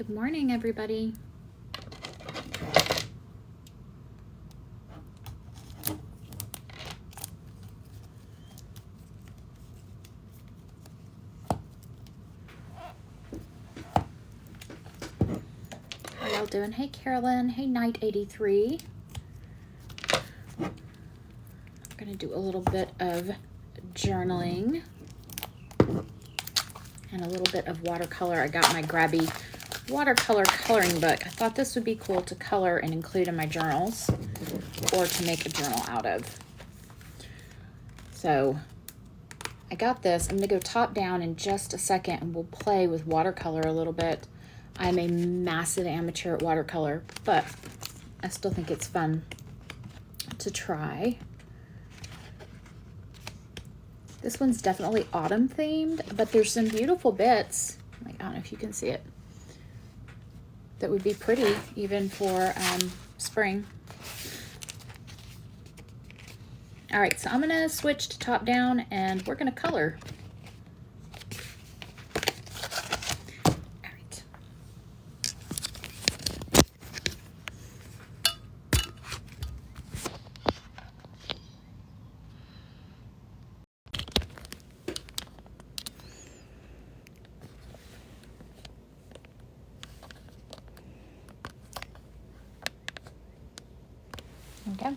Good morning, everybody. How y'all doing? Hey, Carolyn. Hey, Night 83. I'm going to do a little bit of journaling and a little bit of watercolor. I got my grabby watercolor coloring book. I thought this would be cool to color and include in my journals or to make a journal out of. So I got this. I'm going to go top down in just a second and we'll play with watercolor a little bit. I'm a massive amateur at watercolor, but I still think it's fun to try. This one's definitely autumn themed, but there's some beautiful bits. Like, I don't know if you can see it. That would be pretty even for spring. All right, so I'm gonna switch to top down and we're gonna color. All right. Okay.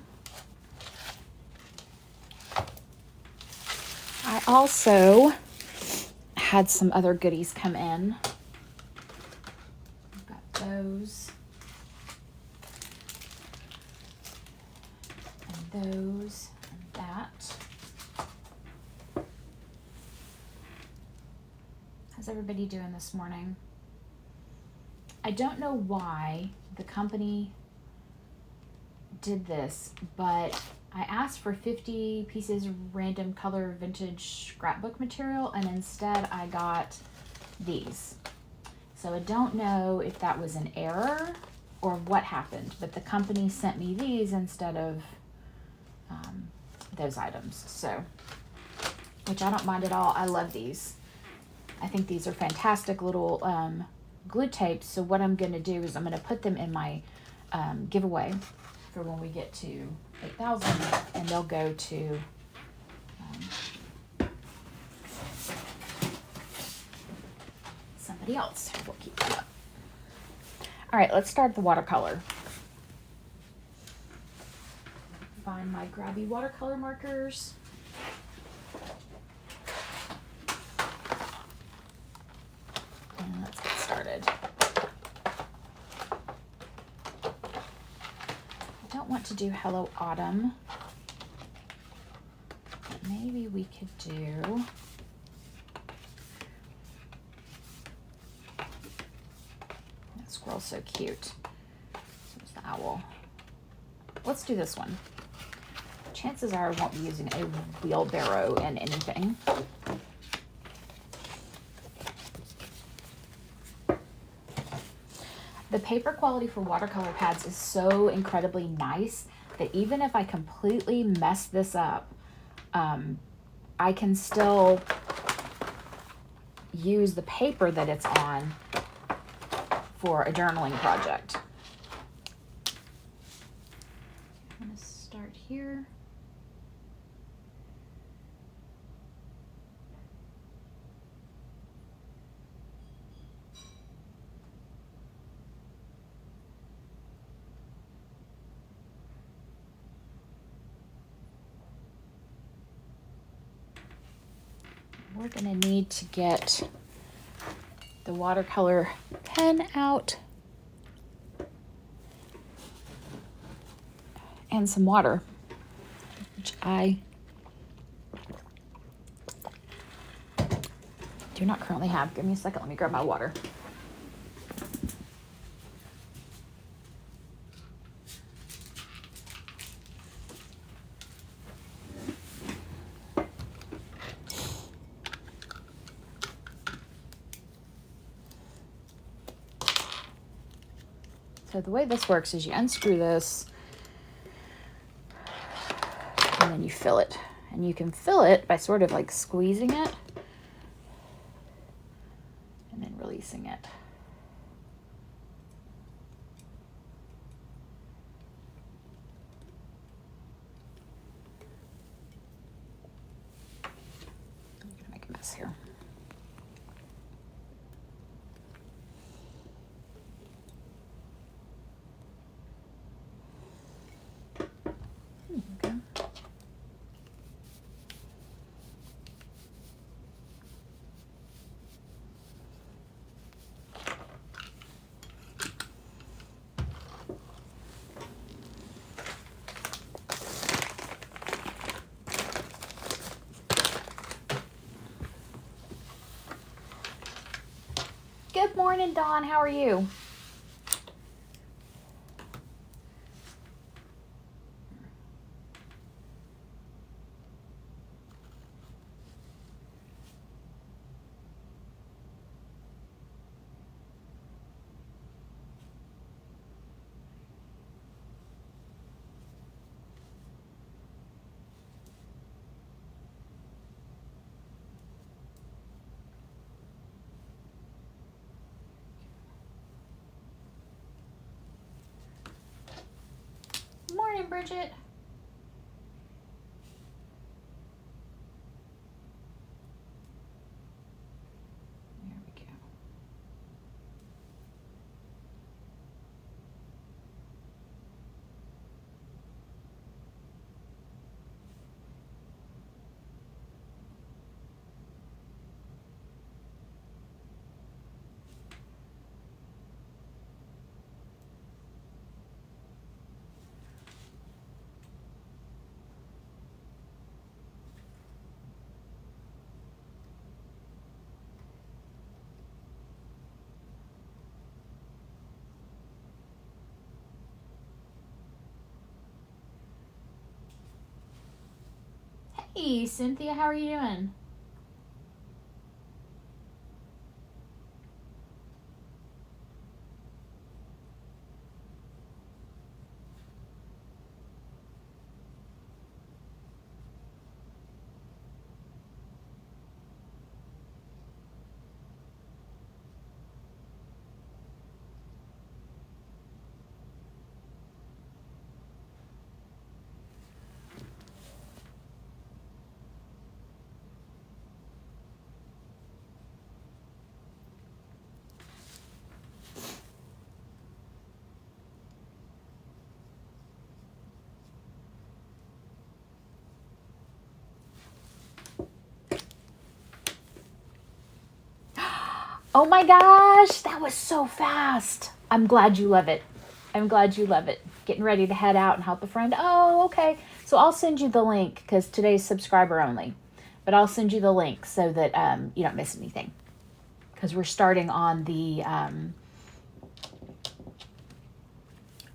I also had some other goodies come in. I've got those and those and that. How's everybody doing this morning? I don't know why the company did this, but I asked for 50 pieces of random color vintage scrapbook material and instead I got these. So I don't know if that was an error or what happened, but the company sent me these instead of those items. So, which I don't mind at all. I love these. I think these are fantastic little glue tapes. So what I'm going to do is I'm going to put them in my giveaway for when we get to 8,000, and they'll go to somebody else. We'll keep that up. All right, let's start the watercolor. Find my grabby watercolor markers. And let's get started. I don't want to do Hello Autumn, but maybe we could do that squirrel's so cute. There's the owl. Let's do this one. Chances are I won't be using a wheelbarrow in anything. The paper quality for watercolor pads is so incredibly nice that even if I completely mess this up, I can still use the paper that it's on for a journaling project. I'm going to start here. We're going to need to get the watercolor pen out and some water, which I do not currently have. Give me a second. Let me grab my water. So the way this works is you unscrew this and then you fill it. And you can fill it by sort of like squeezing it and then releasing it. this here. Okay. Good morning, Dawn. How are you? Morning, Bridget. There we go. Hey, Cynthia, how are you doing? Oh my gosh, that was so fast. I'm glad you love it. I'm glad you love it. Getting ready to head out and help a friend. Oh, okay. So I'll send you the link because today's subscriber only. But I'll send you the link so that you don't miss anything. Because we're starting on the...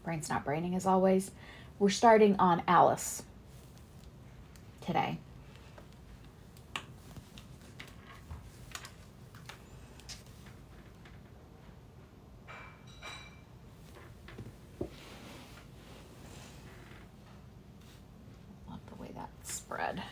brain's not braining as always. We're starting on Alice today. Love the way that's spread.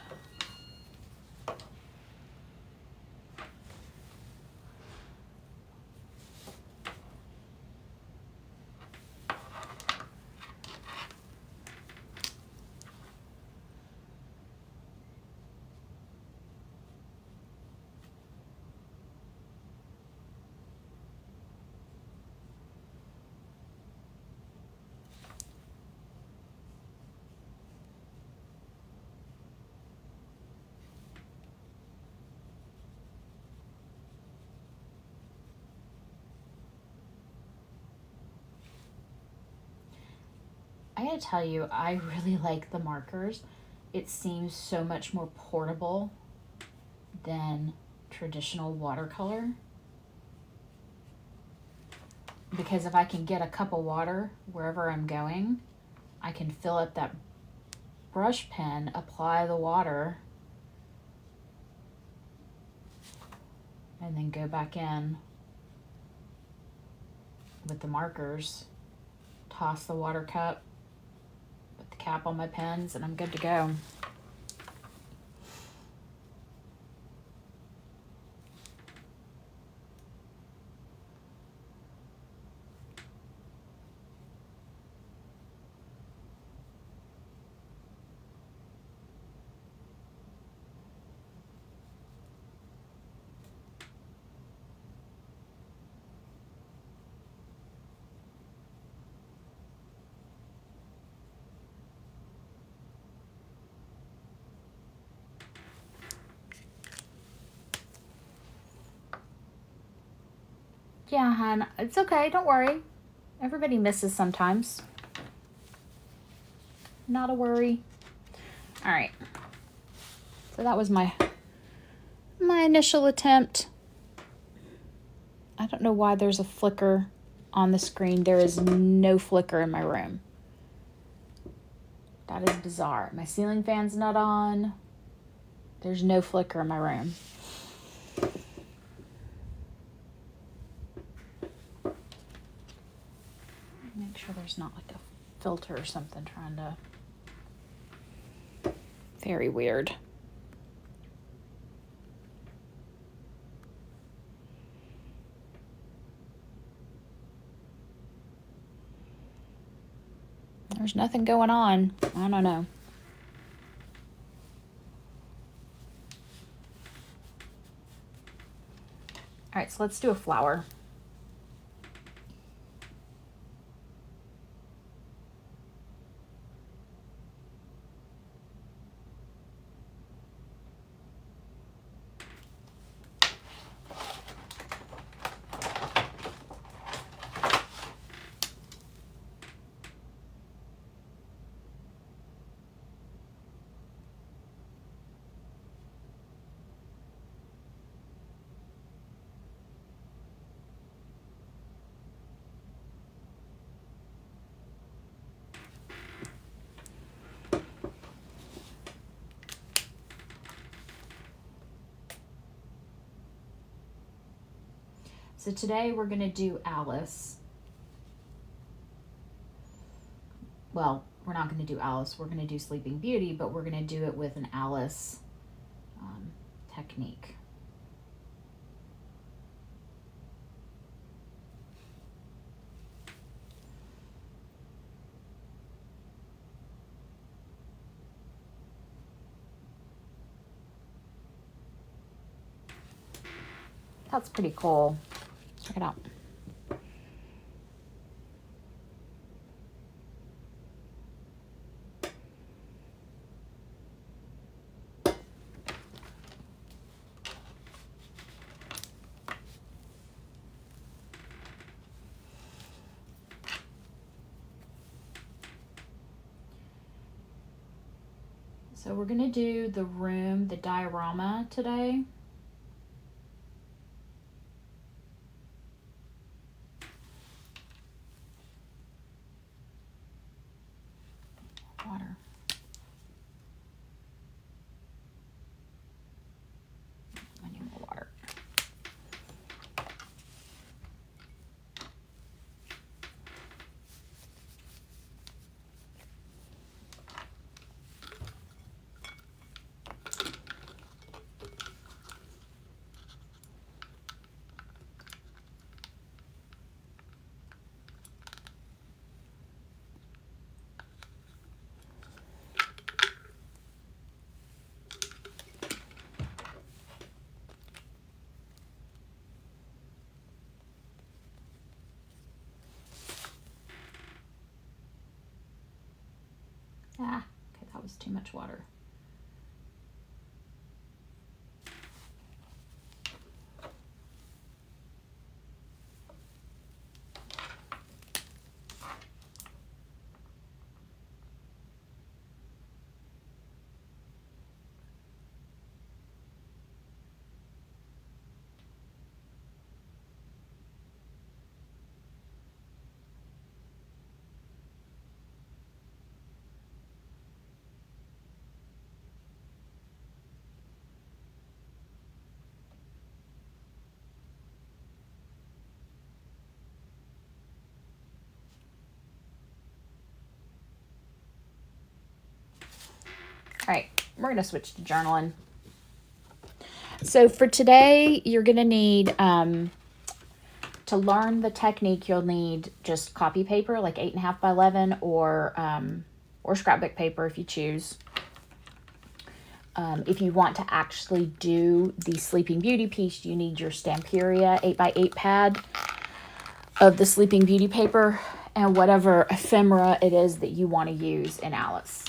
I gotta tell you, I really like the markers. It seems so much more portable than traditional watercolor. Because if I can get a cup of water wherever I'm going, I can fill up that brush pen, apply the water, and then go back in with the markers, toss the water cup, put the cap on my pens, and I'm good to go. Yeah, hon, it's okay. Don't worry. Everybody misses sometimes. Not a worry. All right. So that was my initial attempt. I don't know why there's a flicker on the screen. There is no flicker in my room. That is bizarre. My ceiling fan's not on. There's no flicker in my room. Make sure there's not like a filter or something trying to... Very weird. There's nothing going on. I don't know. All right, so let's do a flower. So today we're going to do Alice. Well, we're not going to do Alice. We're going to do Sleeping Beauty, but we're going to do it with an Alice technique. That's pretty cool. Check it out. So we're going to do the room, the diorama today. Water. I need more water. Ah, okay, that was too much water. All right, we're going to switch to journaling. So for today, you're going to need, to learn the technique, you'll need just copy paper, like 8.5 by 11, or scrapbook paper if you choose. If you want to actually do the Sleeping Beauty piece, you need your Stamperia 8x8 pad of the Sleeping Beauty paper and whatever ephemera it is that you want to use in Alice.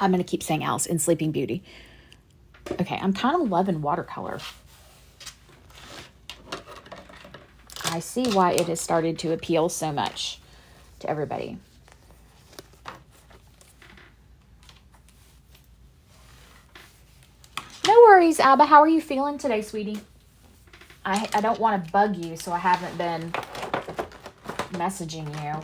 I'm going to keep saying Alice in Sleeping Beauty. Okay, I'm kind of loving watercolor. I see why it has started to appeal so much to everybody. No worries, Abba. How are you feeling today, sweetie? I don't want to bug you, so I haven't been messaging you.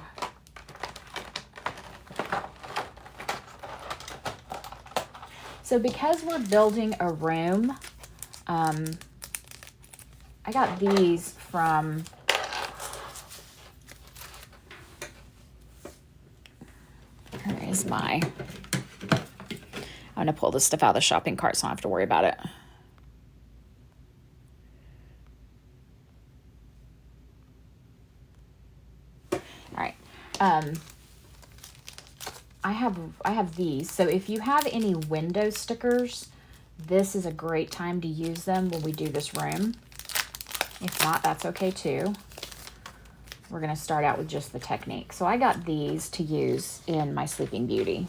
So because we're building a room, I got these from where is my, I'm going to pull this stuff out of the shopping cart so I don't have to worry about it. All right. I have these. So if you have any window stickers, this is a great time to use them when we do this room. If not, that's okay too. We're going to start out with just the technique. So I got these to use in my Sleeping Beauty.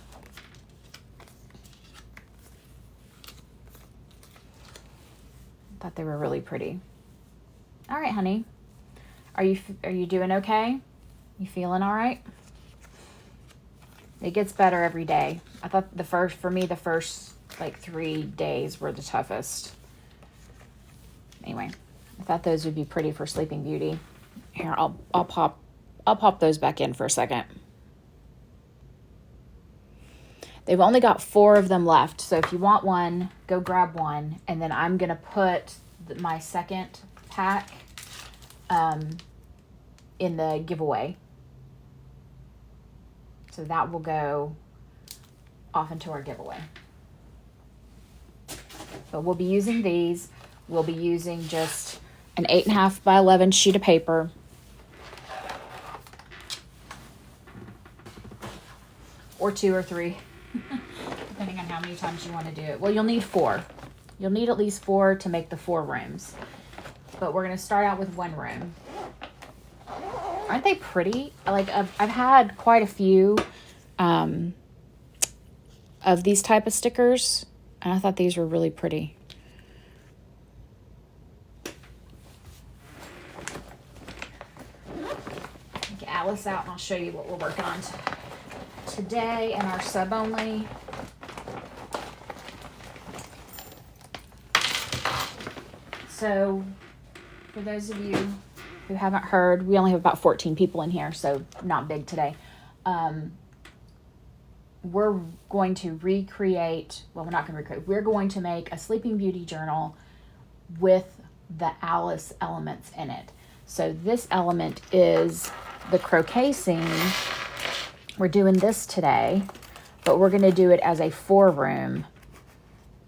Thought they were really pretty. All right, honey. Are you doing okay? You feeling all right? It gets better every day. I thought the first like 3 days were the toughest. Anyway, I thought those would be pretty for Sleeping Beauty. Here, I'll pop those back in for a second. They've only got 4 of them left, so if you want one, go grab one, and then I'm gonna put my second pack in the giveaway. So that will go off into our giveaway. But we'll be using these. We'll be using just an 8.5 by 11 sheet of paper. Or 2 or 3, depending on how many times you want to do it. Well, you'll need 4. You'll need at least 4 to make the 4 rooms. But we're going to start out with 1 room. Aren't they pretty? Like, I've had quite a few of these type of stickers, and I thought these were really pretty. Get Alice out and I'll show you what we're working on today in our sub only. So, for those of you who haven't heard, we only have about 14 people in here, so not big today. We're going to recreate, well, we're not going to recreate, we're going to make a Sleeping Beauty journal with the Alice elements in it. So this element is the croquet scene. We're doing this today, but we're going to do it as a 4-room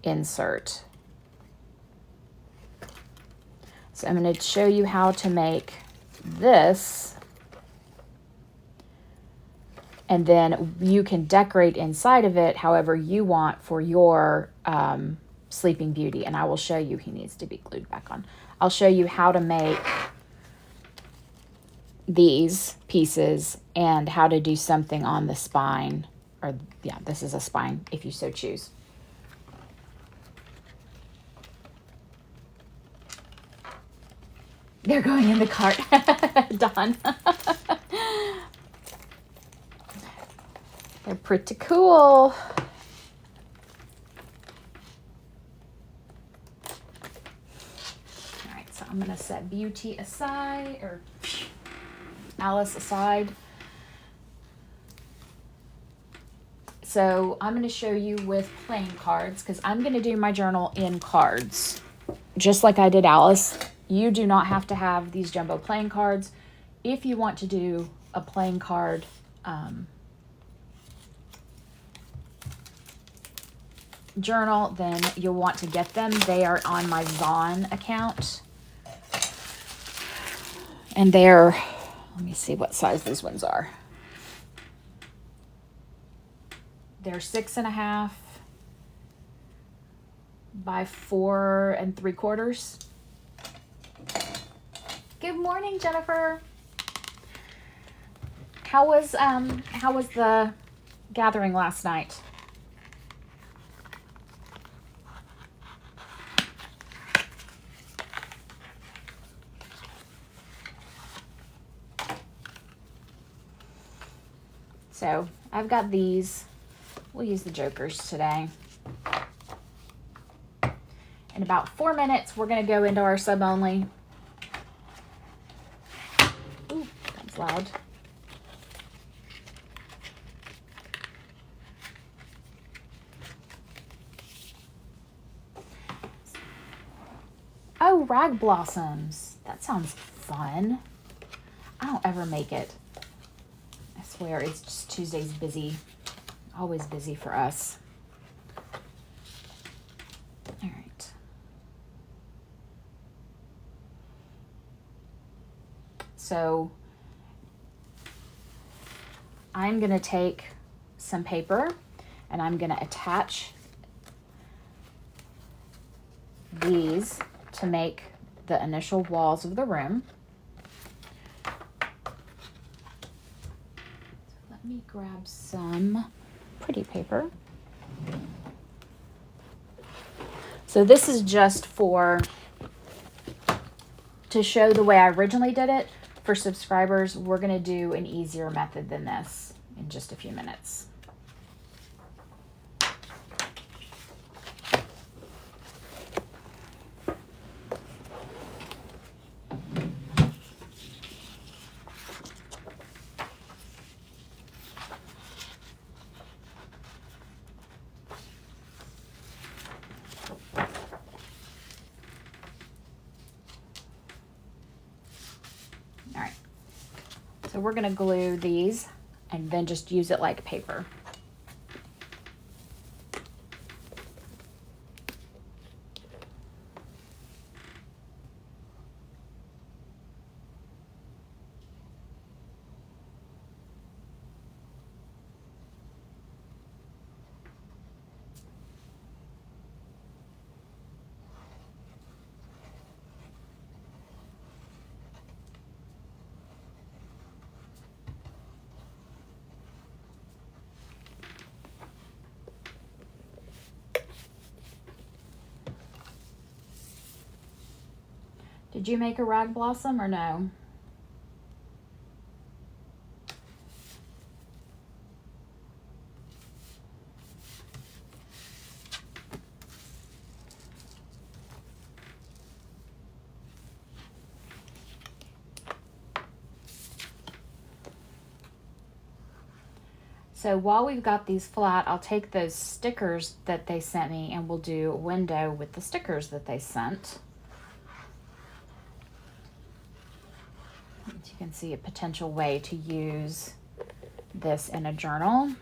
insert. So I'm going to show you how to make this, and then you can decorate inside of it however you want for your Sleeping Beauty, and I will show you. He needs to be glued back on. I'll show you how to make these pieces and how to do something on the spine, or yeah, this is a spine if you so choose. They're going in the cart. Done. They're pretty cool. All right, so I'm going to set Beauty aside, or Alice aside. So I'm going to show you with playing cards, because I'm going to do my journal in cards, just like I did Alice. You do not have to have these jumbo playing cards. If you want to do a playing card journal, then you'll want to get them. They are on my Vaughn account. And they're, let me see what size these ones are. They're 6.5 by 4 3/4. Good morning, Jennifer. How was the gathering last night? So I've got these. We'll use the jokers today. In about 4 minutes, we're going to go into our sub only. Ooh, that's loud. Oh, rag blossoms. That sounds fun. I don't ever make it. I swear, it's just Tuesday's busy. Always busy for us. All right. So I'm going to take some paper and I'm going to attach these to make the initial walls of the room. So let me grab some pretty paper. So this is just to show the way I originally did it. For subscribers, we're going to do an easier method than this in just a few minutes. All right, so we're going to glue these and then just use it like paper. Did you make a rag blossom or no? So while we've got these flat, I'll take those stickers that they sent me and we'll do a window with the stickers that they sent. As you can see, a potential way to use this in a journal.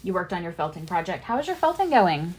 You worked on your felting project. How is your felting going?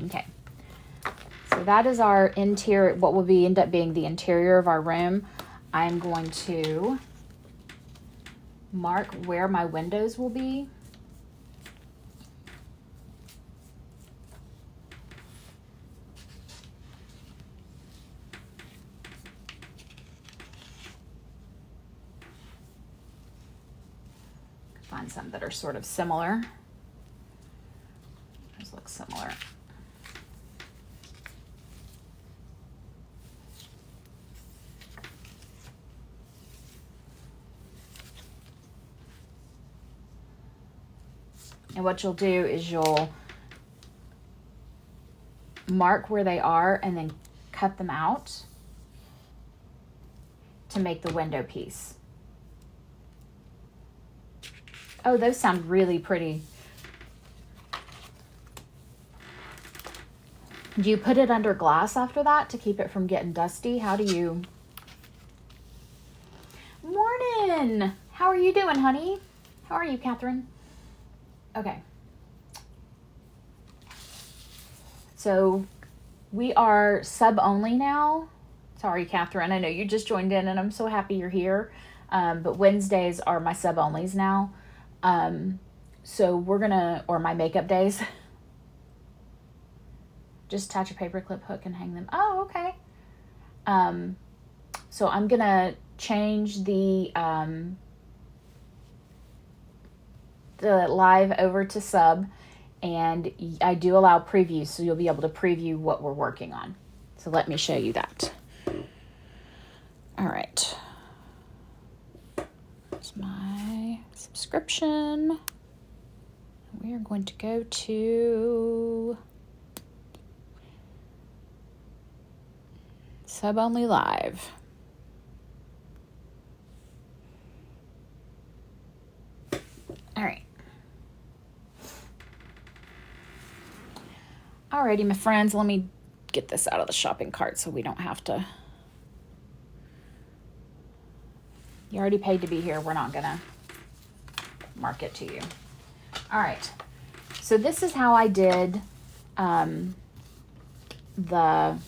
Okay, so that is our interior, what will end up being the interior of our room. I'm going to mark where my windows will be. Find some that are sort of similar. Those look similar. And what you'll do is you'll mark where they are and then cut them out to make the window piece. Oh, those sound really pretty. Do you put it under glass after that to keep it from getting dusty? How do you? Morning! How are you doing, honey? How are you, Catherine? Okay. So we are sub only now. Sorry, Catherine. I know you just joined in and I'm so happy you're here. But Wednesdays are my sub onlys now. So we're gonna, or my makeup days. Just attach a paperclip hook and hang them. Oh, okay. So I'm gonna change the live over to sub, and I do allow previews, so you'll be able to preview what we're working on. So let me show you that. All right. That's my subscription. We are going to go to sub only live. All right. Alrighty, my friends, let me get this out of the shopping cart so we don't have to. You already paid to be here. We're not gonna mark it to you. All right. So this is how I did the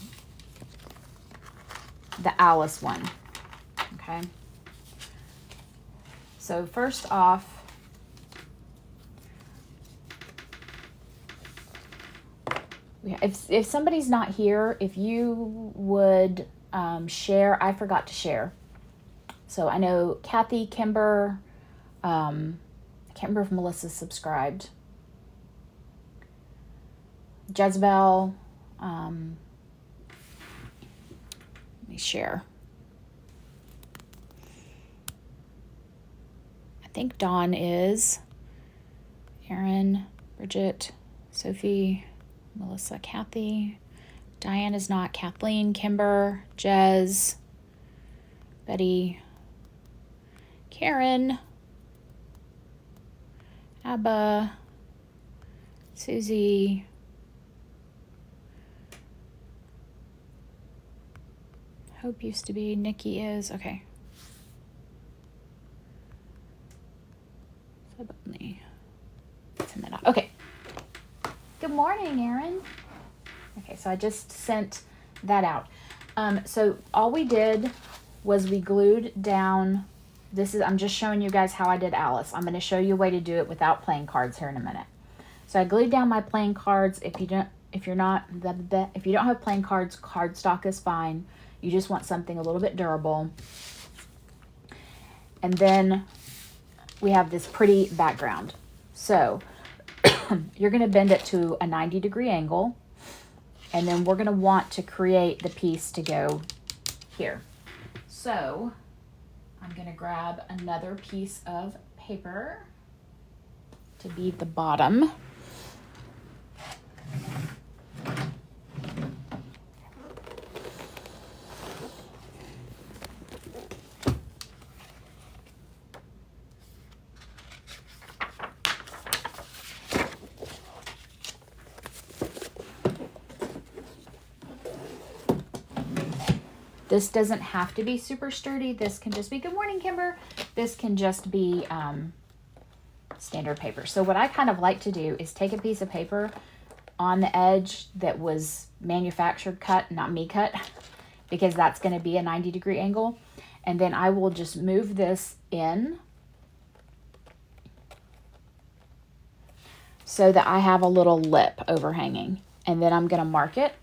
Alice one. Okay. So first off, if somebody's not here, if you would share, I forgot to share. So I know Kathy, Kimber, I can't remember if Melissa subscribed. Jezebel, let me share. I think Dawn is. Erin, Bridget, Sophie, Melissa, Kathy. Diane is not. Kathleen, Kimber, Jez, Betty, Karen, Abba, Susie, Hope used to be. Nikki is. Okay. Send that out. Okay. Good morning, Erin. Okay, so I just sent that out. So all we did was we glued down. I'm just showing you guys how I did Alice. I'm going to show you a way to do it without playing cards here in a minute. So I glued down my playing cards. If you don't have playing cards, cardstock is fine. You just want something a little bit durable. And then we have this pretty background. So you're going to bend it to a 90-degree angle. And then we're going to want to create the piece to go here. So I'm going to grab another piece of paper to be the bottom. This doesn't have to be super sturdy. This can just be, good morning, Kimber. This can just be standard paper. So what I kind of like to do is take a piece of paper on the edge that was manufactured cut, not me cut, because that's going to be a 90-degree angle. And then I will just move this in so that I have a little lip overhanging. And then I'm going to mark it.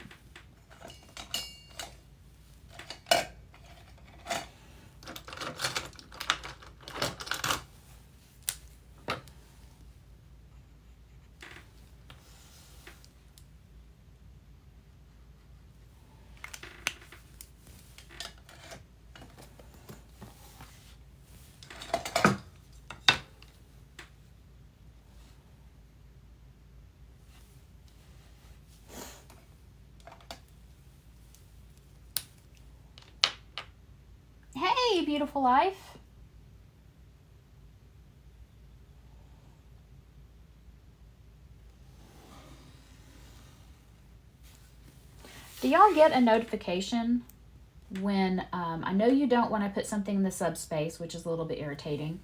Hey, beautiful life. Do y'all get a notification when, I know you don't when I put something in the subspace, which is a little bit irritating,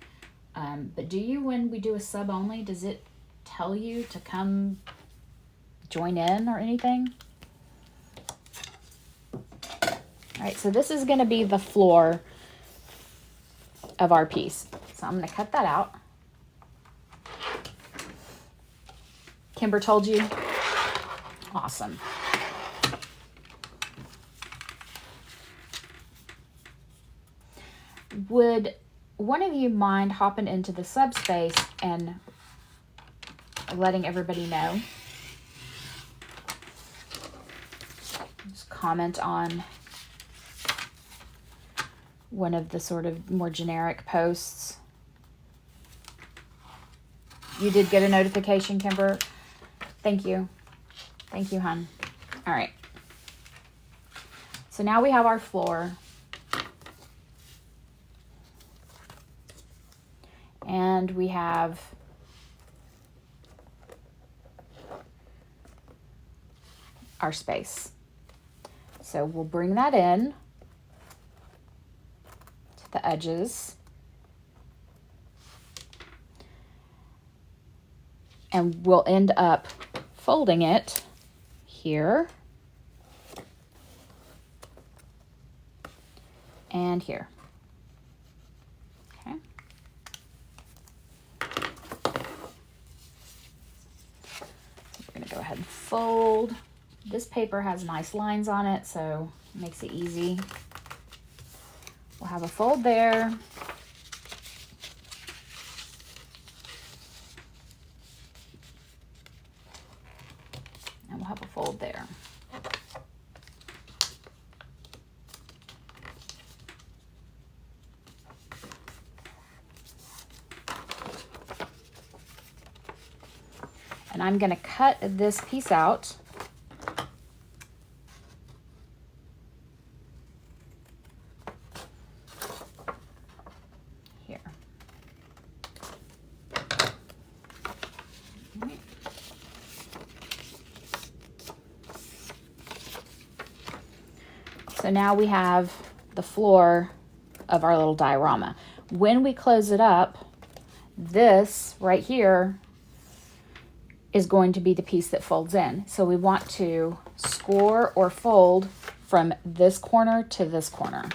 but do you when we do a sub only, does it tell you to come join in or anything. All right, so this is going to be the floor of our piece. So I'm going to cut that out. Kimber told you? Awesome. Would one of you mind hopping into the subspace and letting everybody know? Just comment on one of the sort of more generic posts. You did get a notification, Kimber? Thank you. Thank you, hon. All right. So now we have our floor. And we have our space. So we'll bring that in to the edges. And we'll end up folding it here and here. Okay. So we're going to go ahead and fold. This paper has nice lines on it, so it makes it easy. We'll have a fold there. And we'll have a fold there. And I'm going to cut this piece out. Here. Right. So now we have the floor of our little diorama. When we close it up, this right here is going to be the piece that folds in. So we want to score or fold from this corner to this corner.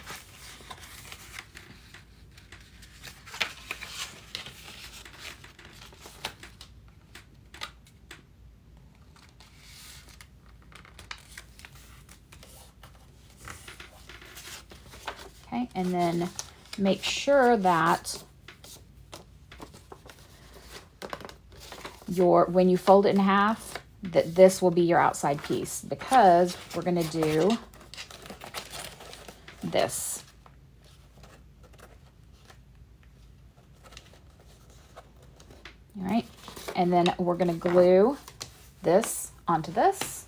Okay, and then make sure that when you fold it in half, that this will be your outside piece, because we're going to do this. All right, and then we're going to glue this onto this.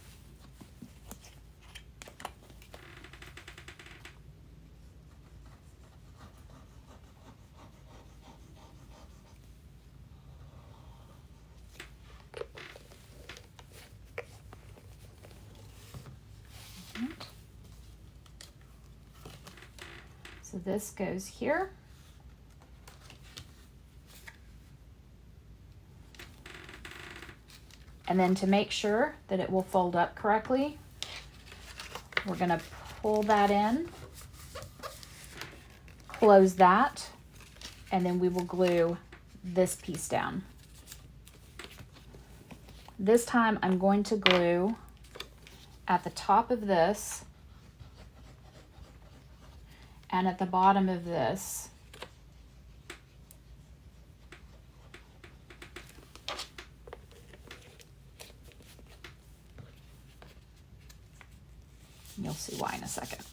So this goes here. And then to make sure that it will fold up correctly, we're going to pull that in, close that, and then we will glue this piece down. This time I'm going to glue at the top of this and at the bottom of this. You'll see why in a second.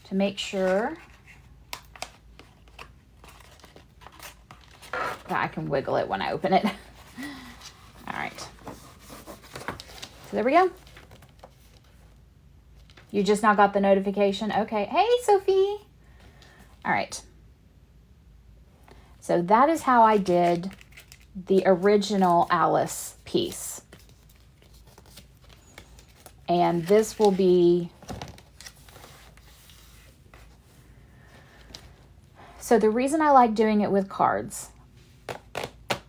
To make sure that I can wiggle it when I open it. All right. So there we go. You just now got the notification? Okay. Hey, Sophie. All right. So that is how I did the original Alice piece. And this will be So the reason I like doing it with cards,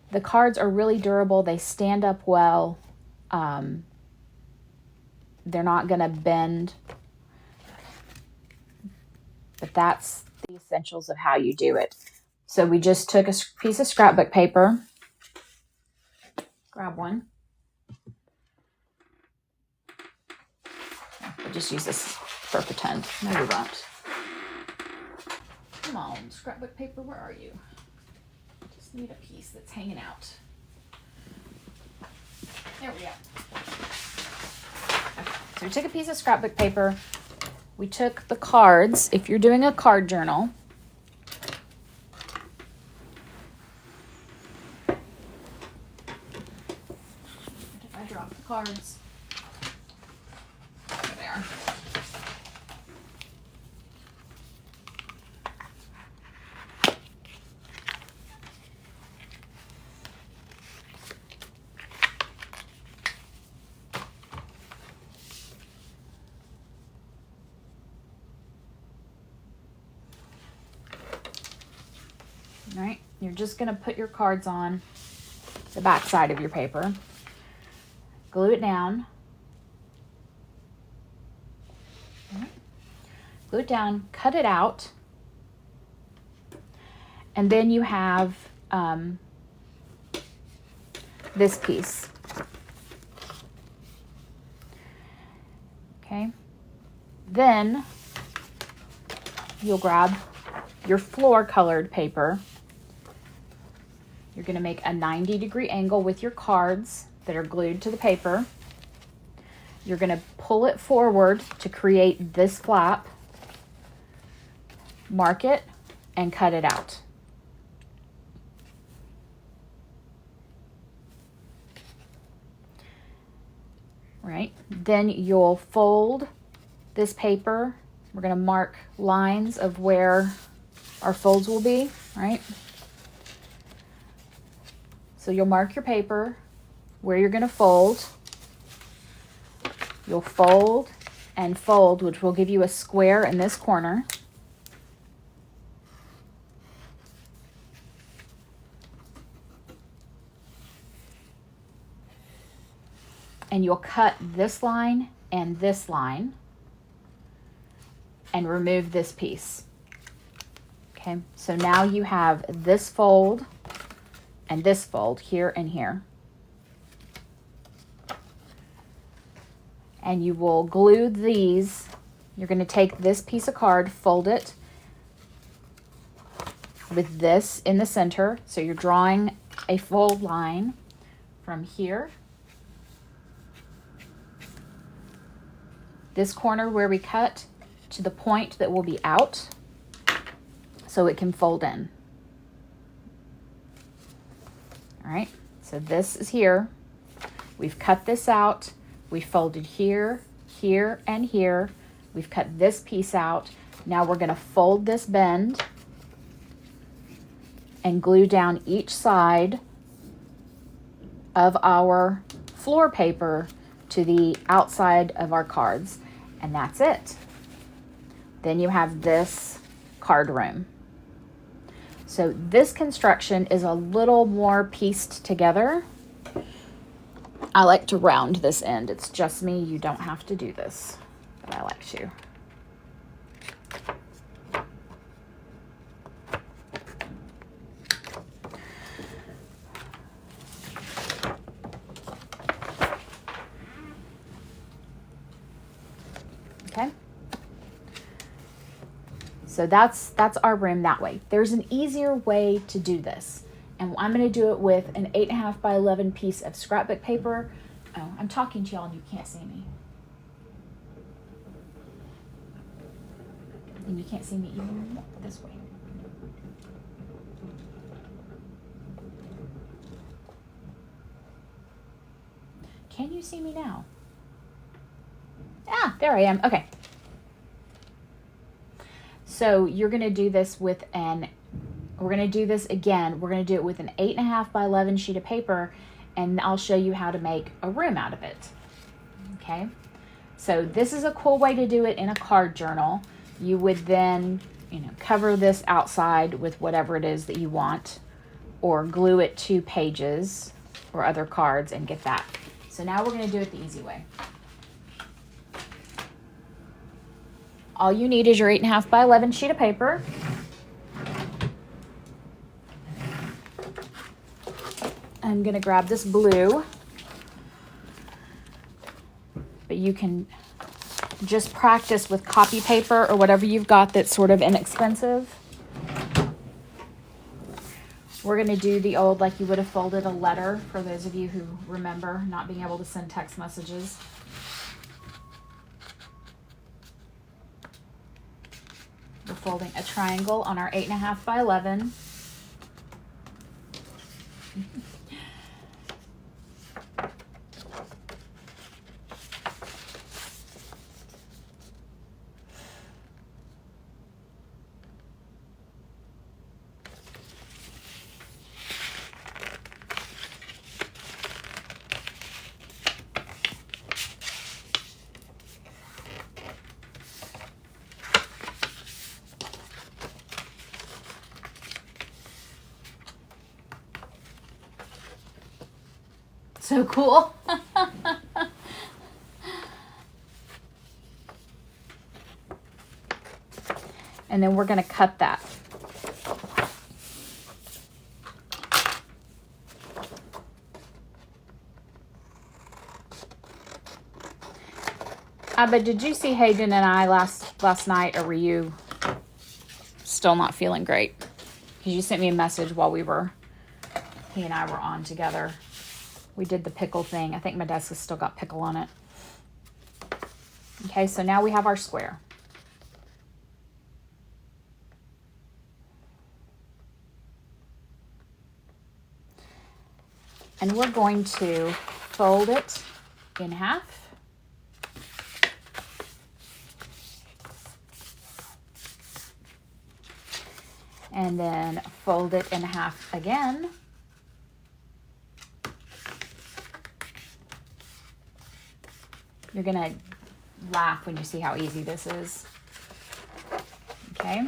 the cards are really durable. They stand up well. They're not going to bend. But that's the essentials of how you do it. So we just took a piece of scrapbook paper. Grab one. We'll just use this for pretend. No, you won't. Come on, scrapbook paper, where are you? Just need a piece that's hanging out. There we go. Okay. So we took a piece of scrapbook paper. We took the cards. If you're doing a card journal, if I drop the cards, there they are. All right, you're just going to put your cards on the back side of your paper, glue it down, glue it down, cut it out, and then you have this piece. Okay, then you'll grab your floor colored paper. You're going to make a 90-degree angle with your cards that are glued to the paper. You're going to pull it forward to create this flap, mark it, and cut it out. Right? Then you'll fold this paper. We're going to mark lines of where our folds will be, right? So you'll mark your paper where you're going to fold. You'll fold and fold, which will give you a square in this corner. And you'll cut this line and this line and remove this piece. Okay, so now you have this fold and this fold here and here. And you will glue these. You're going to take this piece of card, fold it with this in the center. So you're drawing a fold line from here, this corner where we cut, to the point that will be out so it can fold in. All right, so this is here. We've cut this out. We folded here, here, and here. We've cut this piece out. Now we're going to fold this bend and glue down each side of our floor paper to the outside of our cards. And that's it. Then you have this card room. So this construction is a little more pieced together. I like to round this end. It's just me. You don't have to do this, but I like to. Okay. So that's our rim that way. There's an easier way to do this. And I'm going to do it with an 8.5 by 11 piece of scrapbook paper. Oh, I'm talking to y'all and you can't see me. And you can't see me even this way. Can you see me now? Ah, there I am. Okay. So you're going to do this with we're going to do this again. We're going to do it with an 8.5 by 11 sheet of paper, and I'll show you how to make a room out of it. Okay. So this is a cool way to do it in a card journal. You would then, cover this outside with whatever it is that you want, or glue it to pages or other cards and get that. So now we're going to do it the easy way. All you need is your 8.5 by 11 sheet of paper. I'm going to grab this blue, but you can just practice with copy paper or whatever you've got that's sort of inexpensive. We're going to do the old, like you would have folded a letter, for those of you who remember not being able to send text messages. We're folding a triangle on our 8.5 by 11. So cool. And then we're going to cut that. But did you see Hayden and I last night, or were you still not feeling great? Because you sent me a message while he and I were on together. We did the pickle thing. I think my desk has still got pickle on it. Okay, so now we have our square. And we're going to fold it in half. And then fold it in half again. You're going to laugh when you see how easy this is. Okay.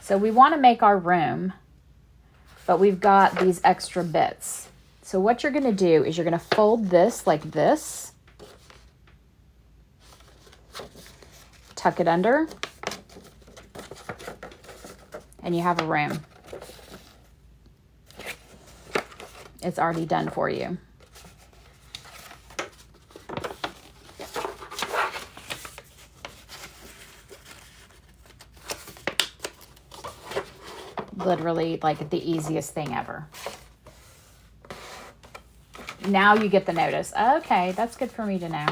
So we want to make our room, but we've got these extra bits. So what you're going to do is you're going to fold this like this. Tuck it under. And you have a room. It's already done for you. Literally like the easiest thing ever. Now you get the notice. Okay, that's good for me to know.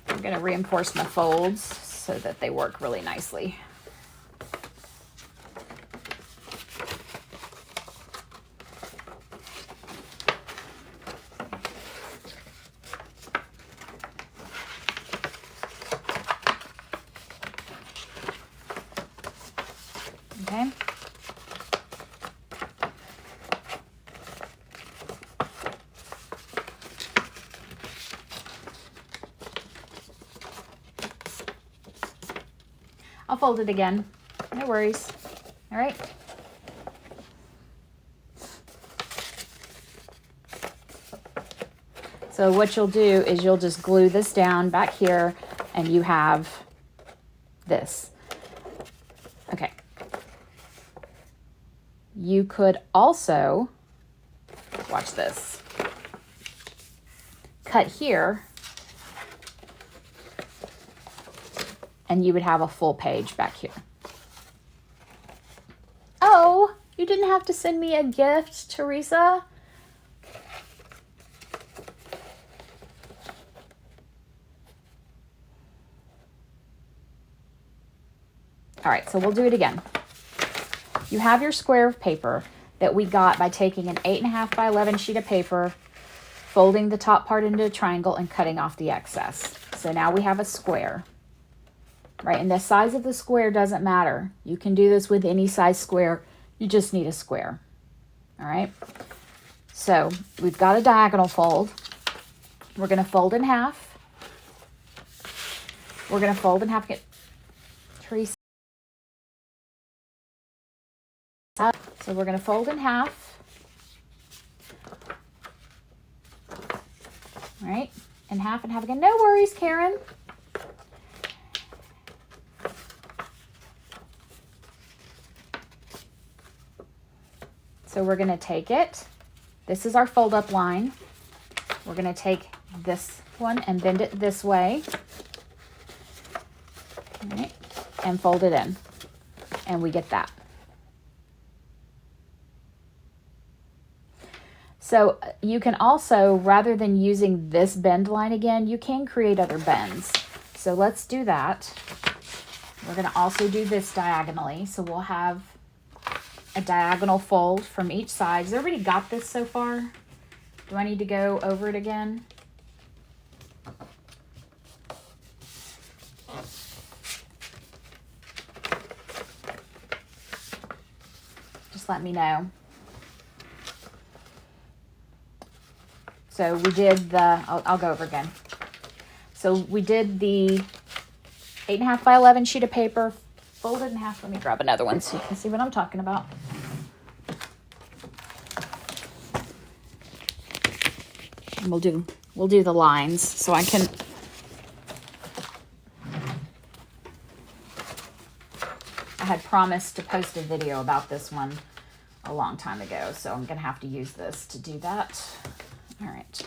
I'm going to reinforce my folds so that they work really nicely. Okay. I'll fold it again. No worries. All right. So what you'll do is you'll just glue this down back here and you have this. Okay. You could also, watch this, cut here and you would have a full page back here. Oh, you didn't have to send me a gift, Teresa. All right, so we'll do it again. You have your square of paper that we got by taking an 8.5 by 11 sheet of paper, folding the top part into a triangle and cutting off the excess. So now we have a square, right? And the size of the square doesn't matter. You can do this with any size square. You just need a square, all right? So we've got a diagonal fold. We're gonna fold in half. We're going to fold in half. Get Teresa. So we're going to fold in half. All right, and half again. No worries, Karen. So we're going to take it. This is our fold up line. We're going to take this one and bend it this way. All right, and fold it in. And we get that. So you can also, rather than using this bend line again, you can create other bends. So let's do that. We're going to also do this diagonally. So we'll have a diagonal fold from each side. Has everybody got this so far? Do I need to go over it again? Just let me know. So we did the, I'll go over again. So we did the 8.5 by 11 sheet of paper, folded in half. Let me grab another one so you can see what I'm talking about. And we'll do the lines so I can. I had promised to post a video about this one a long time ago, so I'm gonna have to use this to do that. All right.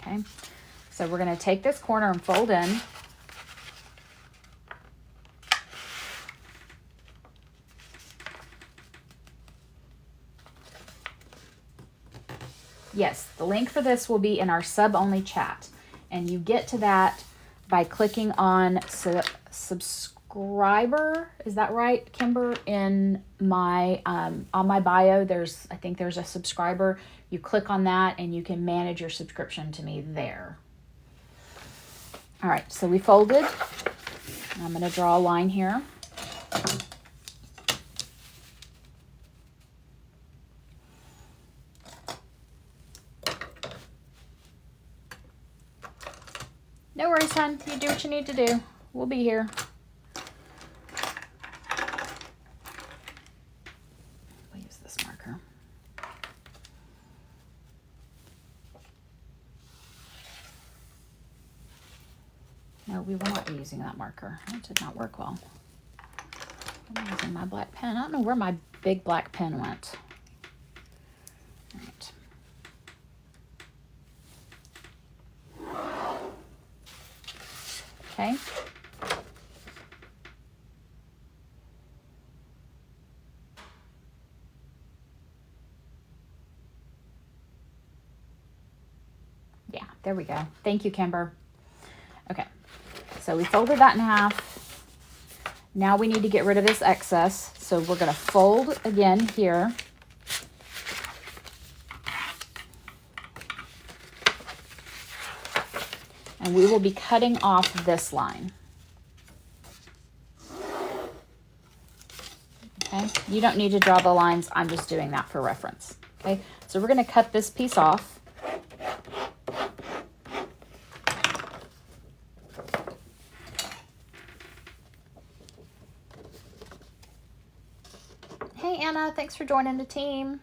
Okay, so we're going to take this corner and fold in. Yes, the link for this will be in our sub-only chat, and you get to that by clicking on subscriber. Is that right, Kimber? In my on my bio, I think there's a subscriber. You click on that and you can manage your subscription to me there. All right, so we folded. I'm going to draw a line here. No worries, hon. You do what you need to do. We'll be here. We'll use this marker. No, we will not be using that marker. That did not work well. I'm using my black pen. I don't know where my big black pen went. All right. Okay. Yeah, there we go. Thank you, Kimber. Okay, so we folded that in half. Now we need to get rid of this excess. So we're going to fold again here. And we will be cutting off this line. Okay, you don't need to draw the lines. I'm just doing that for reference. Okay, so we're going to cut this piece off. Hey, Anna, thanks for joining the team.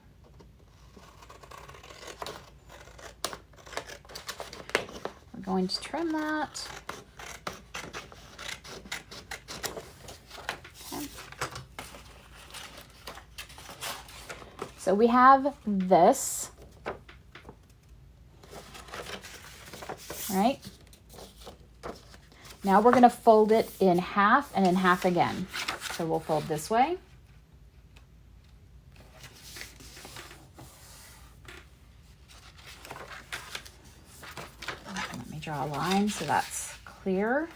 We're going to trim that. Okay. So we have this, right? Now we're going to fold it in half and in half again. So we'll fold this way. Let me draw a line so that's clear.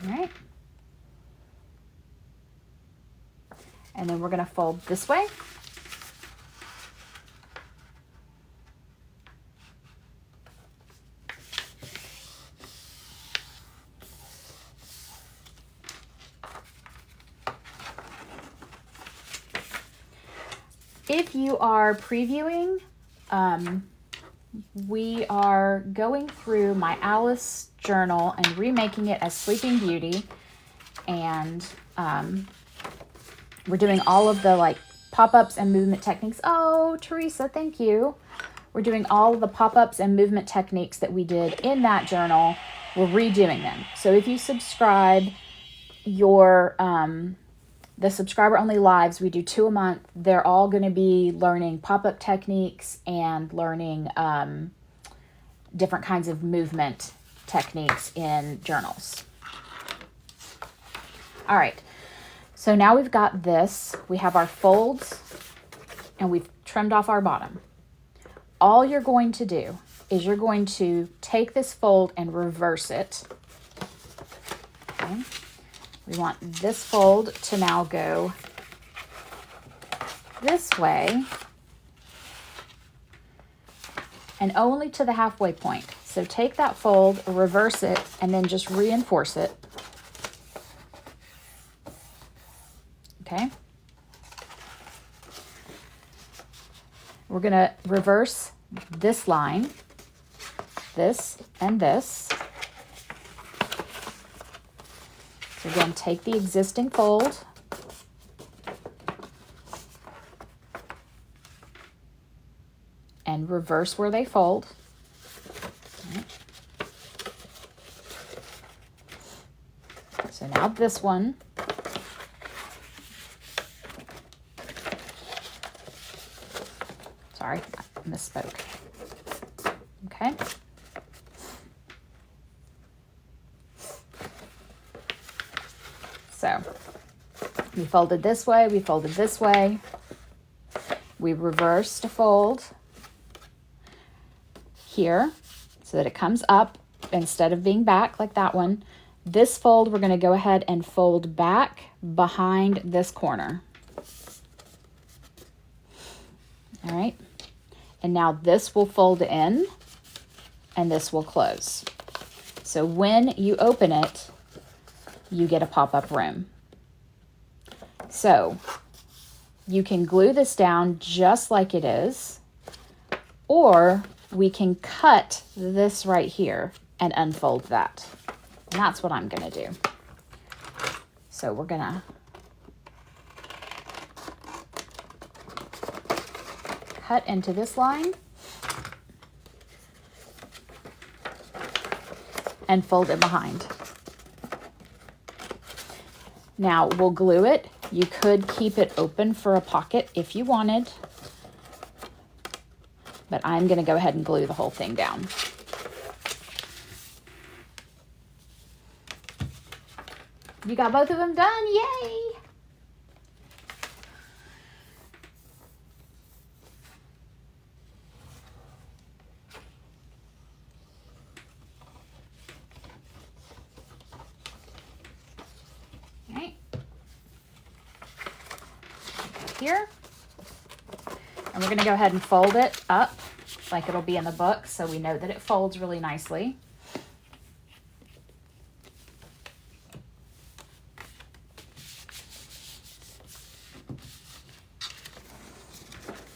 All right. And then we're going to fold this way. if you are previewing, we are going through my Alice journal and remaking it as Sleeping Beauty. And we're doing all of the like pop-ups and movement techniques. Oh, Teresa, thank you. We're doing all of the pop-ups and movement techniques that we did in that journal. We're redoing them. So if you subscribe, the subscriber only lives, we do 2 a month. They're all going to be learning pop-up techniques and learning different kinds of movement techniques in journals. All right. So now we've got this. We have our folds and we've trimmed off our bottom. All you're going to do is you're going to take this fold and reverse it. Okay. We want this fold to now go this way and only to the halfway point. So take that fold, reverse it, and then just reinforce it. Okay. We're going to reverse this line, this, and this. So again, take the existing fold and reverse where they fold. Right. So now this one. Sorry, I misspoke. Okay. So we folded this way, we folded this way. We reversed a fold here so that it comes up instead of being back like that one. This fold, we're going to go ahead and fold back behind this corner. All right. And now this will fold in and this will close. So when you open it, you get a pop-up room. So you can glue this down just like it is, or we can cut this right here and unfold that. And that's what I'm going to do. So we're going to cut into this line and fold it behind. Now we'll glue it. You could keep it open for a pocket if you wanted, but I'm going to go ahead and glue the whole thing down. You got both of them done. Yay! Here, and we're going to go ahead and fold it up like it'll be in the book so we know that it folds really nicely.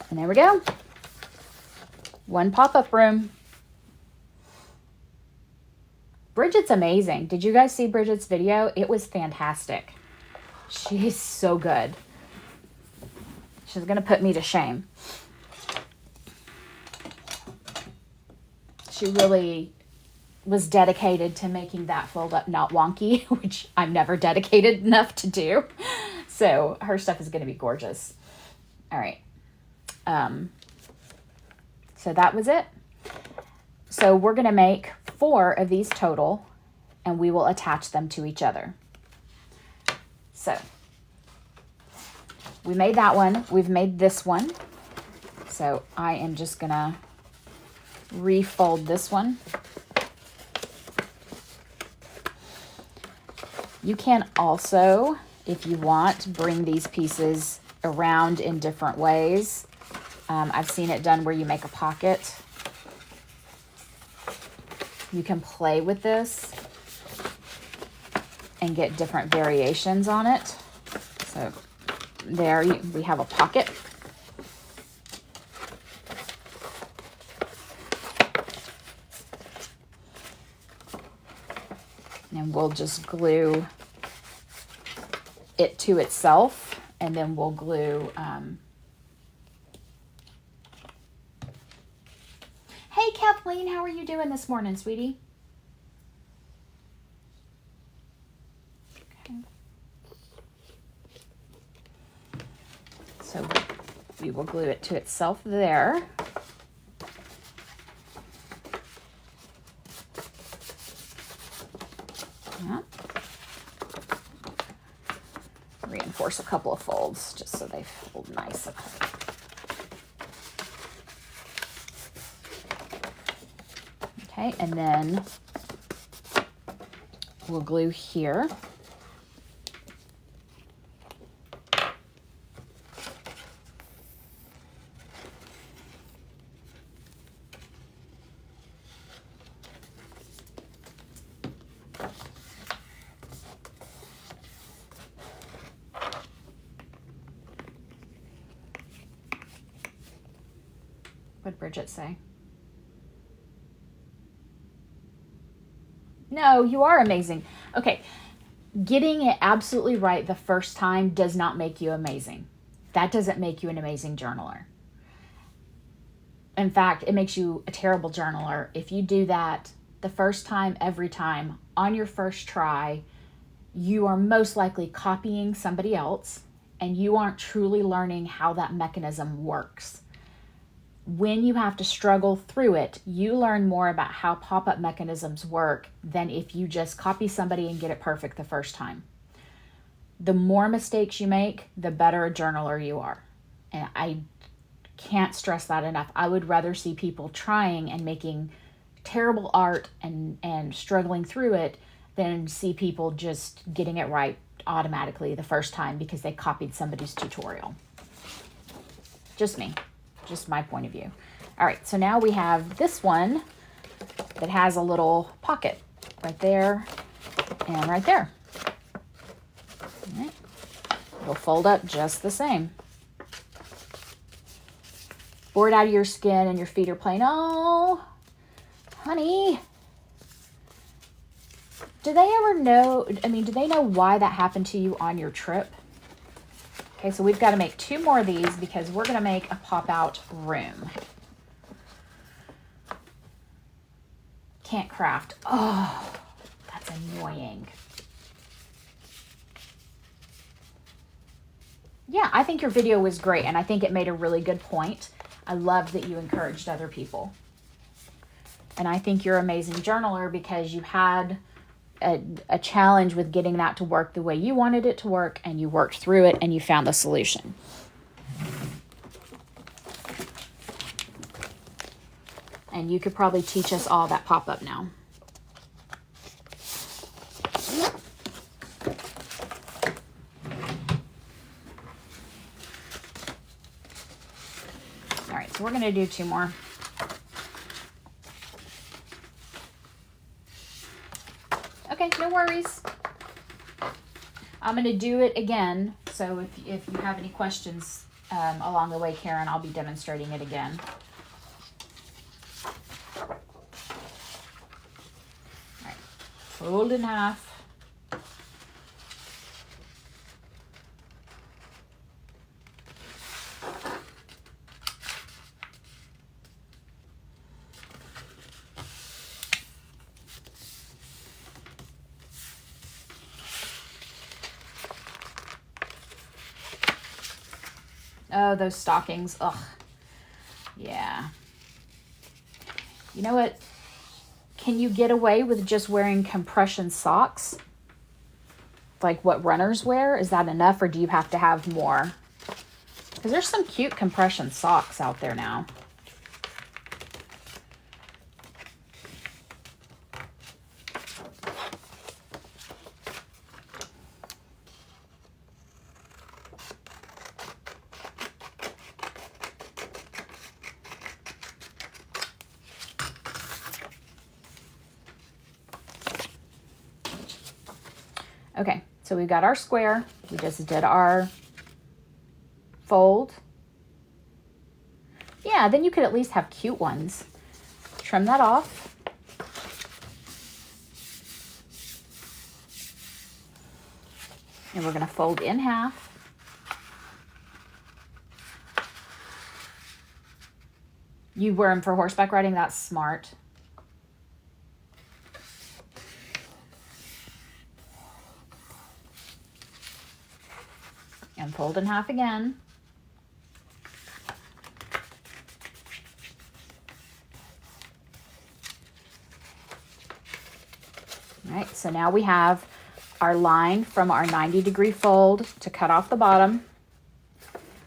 And there we go. One pop-up room. Bridget's amazing. Did you guys see Bridget's video? It was fantastic. She's so good. She's going to put me to shame. She really was dedicated to making that fold up not wonky, which I'm never dedicated enough to do. So her stuff is going to be gorgeous. All right. So that was it. So we're going to make 4 of these total, and we will attach them to each other. So we made that one. We've made this one. So I am just going to refold this one. You can also, if you want, bring these pieces around in different ways. I've seen it done where you make a pocket. You can play with this and get different variations on it. So there we have a pocket. And we'll just glue it to itself, and then we'll glue, hey Kathleen, how are you doing this morning, sweetie? Okay. So we will glue it to itself there. Yeah. Reinforce a couple of folds just so they fold nice. Okay, and then we'll glue here. What'd Bridget say? No, you are amazing. Okay, getting it absolutely right the first time does not make you amazing. That doesn't make you an amazing journaler. In fact, it makes you a terrible journaler if you do that the first time, every time, on your first try. You are most likely copying somebody else, and you aren't truly learning how that mechanism works. When you have to struggle through it, you learn more about how pop-up mechanisms work than if you just copy somebody and get it perfect the first time. The more mistakes you make, the better a journaler you are. And I can't stress that enough. I would rather see people trying and making terrible art and struggling through it than see people just getting it right automatically the first time because they copied somebody's tutorial. Just me. Just my point of view. All right, so now we have this one that has a little pocket right there and right there. All right. It'll fold up just the same. Bored out of your skin and your feet are plain. Oh, honey. Do they ever know, do they know why that happened to you on your trip? Okay, so we've got to make 2 more of these because we're going to make a pop-out room. Can't craft. Oh, that's annoying. Yeah, I think your video was great, and I think it made a really good point. I love that you encouraged other people. And I think you're an amazing journaler because you had a challenge with getting that to work the way you wanted it to work, and you worked through it and you found the solution. And you could probably teach us all that pop-up now. All right, so we're going to do 2 more. Okay, no worries. I'm going to do it again. So if you have any questions along the way, Karen, I'll be demonstrating it again. All right, fold in half. Oh, those stockings. Ugh. Yeah. You know what? Can you get away with just wearing compression socks? Like what runners wear? Is that enough, or do you have to have more? Because there's some cute compression socks out there now. Okay, so we've got our square. We just did our fold. Yeah, then you could at least have cute ones. Trim that off. And we're going to fold in half. You wear them for horseback riding? That's smart. And fold in half again. All right, so now we have our line from our 90-degree fold to cut off the bottom.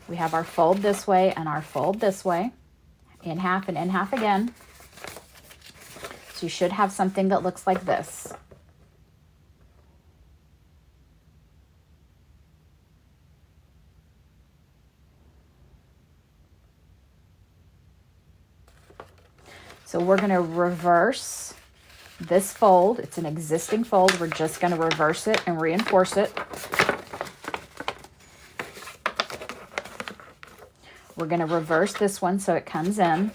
We have our fold this way and our fold this way. In half and in half again. So you should have something that looks like this. So we're going to reverse this fold. It's an existing fold. We're just going to reverse it and reinforce it. We're going to reverse this one so it comes in.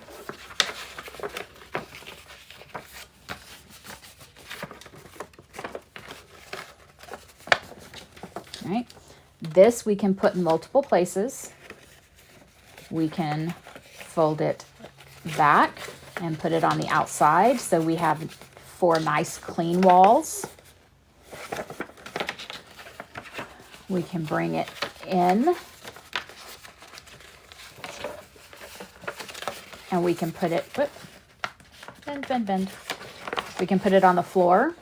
All right. This we can put in multiple places. We can fold it back and put it on the outside so we have 4 nice clean walls. We can bring it in. And we can put it, bend. We can put it on the floor.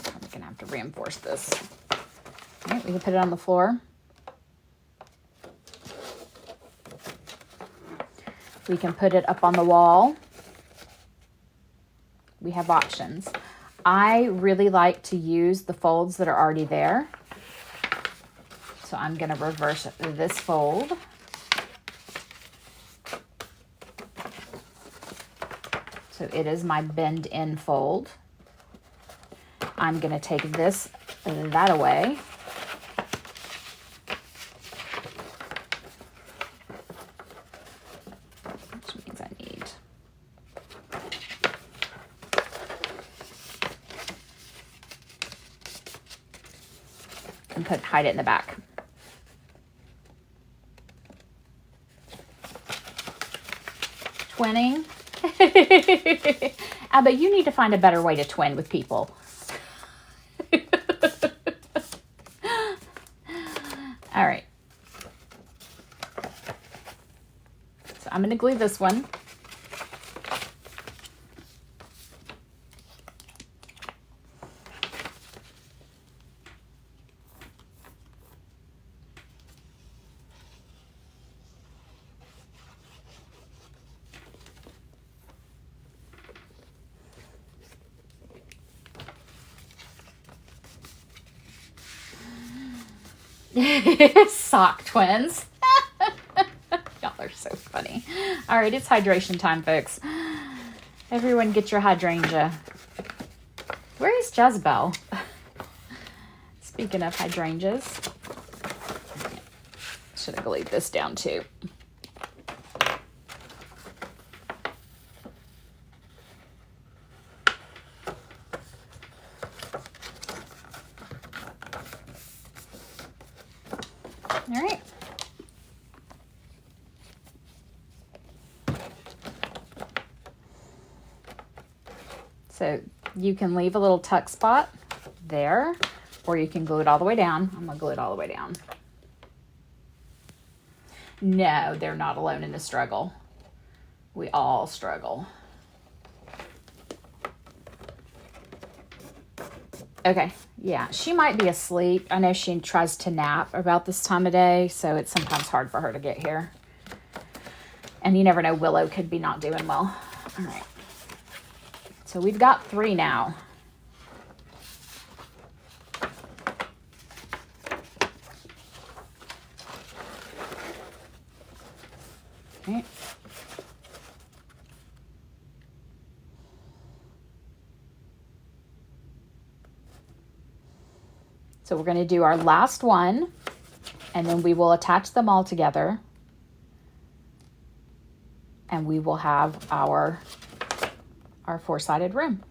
I'm gonna have to reinforce this. All right, we can put it on the floor. We can put it up on the wall. We have options. I really like to use the folds that are already there. So I'm going to reverse this fold. So it is my bend in fold. I'm going to take that away. Which means I need and hide it in the back. Twinning. But you need to find a better way to twin with people. All right. So I'm going to glue this one. Sock twins. Y'all are so funny. All right, it's hydration time, folks. Everyone get your hydrangea. Where is Jezebel? Speaking of hydrangeas. Should have glued this down too. All right. So you can leave a little tuck spot there, or you can glue it all the way down. I'm going to glue it all the way down. No, they're not alone in the struggle. We all struggle. Okay, yeah, she might be asleep. I know she tries to nap about this time of day, so it's sometimes hard for her to get here. And you never know, Willow could be not doing well. All right. So we've got 3 now. Okay. So we're going to do our last one, and then we will attach them all together. and we will have our four-sided rim.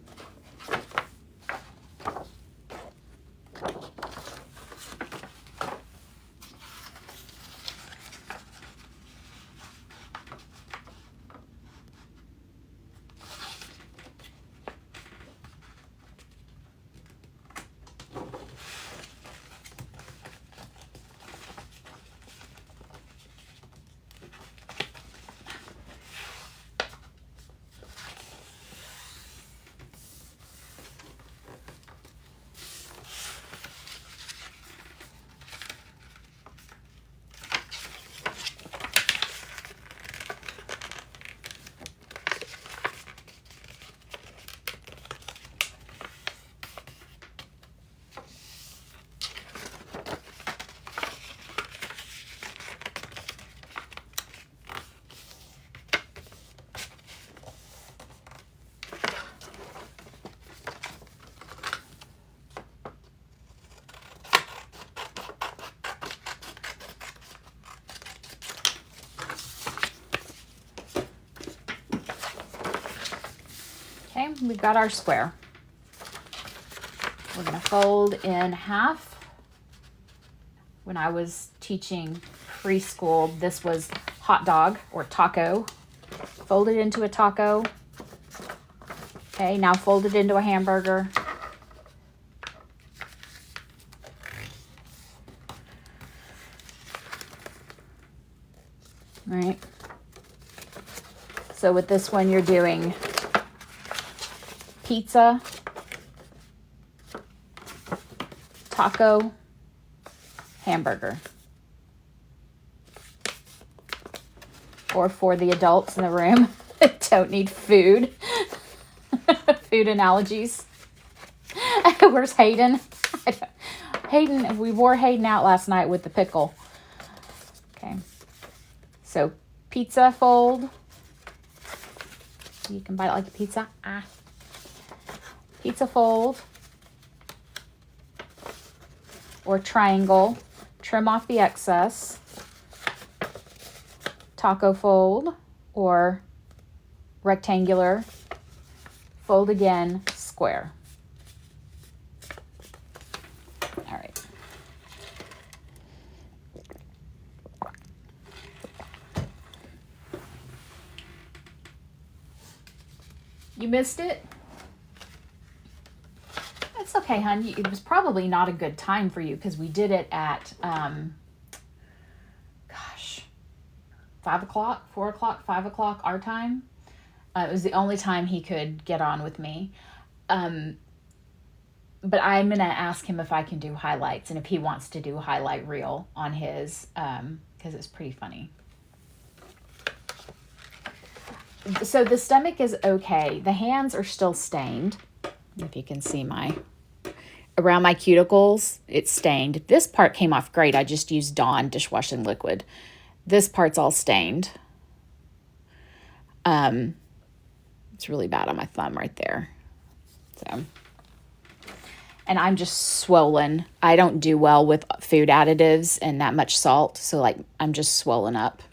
Okay, we've got our square. We're going to fold in half. When I was teaching preschool, this was hot dog or taco. Fold it into a taco. Okay, now fold it into a hamburger. All right. So with this one, you're doing pizza, taco, hamburger. Or for the adults in the room that don't need food. Food analogies. Where's Hayden? Hayden, we wore Hayden out last night with the pickle. Okay. So pizza fold. You can bite it like a pizza. Pizza fold. Or triangle. Trim off the excess. Taco fold or rectangular. Fold again, square. All right. You missed it? That's okay, hon. It was probably not a good time for you because we did it at, 5 o'clock, 4 o'clock, 5 o'clock our time. It was the only time he could get on with me. But I'm going to ask him if I can do highlights and if he wants to do a highlight reel on his, because it's pretty funny. So the stomach is okay. The hands are still stained. If you can see around my cuticles, it's stained. This part came off great. I just used Dawn dishwashing liquid. This part's all stained. It's really bad on my thumb right there. So, and I'm just swollen. I don't do well with food additives and that much salt. So like, I'm just swollen up.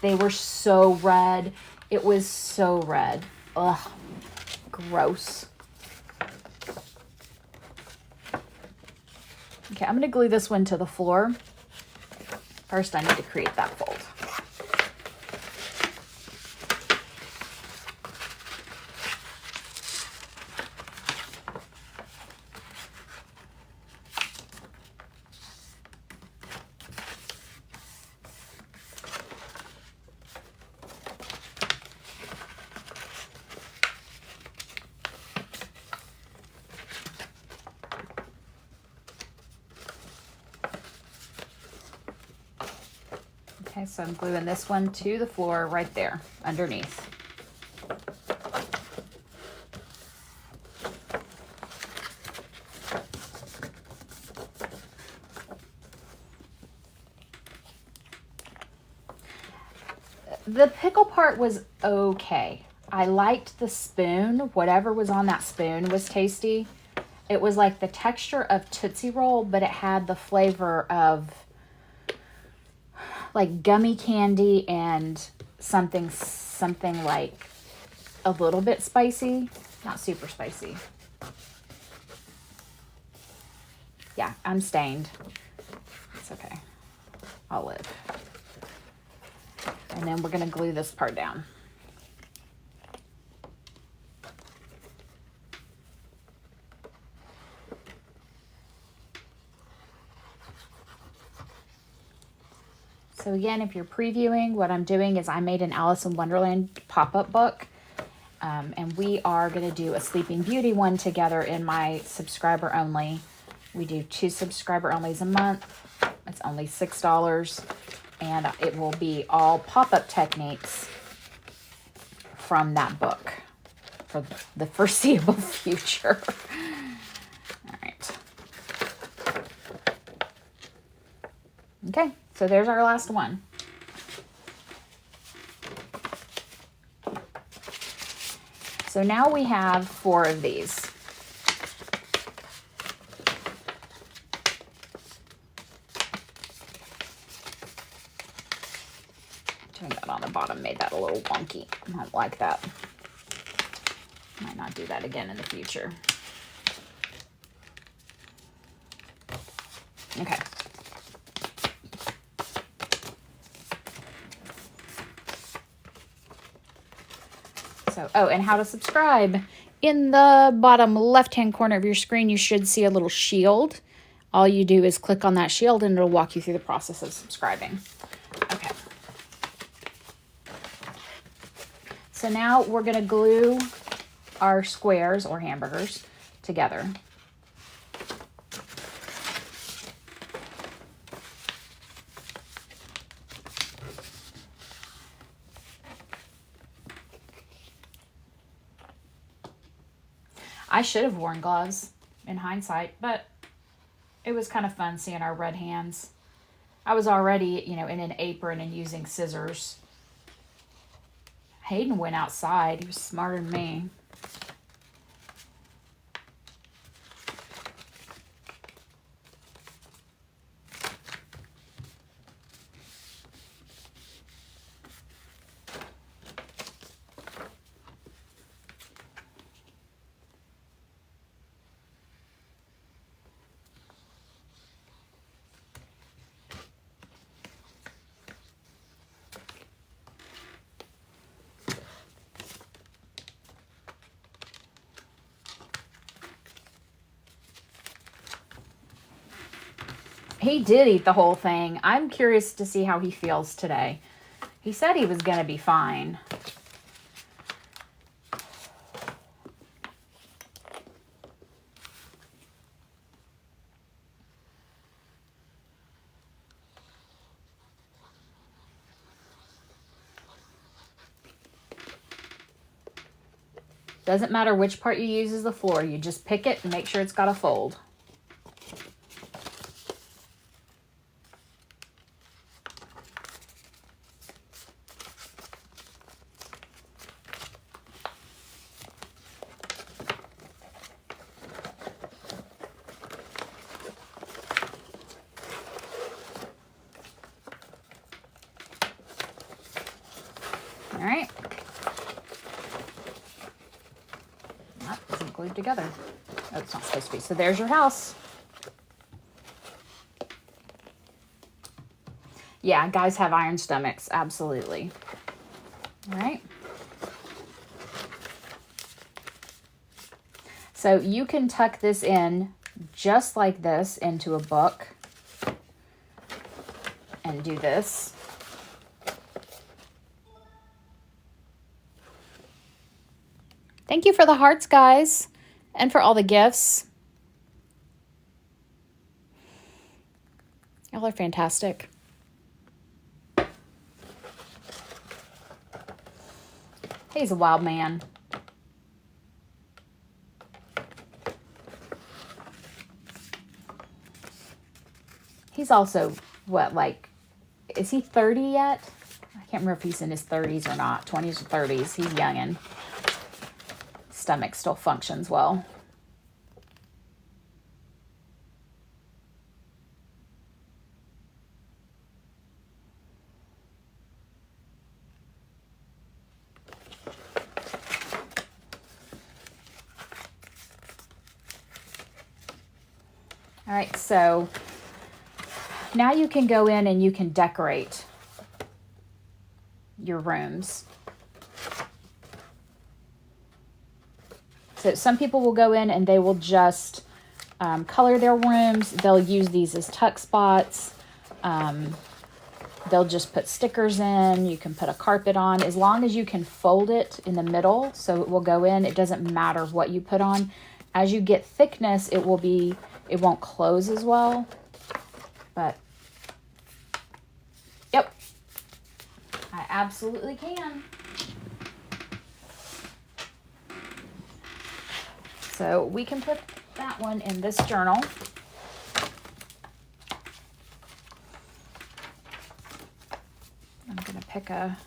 They were so red. It was so red. Ugh, gross. Okay, I'm going to glue this one to the floor. First, I need to create that fold. Okay, so I'm gluing this one to the floor right there underneath. The pickle part was okay. I liked the spoon. Whatever was on that spoon was tasty. It was like the texture of Tootsie Roll, but it had the flavor of like gummy candy and something like a little bit spicy, not super spicy. Yeah, I'm stained. It's okay. I'll live. And then we're going to glue this part down. So again, if you're previewing, what I'm doing is I made an Alice in Wonderland pop-up book. And we are going to do a Sleeping Beauty one together in my subscriber only. We do 2 subscriber onlys a month. It's only $6. And it will be all pop-up techniques from that book for the foreseeable future. All right. Okay, so there's our last one. So now we have 4 of these. Turning that on the bottom made that a little wonky. I don't like that. Might not do that again in the future. Okay. So, oh, and how to subscribe. In the bottom left-hand corner of your screen, you should see a little shield. All you do is click on that shield and it'll walk you through the process of subscribing. Okay. So now we're going to glue our squares or hamburgers together. I should have worn gloves in hindsight, but it was kind of fun seeing our red hands. I was already, you know, in an apron and using scissors. Hayden went outside. He was smarter than me. He did eat the whole thing. I'm curious to see how he feels today. He said he was going to be fine. Doesn't matter which part you use as the floor. You just pick it and make sure it's got a fold. All right. That isn't glued together. Oh, it's not supposed to be. So there's your house. Yeah, guys have iron stomachs. Absolutely. All right. So you can tuck this in just like this into a book and do this. Thank you for the hearts, guys, and for all the gifts. Y'all are fantastic. He's a wild man. He's also, what, like, is he 30 yet? I can't remember if he's in his 30s or not, 20s or 30s. He's youngin'. stomach still functions well. All right, so now you can go in and you can decorate your rooms. So some people will go in and they will just color their rooms. They'll use these as tuck spots. They'll just put stickers in. You can put a carpet on. As long as you can fold it in the middle so it will go in, it doesn't matter what you put on. As you get thickness, it won't close as well. But, yep, I absolutely can. So we can put that one in this journal. I'm going to pick a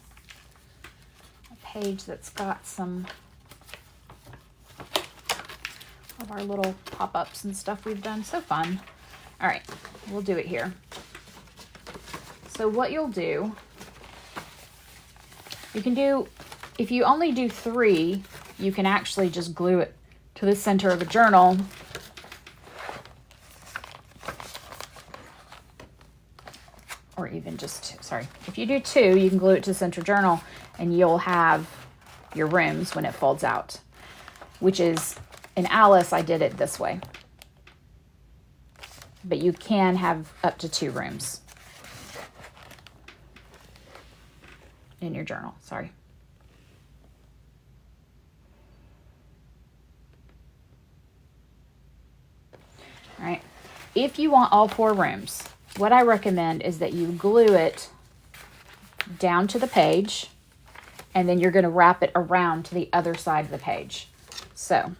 page that's got some of our little pop-ups and stuff we've done. So fun. All right, we'll do it here. So what you'll do, you can do, if you only do 3, you can actually just glue it to the center of a journal. Or even just, sorry, if you do 2, you can glue it to the center journal and you'll have your rooms when it folds out, which is, in Alice, I did it this way. But you can have up to 2 rooms in your journal, sorry. All right, if you want all 4 rooms, what I recommend is that you glue it down to the page, and then you're going to wrap it around to the other side of the page. So,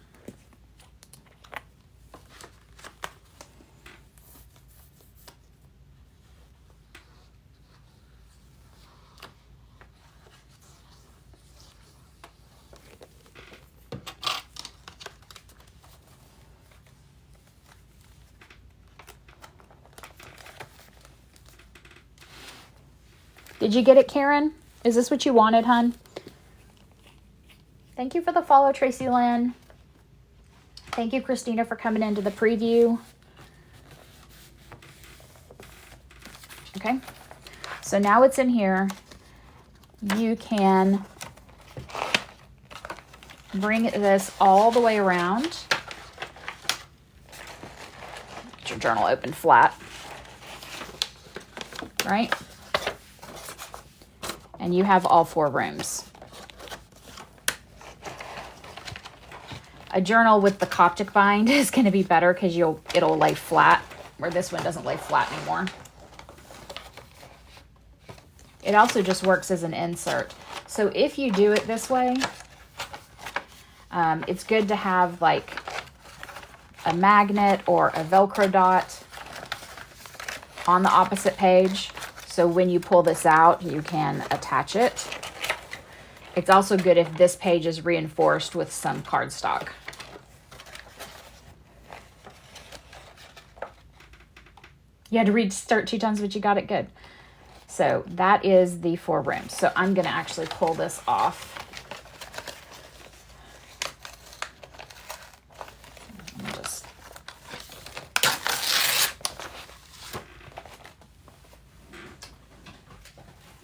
did you get it, Karen? Is this what you wanted, hun? Thank you for the follow, Tracy Lynn. Thank you, Christina, for coming into the preview. Okay, so now it's in here. You can bring this all the way around. Get your journal open flat, right? And you have all 4 rooms. A journal with the Coptic bind is going to be better because it'll lay flat, where this one doesn't lay flat anymore. It also just works as an insert. So if you do it this way, it's good to have like a magnet or a Velcro dot on the opposite page. So when you pull this out, you can attach it. It's also good if this page is reinforced with some cardstock. You had to restart 2 times, but you got it good. So that is the 4 rooms. So I'm going to actually pull this off.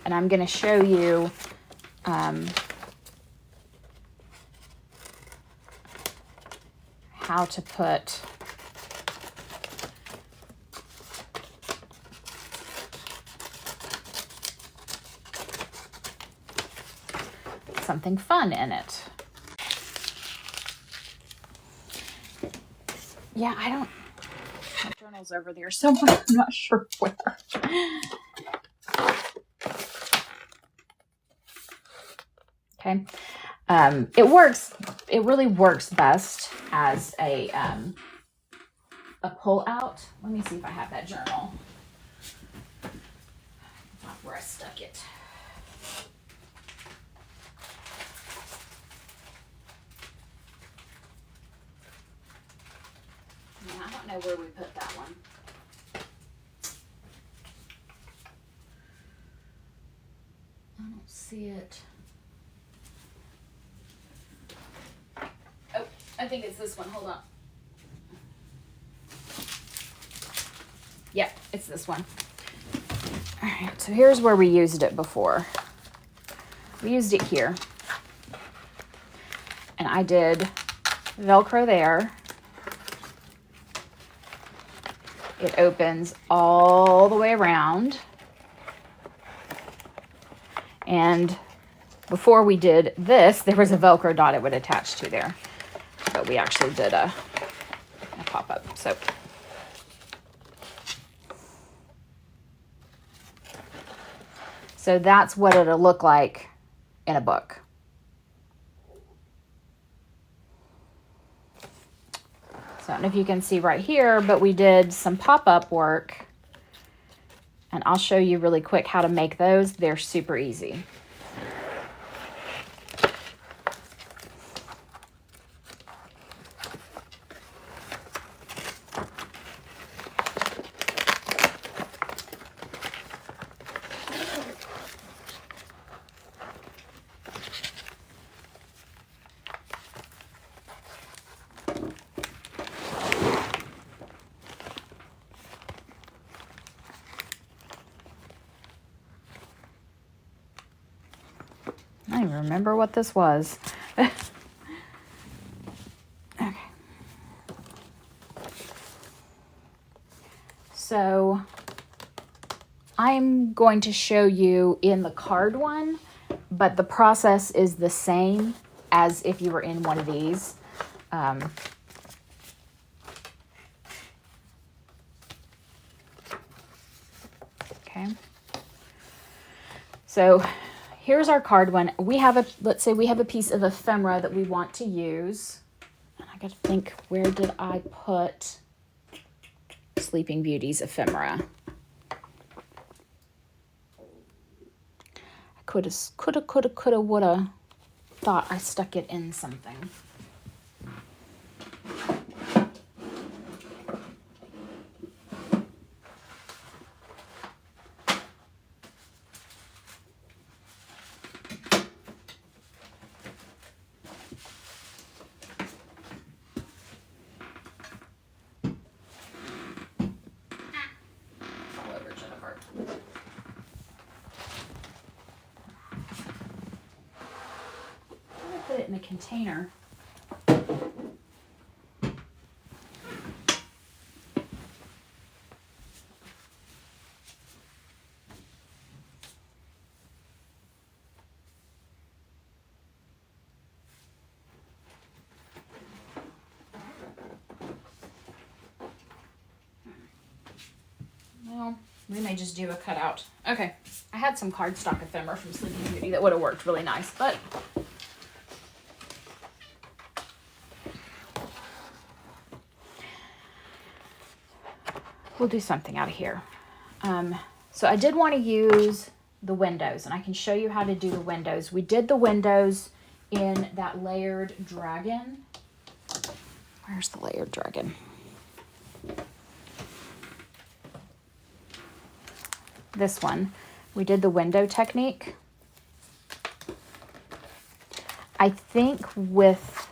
And I'm going to show you how to put something fun in it. Yeah, I don't, my journal's over there somewhere. I'm not sure where. Okay. It really works best as a pull out. Let me see if I have that journal. Not where I stuck it. know where we put that one. I don't see it. Oh, I think it's this one. Hold on. Yep, it's this one. All right, so here's where we used it before. We used it here. And I did Velcro there. It opens all the way around. And before we did this, there was a Velcro dot it would attach to there. But we actually did a pop-up. So that's what it'll look like in a book. So I don't know if you can see right here, but we did some pop-up work. And I'll show you really quick how to make those. They're super easy. I don't even remember what this was. Okay. So I'm going to show you in the card one, but the process is the same as if you were in one of these. Okay. So here's our card one. Let's say we have a piece of ephemera that we want to use. And I got to think, where did I put Sleeping Beauty's ephemera? I coulda, woulda thought I stuck it in something. Put it in a container. Well, we may just do a cutout. Okay, I had some cardstock ephemera from Sleeping Beauty that would have worked really nice, but we'll do something out of here. So I did want to use the windows, and I can show you how to do the windows. We did the windows in that layered dragon. Where's the layered dragon? This one. We did the window technique. I think with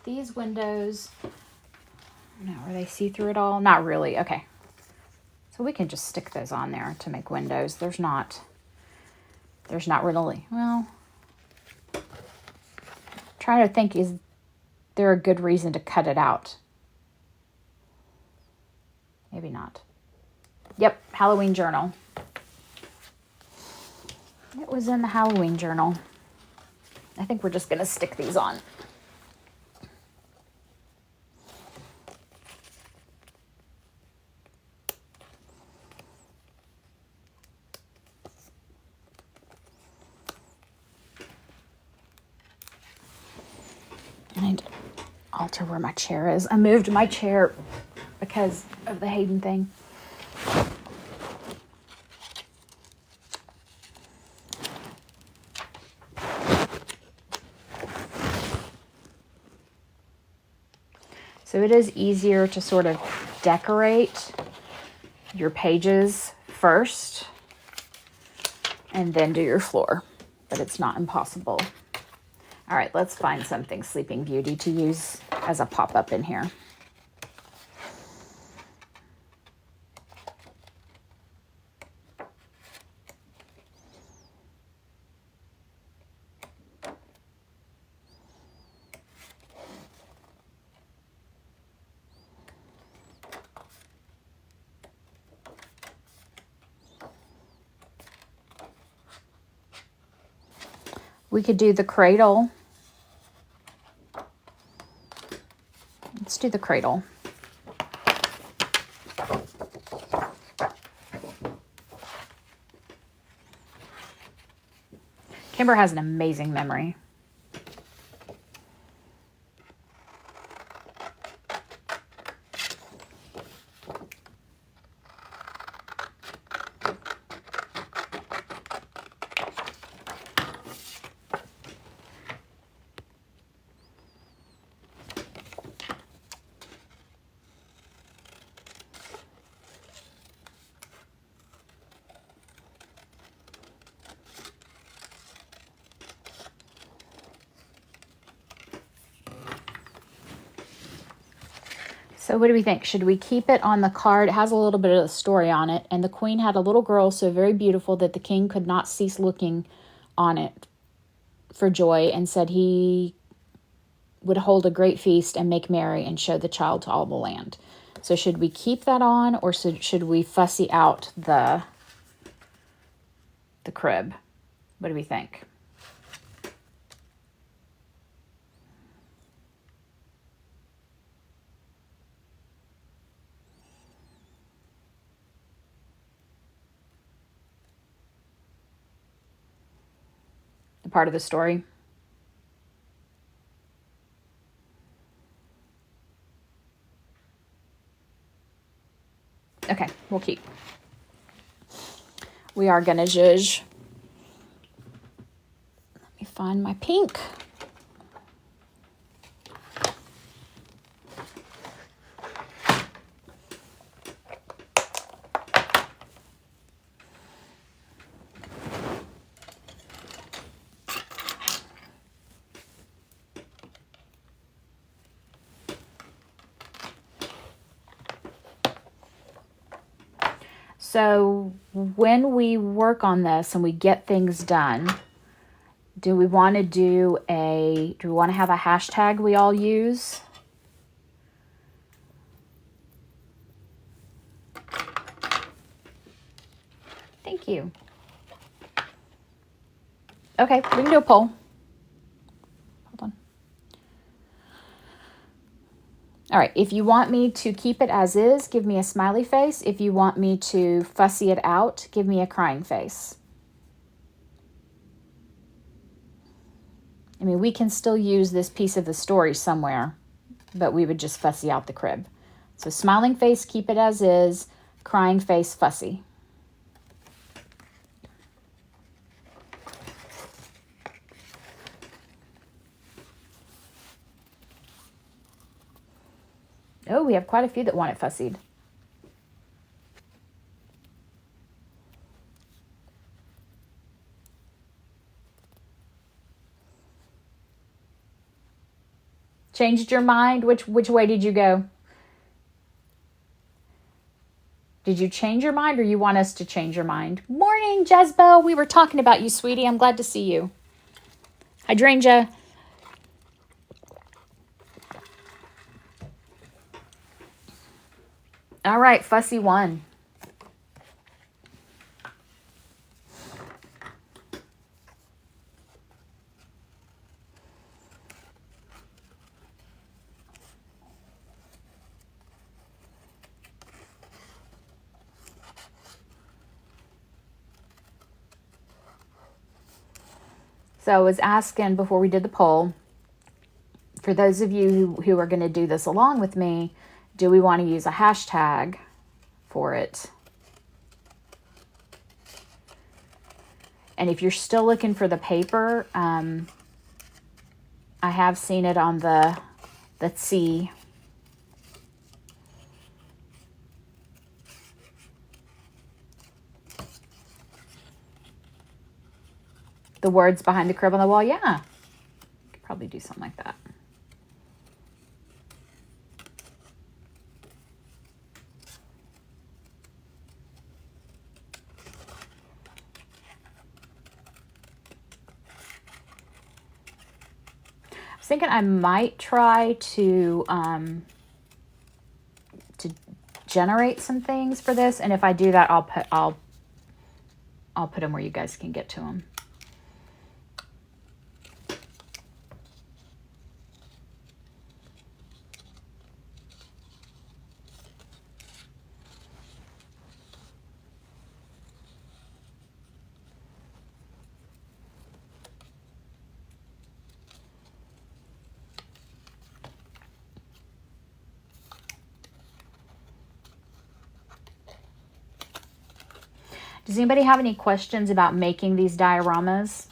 these windows, no, are they see through it all? Not really. Okay. So we can just stick those on there to make windows. There's not really, well, trying to think, is there a good reason to cut it out? Maybe not. Yep, Halloween journal. It was in the Halloween journal. I think we're just going to stick these on. I need to alter where my chair is. I moved my chair because of the Hayden thing. So it is easier to sort of decorate your pages first and then do your floor, but it's not impossible. All right, let's find something Sleeping Beauty to use as a pop-up in here. We could do the cradle. Let's do the cradle. Kimber has an amazing memory. So what do we think? Should we keep it on the card? It has a little bit of a story on it. And the queen had a little girl so very beautiful that the king could not cease looking on it for joy, and said he would hold a great feast and make merry and show the child to all the land. So should we keep that on, or should we fussy out the crib? What do we think? The part of the story. Okay, we'll keep. We are gonna zhuzh. Let me find my pink. So when we work on this and we get things done, do we want to do we want to have a hashtag we all use? Thank you. Okay, we can do a poll. Hold on. All right, if you want me to keep it as is, give me a smiley face. If you want me to fussy it out, give me a crying face. I mean, we can still use this piece of the story somewhere, but we would just fussy out the crib. So smiling face, keep it as is. Crying face, fussy. Oh, we have quite a few that want it fussied. Changed your mind? Which way did you go? Did you change your mind, or you want us to change your mind? Morning, Jezebel. We were talking about you, sweetie. I'm glad to see you. Hydrangea. All right, fussy one. So I was asking before we did the poll, for those of you who are going to do this along with me, do we want to use a hashtag for it? And if you're still looking for the paper, I have seen it on the Let's See The words behind the crib on the wall. Yeah. Could probably do something like that. I was thinking I might try to generate some things for this, and if I do that, I'll put them where you guys can get to them. Does anybody have any questions about making these dioramas?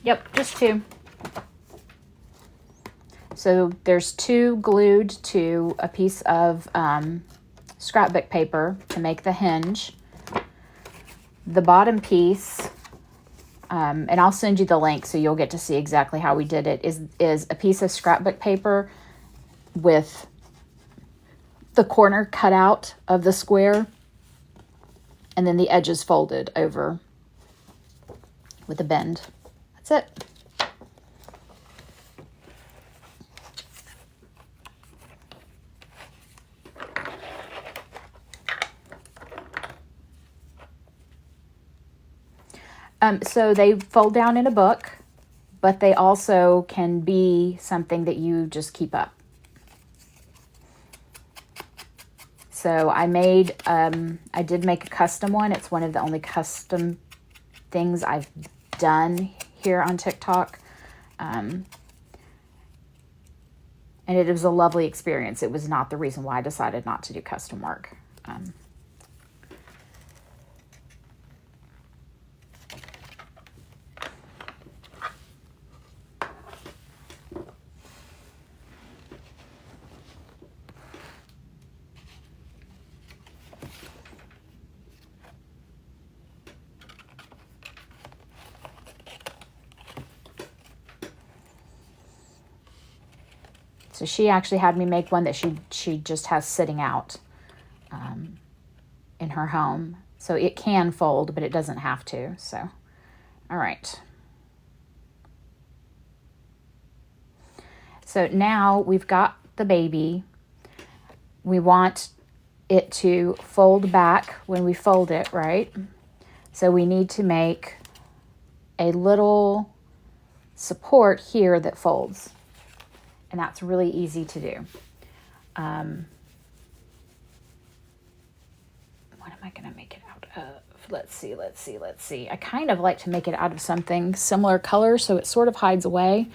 Yep, just 2. So there's 2 glued to a piece of scrapbook paper to make the hinge. The bottom piece, and I'll send you the link so you'll get to see exactly how we did it, is a piece of scrapbook paper with the corner cut out of the square and then the edges folded over with a bend. That's it. So they fold down in a book, but they also can be something that you just keep up. So I did make a custom one. It's one of the only custom things I've done here on TikTok. And it was a lovely experience. It was not the reason why I decided not to do custom work. So she actually had me make one that she just has sitting out in her home. So it can fold, but it doesn't have to. So, all right. So now we've got the baby. We want it to fold back when we fold it, right? So we need to make a little support here that folds. And that's really easy to do. What am I going to make it out of? Let's see. I kind of like to make it out of something similar color so it sort of hides away.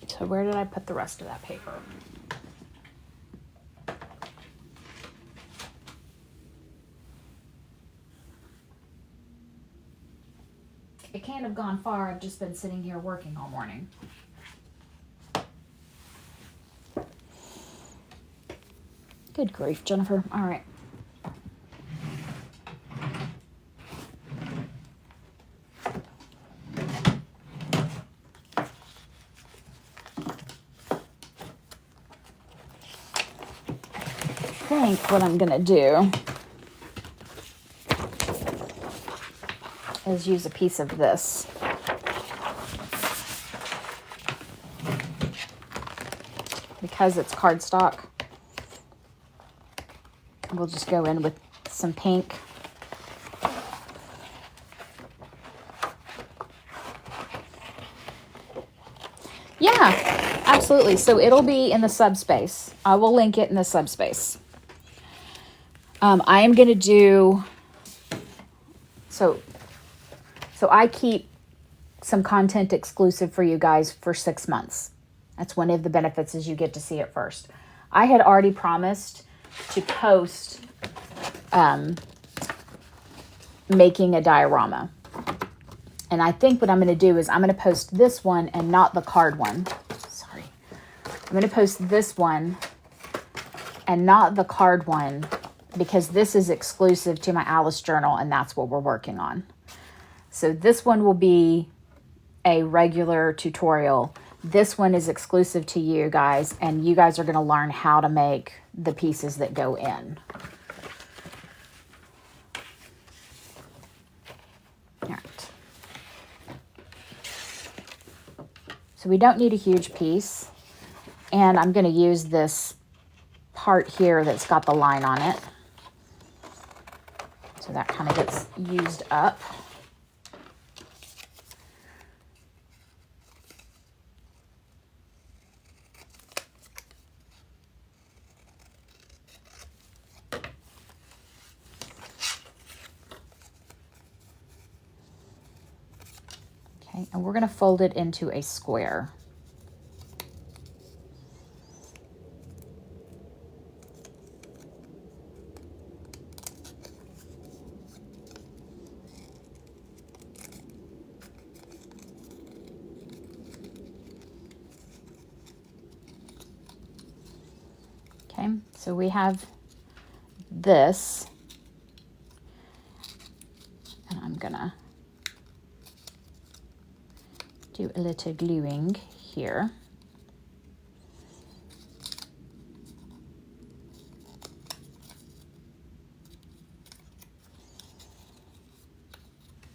So where did I put the rest of that paper? It can't have gone far. I've just been sitting here working all morning. Good grief, Jennifer. All right. I think what I'm going to do is use a piece of this. Because it's cardstock, we'll just go in with some pink. Yeah, absolutely. So it'll be in the subspace. I will link it in the subspace. I am going to do, so I keep some content exclusive for you guys for 6 months. That's one of the benefits, is you get to see it first. I had already promised to post making a diorama. And I think what I'm going to do is I'm going to post this one and not the card one. Sorry. I'm going to post this one and not the card one, because this is exclusive to my Alice journal and that's what we're working on. So this one will be a regular tutorial. This one is exclusive to you guys, and you guys are going to learn how to make the pieces that go in. All right. So we don't need a huge piece, and I'm going to use this part here that's got the line on it. So that kind of gets used up. Okay, and we're going to fold it into a square. Okay, so we have this, and I'm gonna do a little gluing here.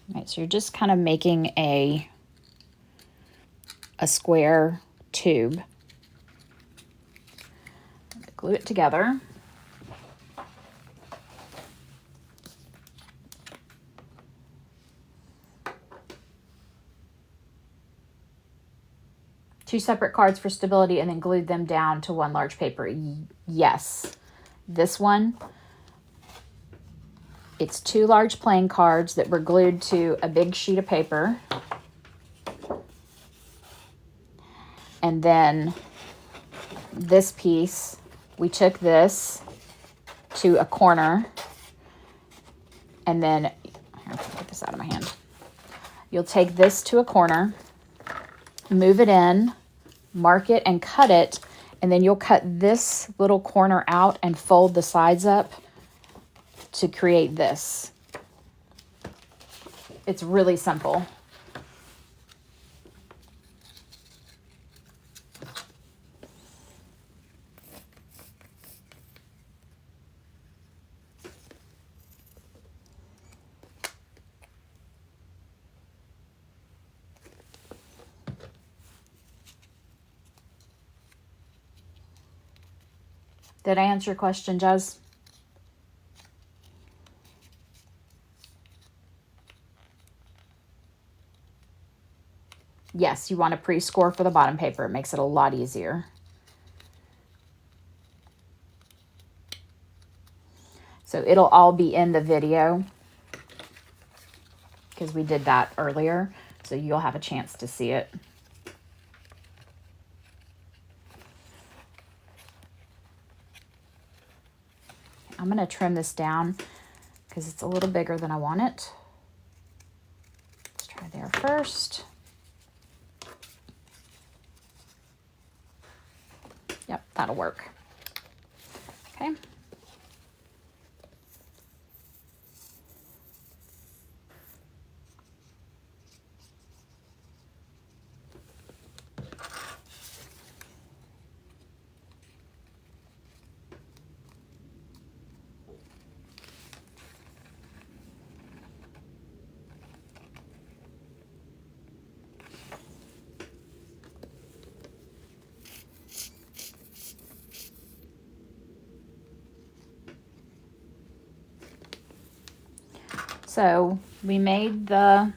All right, so you're just kind of making a square tube. Glue it together. Two separate cards for stability, and then glued them down to one large paper. Yes. This one, it's two large playing cards that were glued to a big sheet of paper. And then this piece, we took this to a corner, and then, here, get this out of my hand. You'll take this to a corner, move it in, mark it and cut it, and then you'll cut this little corner out and fold the sides up to create this. It's really simple. Did I answer your question, Jez? Yes, you want to pre-score for the bottom paper. It makes it a lot easier. So it'll all be in the video, because we did that earlier. So you'll have a chance to see it. I'm going to trim this down because it's a little bigger than I want it. Let's try there first. Yep, that'll work. Okay. So we made the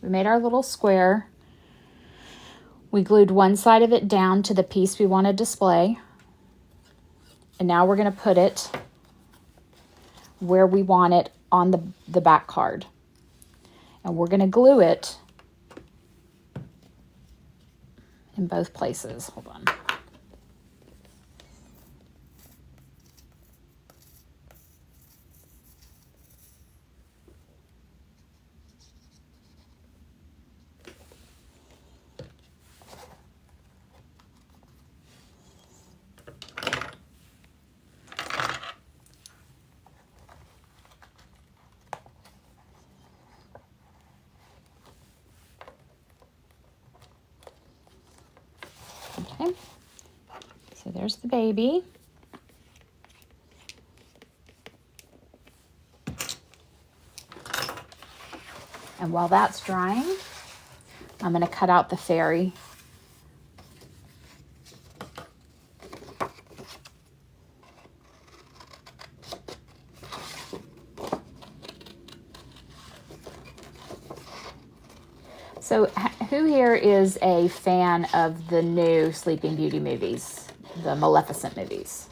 We made our little square. We glued one side of it down to the piece we want to display. And now we're going to put it where we want it on the back card. And we're going to glue it in both places. Hold on. Okay, so there's the baby. And while that's drying, I'm going to cut out the fairy. So who here is a fan of the new Sleeping Beauty movies, the Maleficent movies?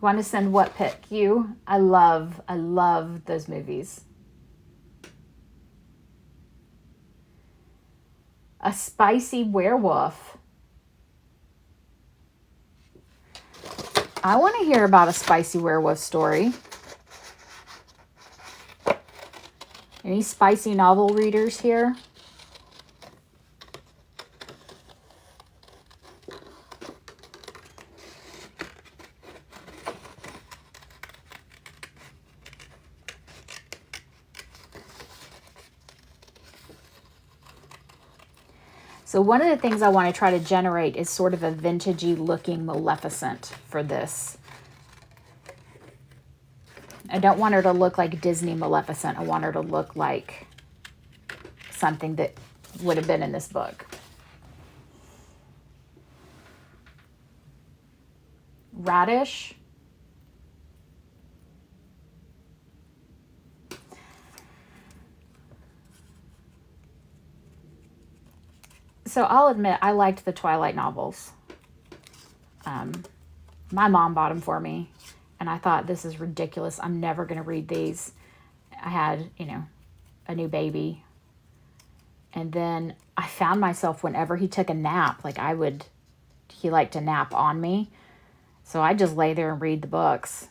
Want to send what pic? You? I love those movies. A spicy werewolf. I want to hear about a spicy werewolf story. Any spicy novel readers here? So one of the things I want to try to generate is sort of a vintagey looking Maleficent for this. I don't want her to look like Disney Maleficent. I want her to look like something that would have been in this book. Radish. So I'll admit, I liked the Twilight novels. My mom bought them for me, and I thought, this is ridiculous. I'm never going to read these. I had, a new baby. And then I found myself, whenever he took a nap, he liked to nap on me. So I just lay there and read the books.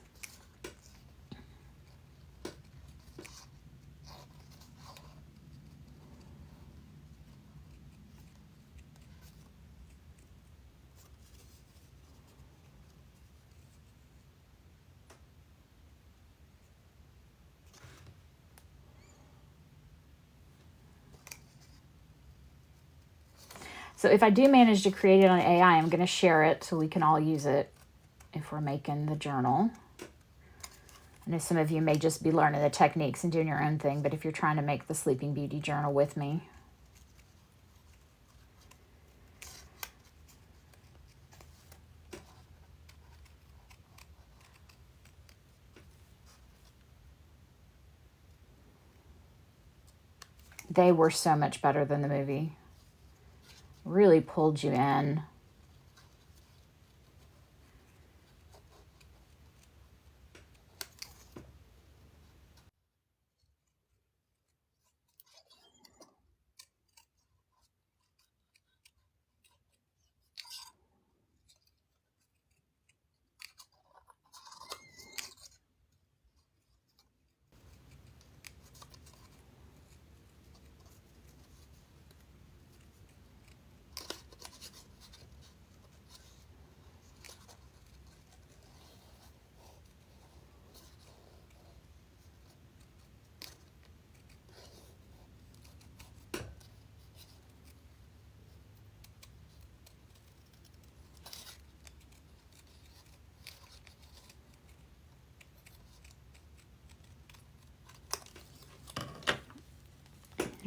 So if I do manage to create it on AI, I'm going to share it so we can all use it if we're making the journal. I know some of you may just be learning the techniques and doing your own thing, but if you're trying to make the Sleeping Beauty journal with me. They were so much better than the movie. Really pulled you in.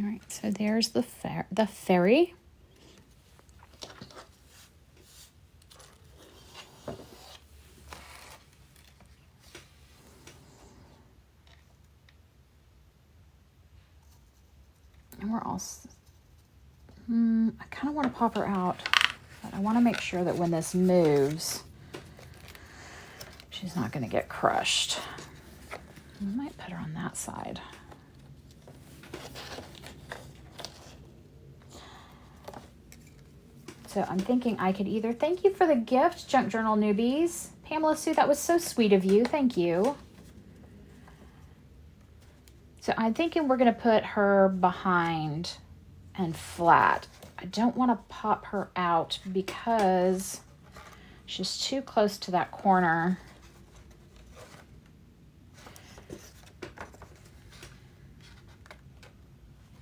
All right, so there's the fairy. And we're all, I kind of want to pop her out, but I want to make sure that when this moves, she's not going to get crushed. I might put her on that side. So I'm thinking I could either, thank you for the gift, Junk Journal Newbies. Pamela Sue, that was so sweet of you. Thank you. So I'm thinking we're going to put her behind and flat. I don't want to pop her out because she's too close to that corner.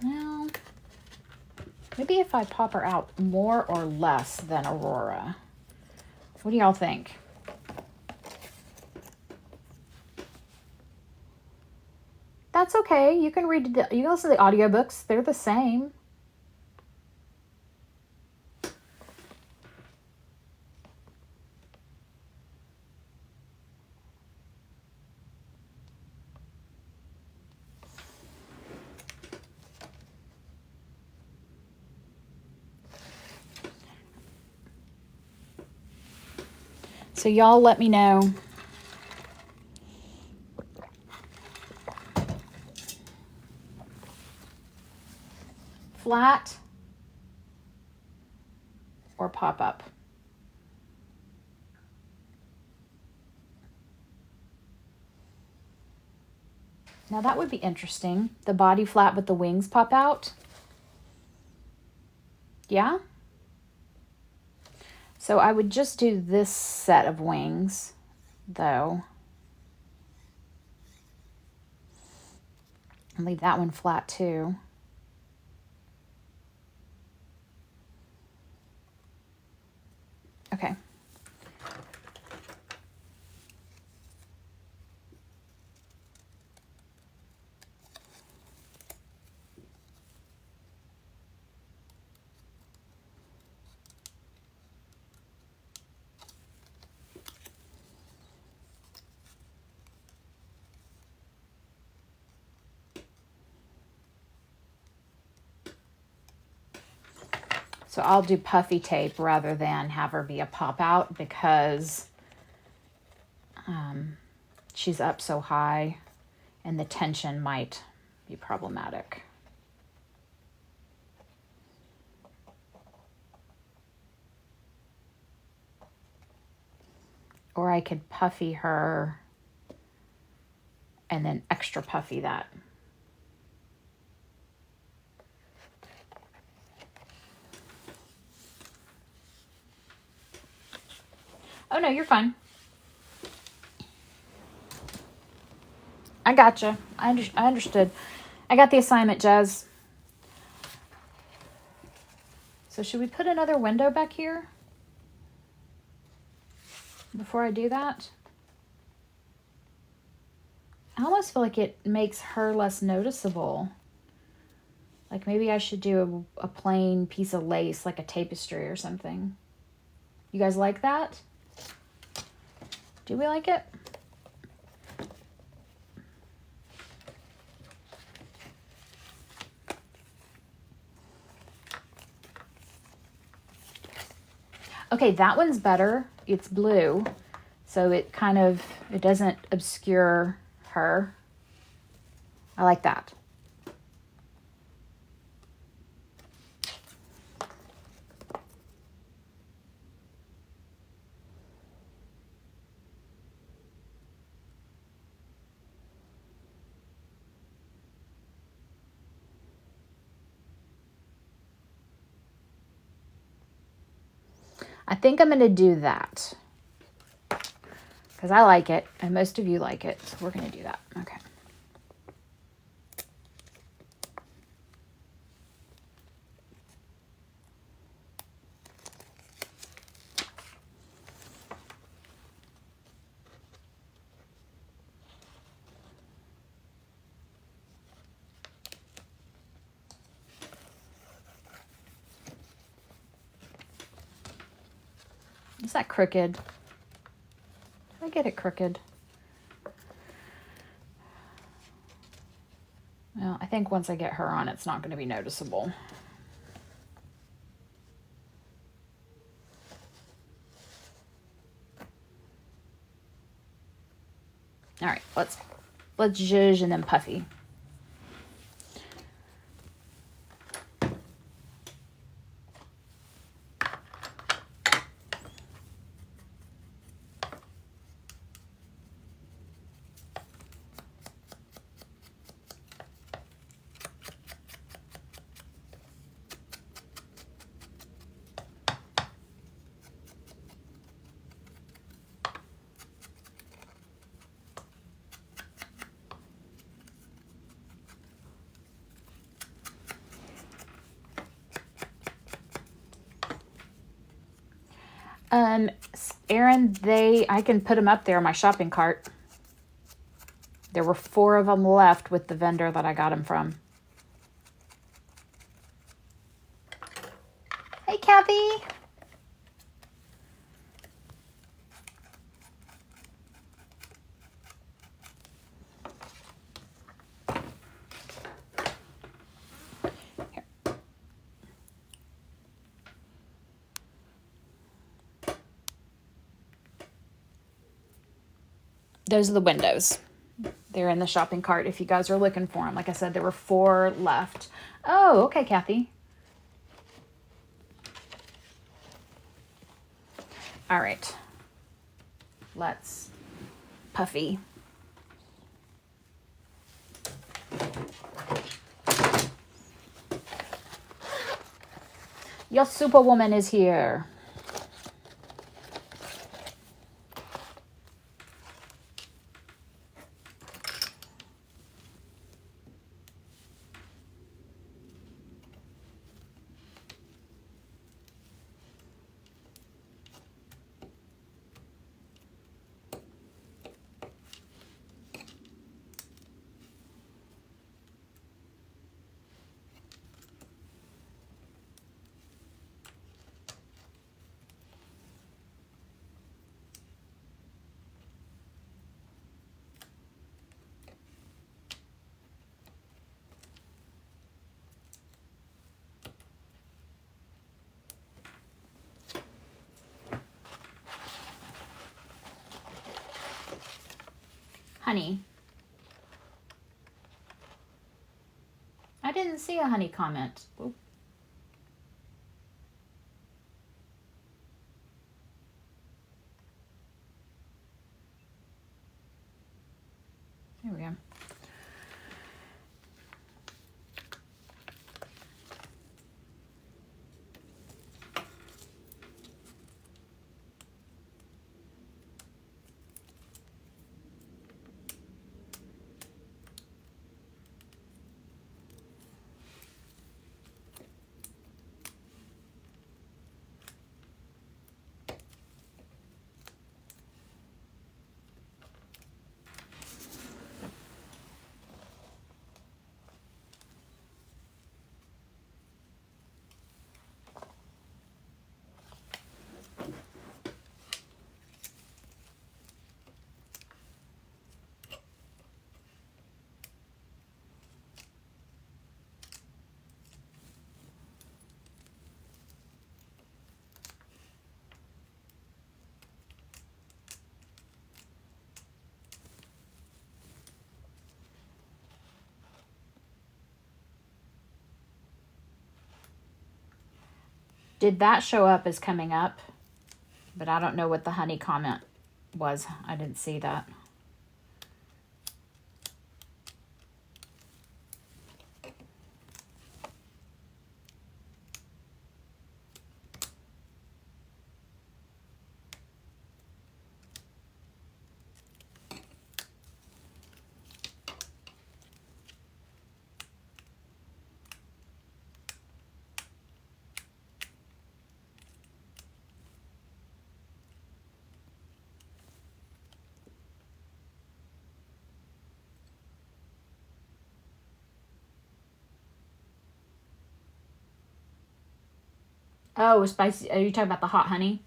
Well, maybe if I pop her out more or less than Aurora. What do y'all think? That's okay. You can read you can listen to the audiobooks. They're the same. So y'all let me know. Flat or pop up? Now that would be interesting. The body flat but the wings pop out. Yeah? So I would just do this set of wings, though. And leave that one flat too. Okay. So I'll do puffy tape rather than have her be a pop out because she's up so high and the tension might be problematic. Or I could puffy her and then extra puffy that. Oh no, you're fine. I gotcha. I understood. I got the assignment, Jazz. So should we put another window back here before I do that? I almost feel like it makes her less noticeable. Like maybe I should do a plain piece of lace, like a tapestry or something. You guys like that? Do we like it? Okay, that one's better. It's blue, so it doesn't obscure her. I like that. I think I'm going to do that because I like it and most of you like it. So we're going to do that. Okay. Is that crooked? Did I get it crooked? Well, I think once I get her on, it's not going to be noticeable. All right, let's zhuzh and then puffy. Erin, I can put them up there in my shopping cart. There were 4 of them left with the vendor that I got them from. Hey, Kathy. Here. Those are the windows. They're in the shopping cart if you guys are looking for them. Like I said, there were 4 left. Oh, okay, Kathy. All right. Let's puffy. Your superwoman is here. Honey. I didn't see a honey comment. Oop. There we go. Did that show up as coming up? But I don't know what the honey comment was. I didn't see that. Oh, spicy. Are you talking about the hot honey?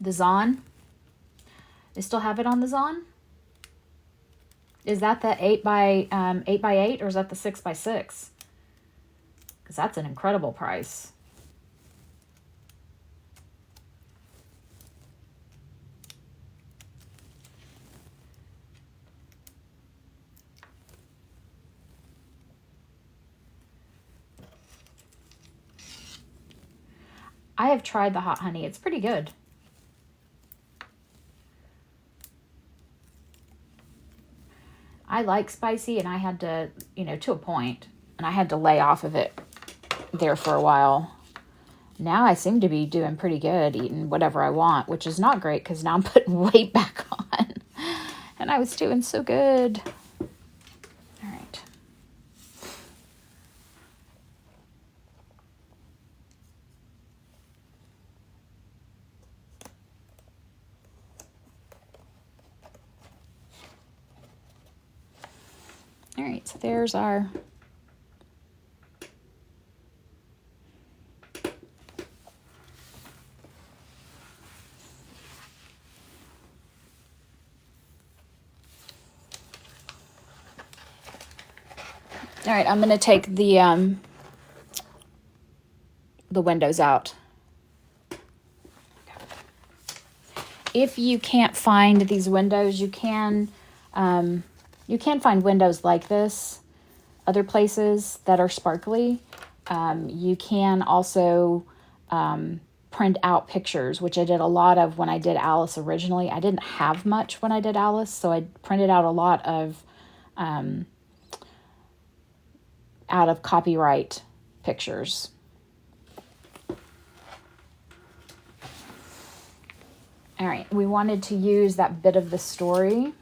The Zon? They still have it on the Zon? Is that the 8x8 or is that the 6x6? Because that's an incredible price. I have tried the hot honey. It's pretty good. I like spicy, and I had to, to a point, and I had to lay off of it there for a while. Now I seem to be doing pretty good, eating whatever I want, which is not great because now I'm putting weight back on. And I was doing so good. All right. All right, so there's our all right, I'm going to take the windows out. If you can't find these windows, you can find windows like this other places that are sparkly. You can also print out pictures, which I did a lot of when I did Alice originally. I didn't have much when I did Alice, so I printed out a lot of out of copyright pictures. All right, we wanted to use that bit of the story.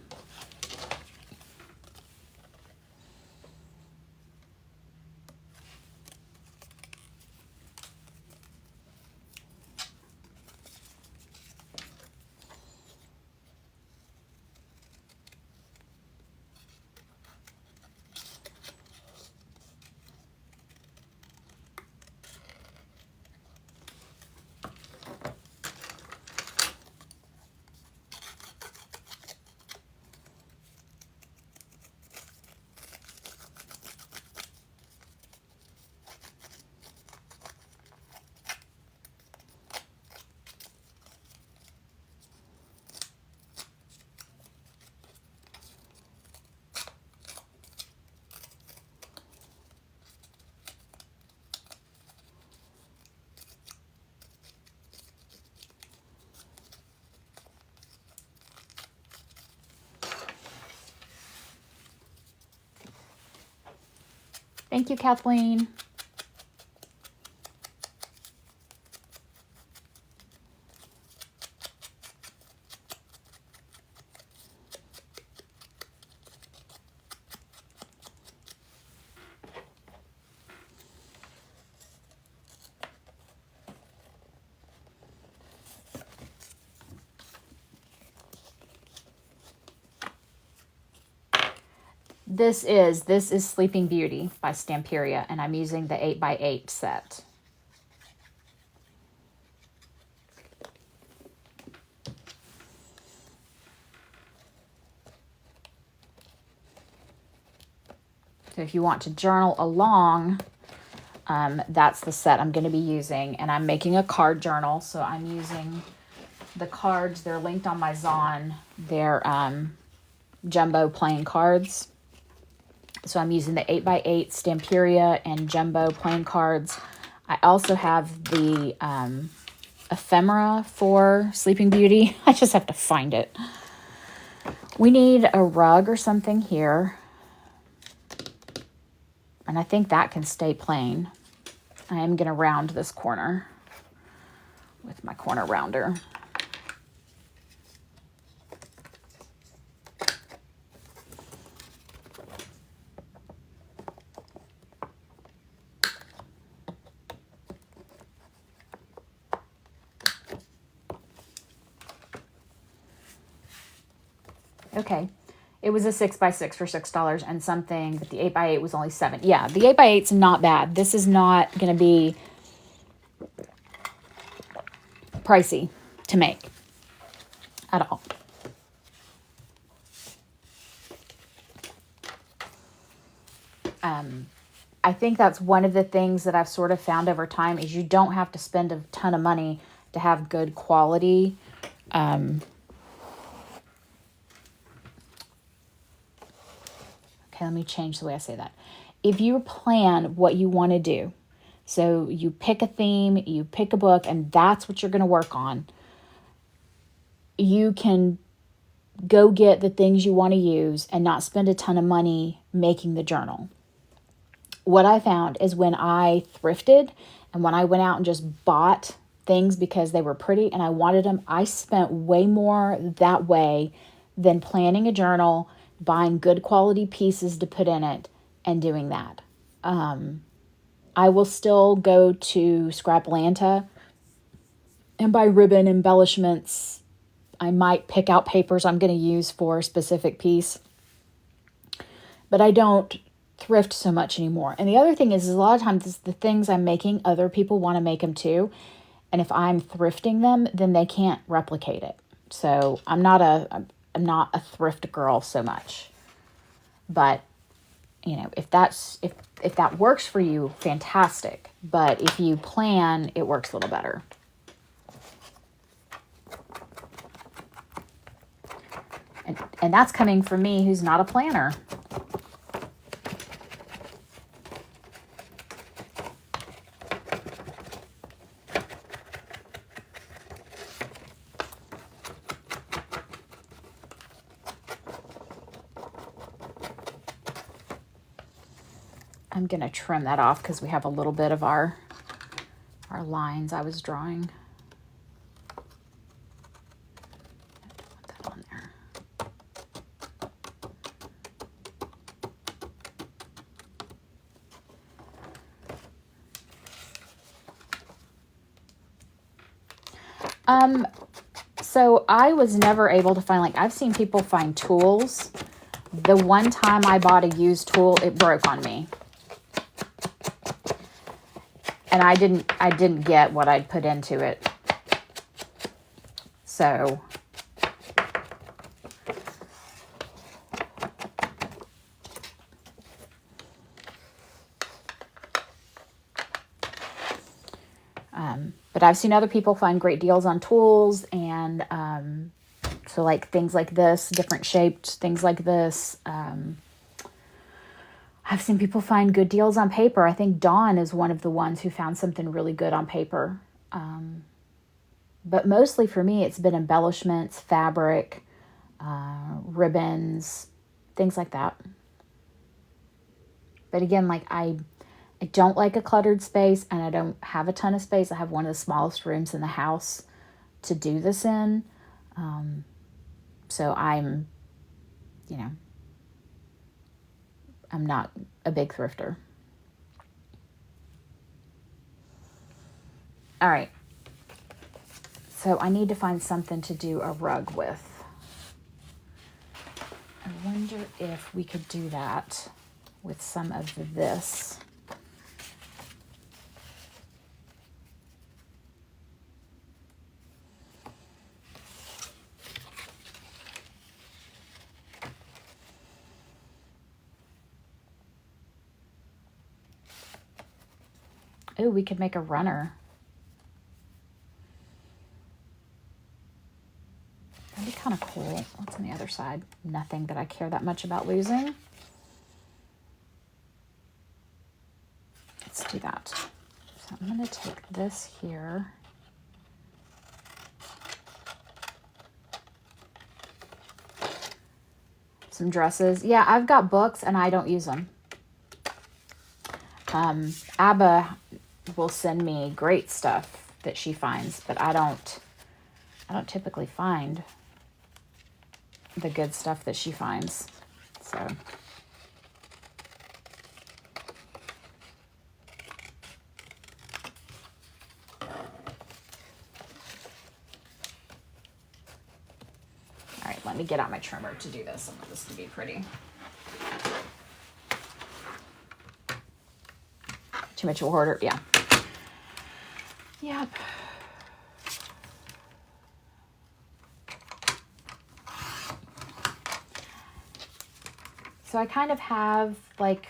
Thank you, Kathleen. This is Sleeping Beauty by Stamperia, and I'm using the 8x8 set. So if you want to journal along, that's the set I'm going to be using. And I'm making a card journal, so I'm using the cards. They're linked on my Zon. They're jumbo playing cards. So I'm using the 8x8 Stamperia and jumbo playing cards. I also have the ephemera for Sleeping Beauty. I just have to find it. We need a rug or something here. And I think that can stay plain. I am going to round this corner with my corner rounder. Okay, it was a 6x6 for $6 and something, but the 8x8 was only $7. Yeah, the 8x8's not bad. This is not going to be pricey to make at all. I think that's one of the things that I've sort of found over time is you don't have to spend a ton of money to have good quality. Okay, let me change the way I say that. If you plan what you want to do, so you pick a theme, you pick a book, and that's what you're going to work on, you can go get the things you want to use and not spend a ton of money making the journal. What I found is when I thrifted and when I went out and just bought things because they were pretty and I wanted them, I spent way more that way than planning a journal, buying good quality pieces to put in it, and doing that. I will still go to Scraplanta and buy ribbon embellishments. I might pick out papers I'm going to use for a specific piece, but I don't thrift so much anymore. And the other thing is a lot of times the things I'm making, other people want to make them too. And if I'm thrifting them, then they can't replicate it. So I'm not a thrift girl so much. But you know, if that works for you, fantastic. But if you plan, it works a little better. And that's coming from me, who's not a planner. I'm going to trim that off because we have a little bit of our lines I was drawing. Put that on there. So I was never able to find, like, I've seen people find tools. The one time I bought a used tool, it broke on me. And I didn't get what I'd put into it. So but I've seen other people find great deals on tools, and so like things like this, different shaped things like this. I've seen people find good deals on paper. I think Dawn is one of the ones who found something really good on paper. But mostly for me, it's been embellishments, fabric, ribbons, things like that. But again, like I don't like a cluttered space, and I don't have a ton of space. I have one of the smallest rooms in the house to do this in. So I'm not a big thrifter. All right. So I need to find something to do a rug with. I wonder if we could do that with some of this. Oh, we could make a runner. That'd be kind of cool. What's on the other side? Nothing that I care that much about losing. Let's do that. So I'm going to take this here. Some dresses. Yeah, I've got books and I don't use them. Abba will send me great stuff that she finds, but I don't typically find the good stuff that she finds. So all right, let me get out my trimmer to do this. I want this to be pretty. Too much of a hoarder, yeah. Yep. So I kind of have like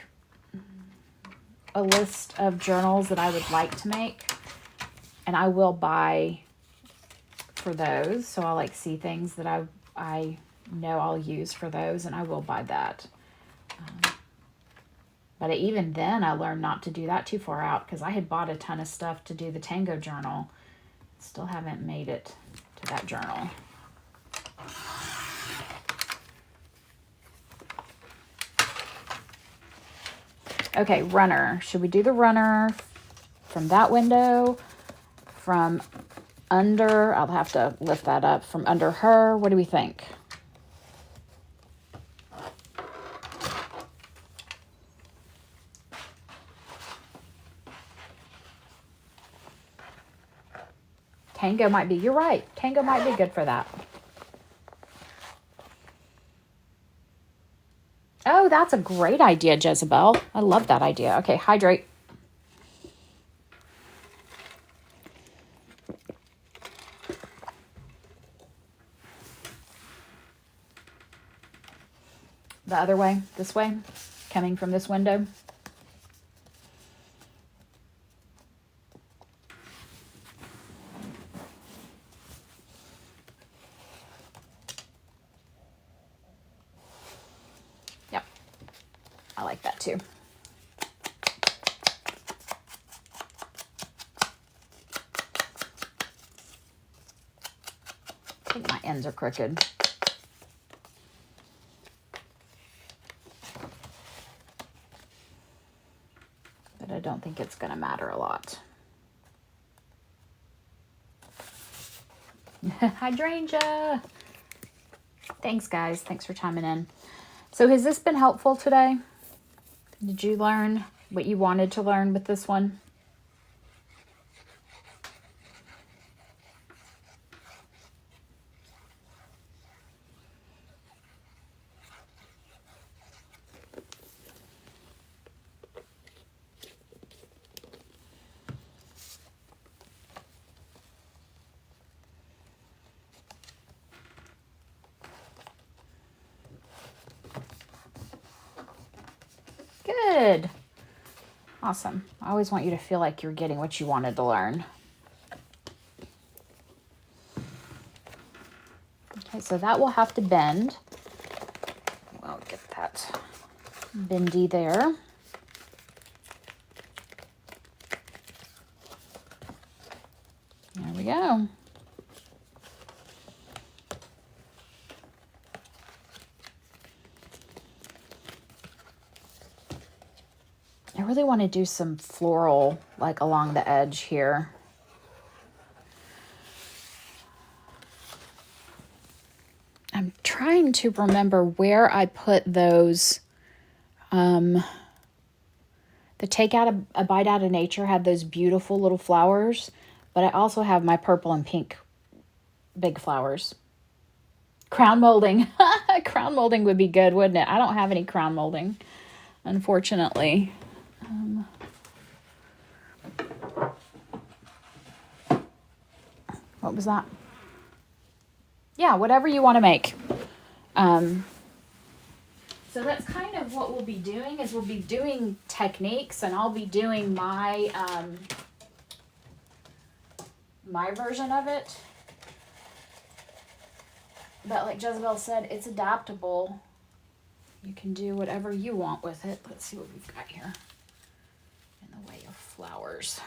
a list of journals that I would like to make, and I will buy for those. So I'll like see things that I know I'll use for those, and I will buy that. But even then, I learned not to do that too far out because I had bought a ton of stuff to do the Tango journal. Still haven't made it to that journal. Okay, runner. Should we do the runner from that window? From under, I'll have to lift that up. From under her, what do we think? Tango might be, you're right. Tango might be good for that. Oh, that's a great idea, Jezebel. I love that idea. Okay, hydrate. The other way, this way, coming from this window. Yep, I like that too. I think my ends are crooked. But I don't think it's going to matter a lot. Hydrangea! Thanks, guys. Thanks for chiming in. So has this been helpful today? Did you learn what you wanted to learn with this one? Good. Awesome. I always want you to feel like you're getting what you wanted to learn. Okay, so that will have to bend. We'll get that bendy there. There we go. I really want to do some floral, like along the edge here. I'm trying to remember where I put those. The Take Out a Bite Out of Nature had those beautiful little flowers, but I also have my purple and pink big flowers. Crown molding. Crown molding would be good, wouldn't it? I don't have any crown molding, unfortunately. What was that? Yeah, whatever you want to make. So that's kind of what we'll be doing, is we'll be doing techniques, and I'll be doing my my version of it. But like Jezebel said, it's adaptable. You can do whatever you want with it. Let's see what we've got here in the way of flowers.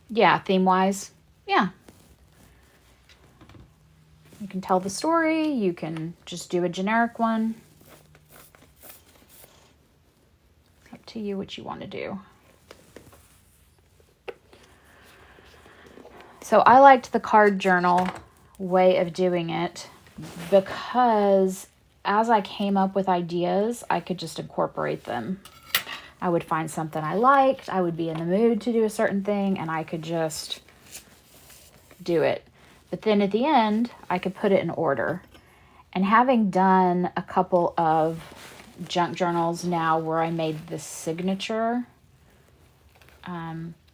Yeah, theme-wise. Yeah. You can tell the story. You can just do a generic one. Up to you what you want to do. So I liked the card journal way of doing it because as I came up with ideas, I could just incorporate them. I would find something I liked, I would be in the mood to do a certain thing, and I could just do it. But then at the end, I could put it in order. And having done a couple of junk journals now where I made the signature,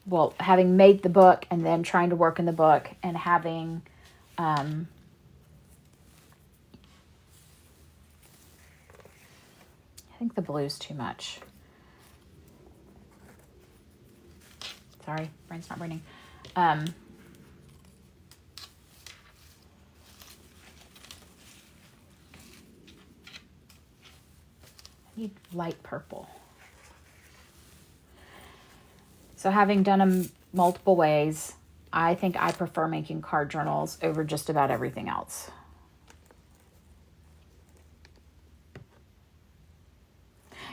well, having made the book and then trying to work in the book and having I think the blue's too much. Sorry, brain's not braining. I need light purple. So having done them multiple ways, I think I prefer making card journals over just about everything else.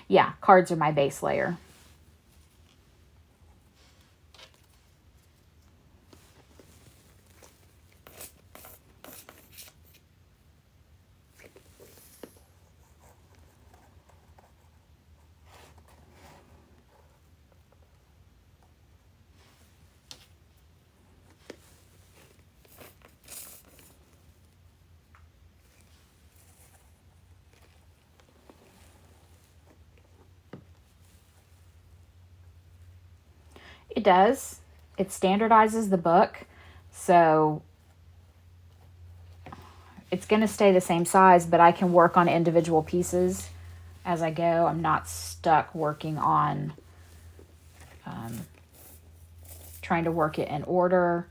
Yeah, cards are my base layer. It does. It standardizes the book, so it's going to stay the same size, but I can work on individual pieces as I go. I'm not stuck working on trying to work it in order.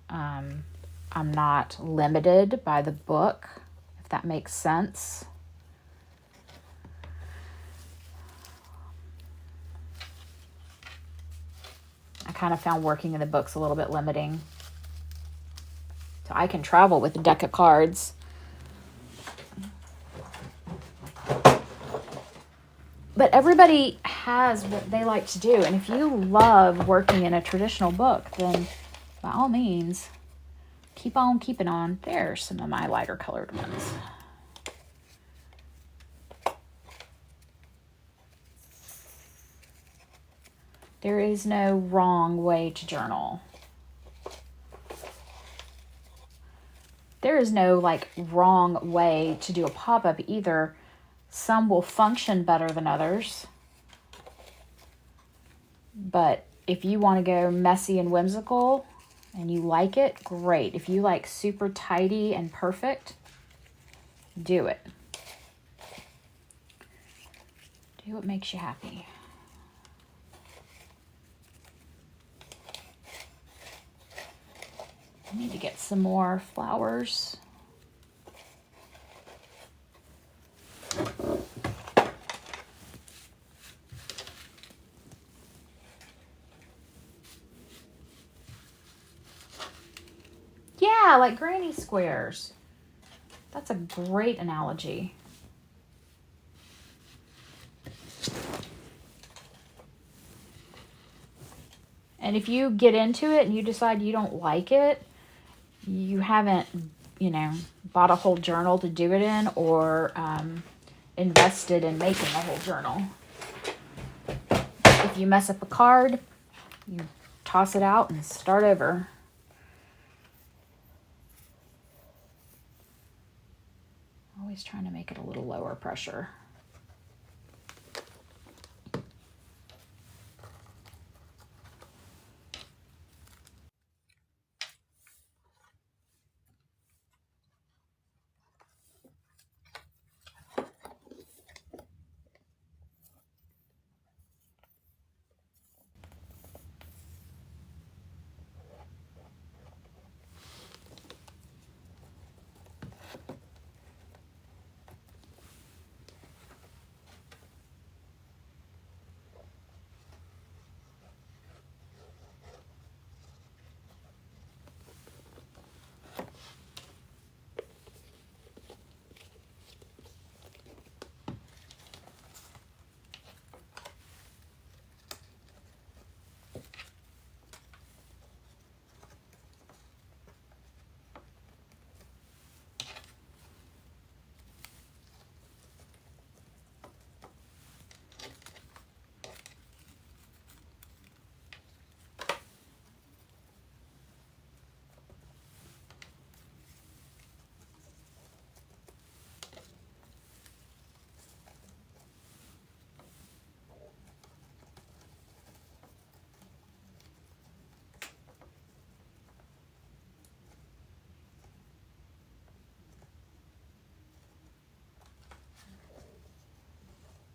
I'm not limited by the book, if that makes sense. I kind of found working in the books a little bit limiting. So I can travel with a deck of cards. But everybody has what they like to do. And if you love working in a traditional book, then by all means, keep on keeping on. There's some of my lighter colored ones. There is no wrong way to journal. There is no like wrong way to do a pop-up either. Some will function better than others. But if you want to go messy and whimsical and you like it, great. If you like super tidy and perfect, do it. Do what makes you happy. I need to get some more flowers. Yeah, like granny squares. That's a great analogy. And if you get into it and you decide you don't like it, you haven't, bought a whole journal to do it in or invested in making a whole journal. If you mess up a card, you toss it out and start over. Always trying to make it a little lower pressure.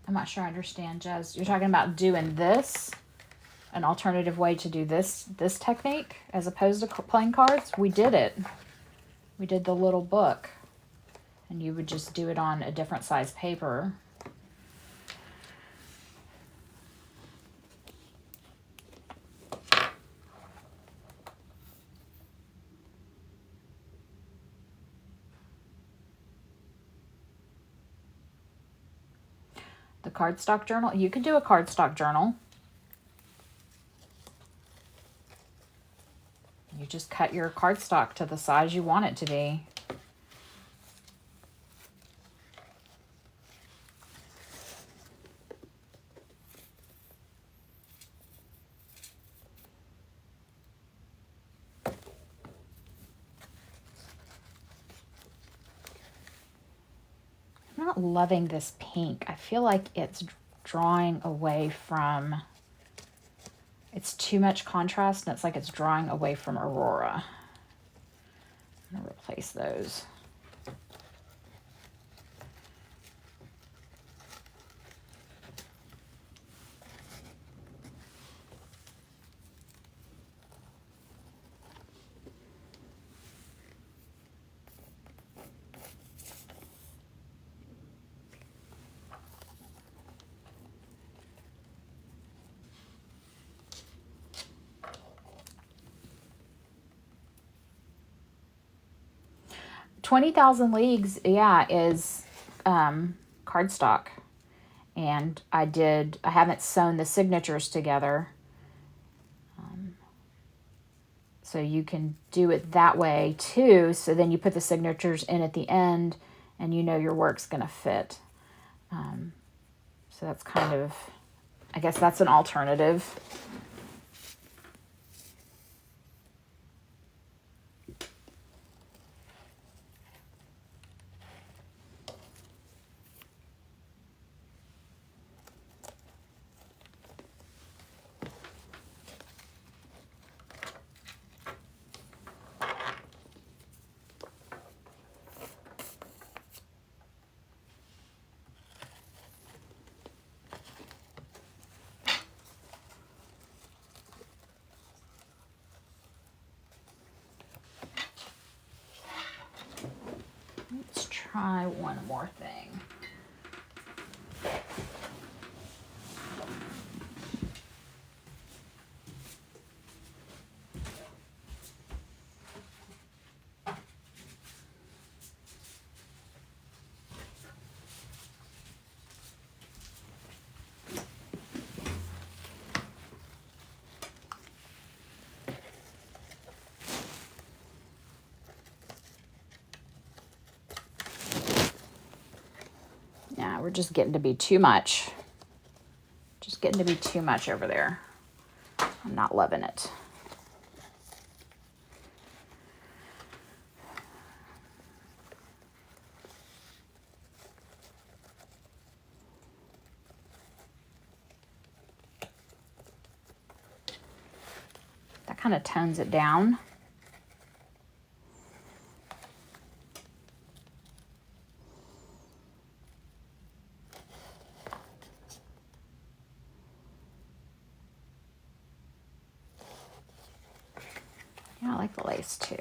I'm not sure I understand, Jez. You're talking about doing this, an alternative way to do this technique as opposed to playing cards? We did it. We did the little book, and you would just do it on a different size paper. The cardstock journal. You can do a cardstock journal. You just cut your cardstock to the size you want it to be. I'm not loving this pink. I feel like it's drawing away from, it's too much contrast, and it's like it's drawing away from Aurora. I'm going to replace those. $20,000 Leagues, yeah, is cardstock. And I haven't sewn the signatures together. So you can do it that way too. So then you put the signatures in at the end and you know your work's going to fit. So that's kind of, I guess that's an alternative. Let's try one more thing. Yeah, we're just getting to be too much. Just getting to be too much over there. I'm not loving it. That kind of tones it down. Yeah, I like the lace too.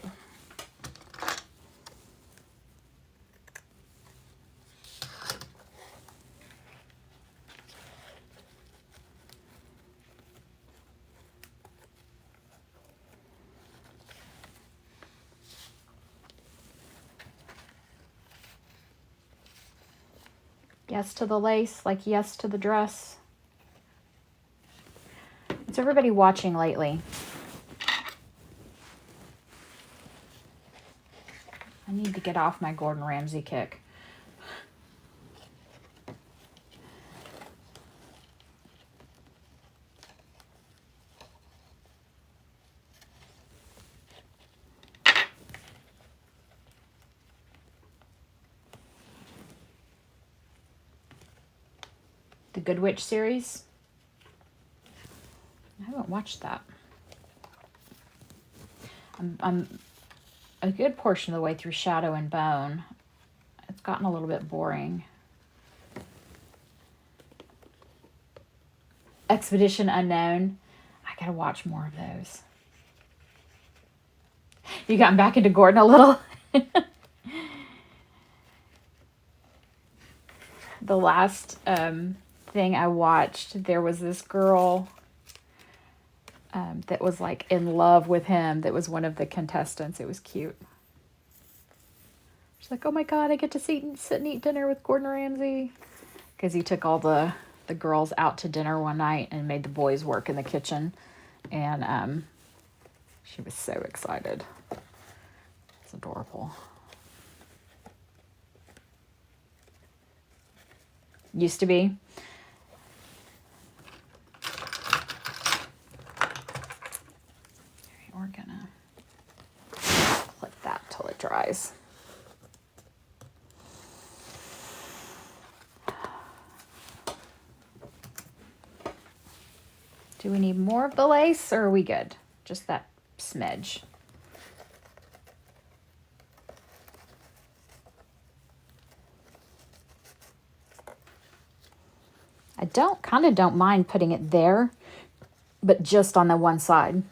Yes to the lace, like yes to the dress. What's everybody watching lately? I need to get off my Gordon Ramsay kick. The Good Witch series. I haven't watched that. I'm a good portion of the way through Shadow and Bone. It's gotten a little bit boring. Expedition Unknown. I gotta watch more of those. You gotten back into Gordon a little? The last thing I watched, there was this girl that was like in love with him. That was one of the contestants. It was cute. She's like, oh my God, I get to sit and eat dinner with Gordon Ramsay. Because he took all the girls out to dinner one night and made the boys work in the kitchen. And she was so excited. It's adorable. Used to be. We're gonna clip that till it dries. Do we need more of the lace or are we good? Just that smidge. I kind of don't mind putting it there, but just on the one side.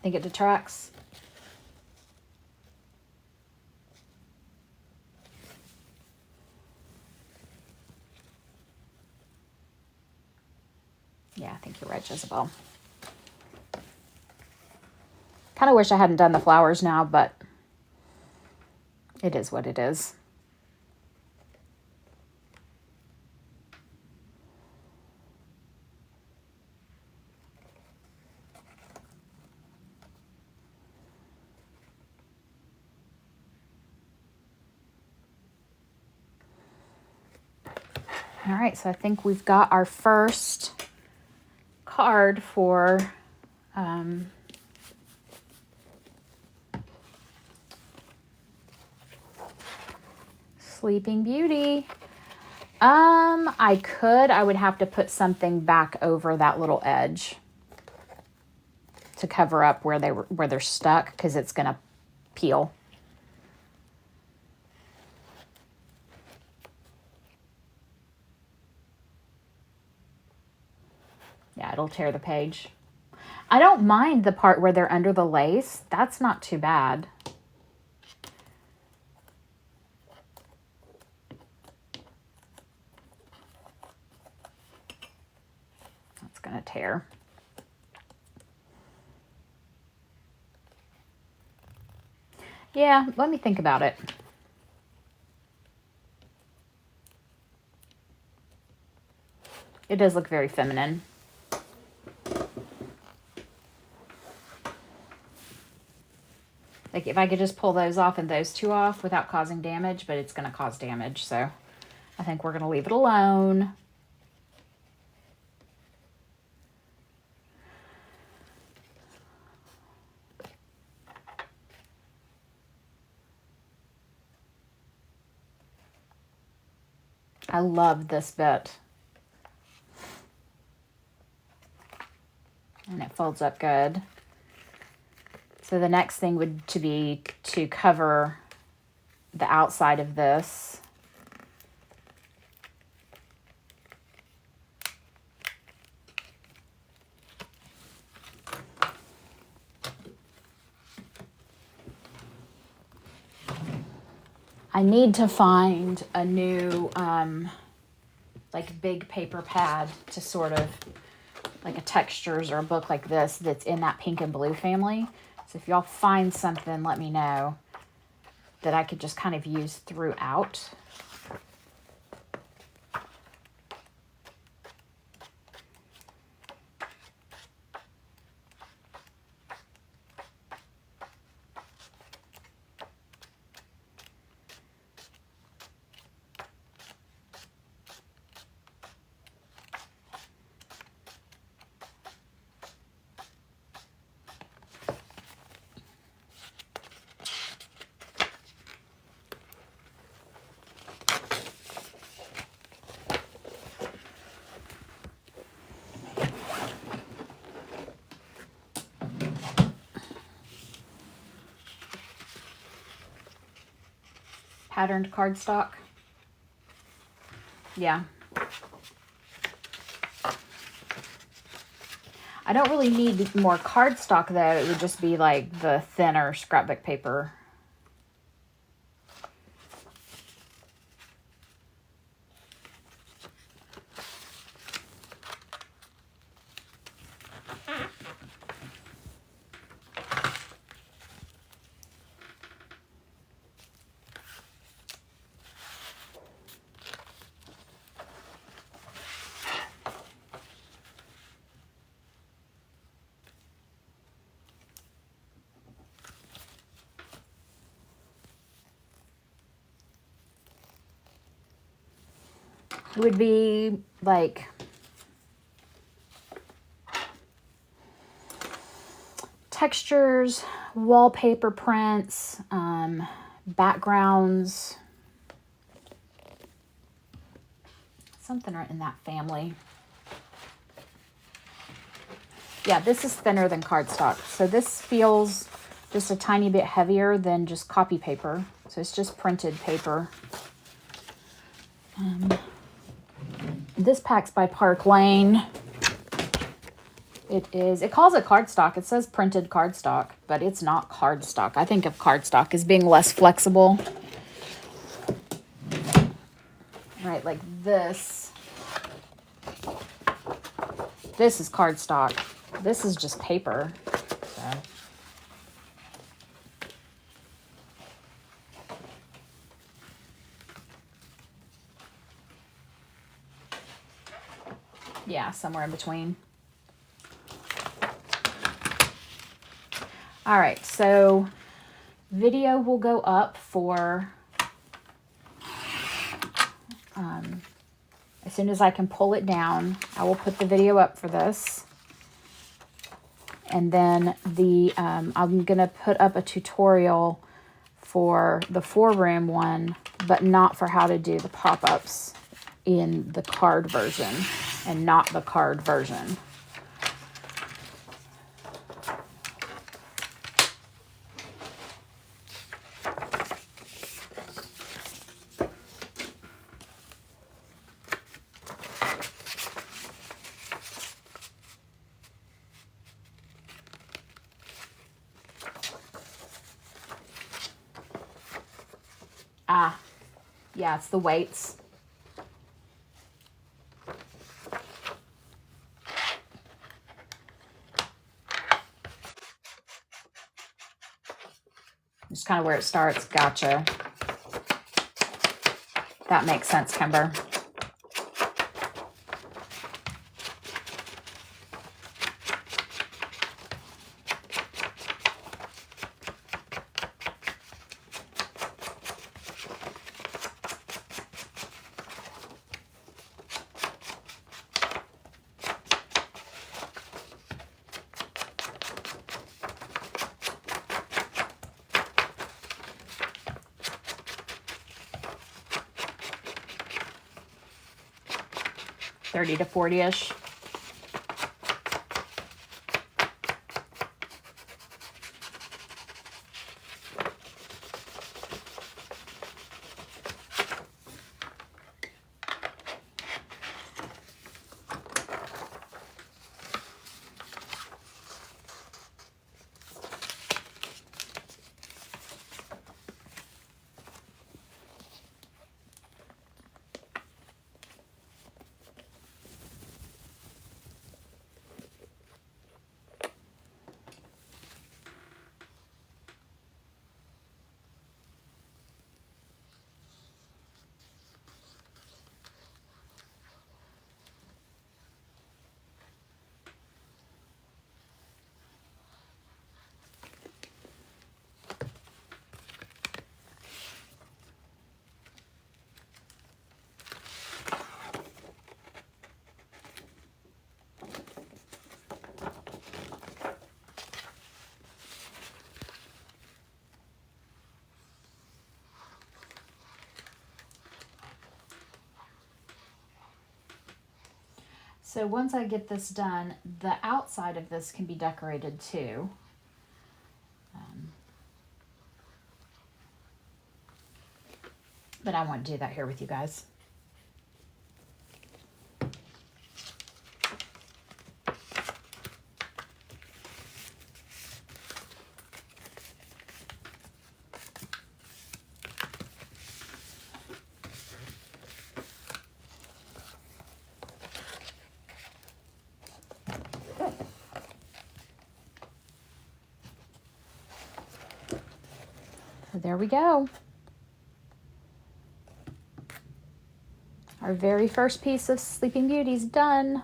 Think it detracts? Yeah, I think you're right, Jezebel. Kind of wish I hadn't done the flowers now, but it is what it is. All right, so I think we've got our first card for Sleeping Beauty. I would have to put something back over that little edge to cover up where they're stuck, because it's gonna peel. Yeah, it'll tear the page. I don't mind the part where they're under the lace. That's not too bad. That's going to tear. Yeah, let me think about it. It does look very feminine. Like if I could just pull those off and those two off without causing damage, but it's going to cause damage. So I think we're going to leave it alone. I love this bit. And it folds up good. So the next thing would be to cover the outside of this. I need to find a new like big paper pad to sort of like a textures or a book like this that's in that pink and blue family. So if y'all find something, let me know, that I could just kind of use throughout. Patterned cardstock. Yeah. I don't really need more cardstock though. It would just be like the thinner scrapbook paper. It would be like textures, wallpaper prints, backgrounds, something in that family. Yeah, this is thinner than cardstock. So this feels just a tiny bit heavier than just copy paper. So it's just printed paper. This pack's by Park Lane. It calls it cardstock. It says printed cardstock, but it's not cardstock. I think of cardstock as being less flexible. Right, like this. This is cardstock. This is just paper. So. Yeah, somewhere in between. All right, so video will go up for as soon as I can pull it down. I will put the video up for this. And then I'm going to put up a tutorial for the 4-room one, but not for how to do the pop-ups in the card version and not the card version. Ah, yeah, it's the weights. Just kind of where it starts. Gotcha. That makes sense, Kimber. $30 to $40-ish. So once I get this done, the outside of this can be decorated too. But I won't do that here with you guys. So there we go. Our very first piece of Sleeping Beauty's done.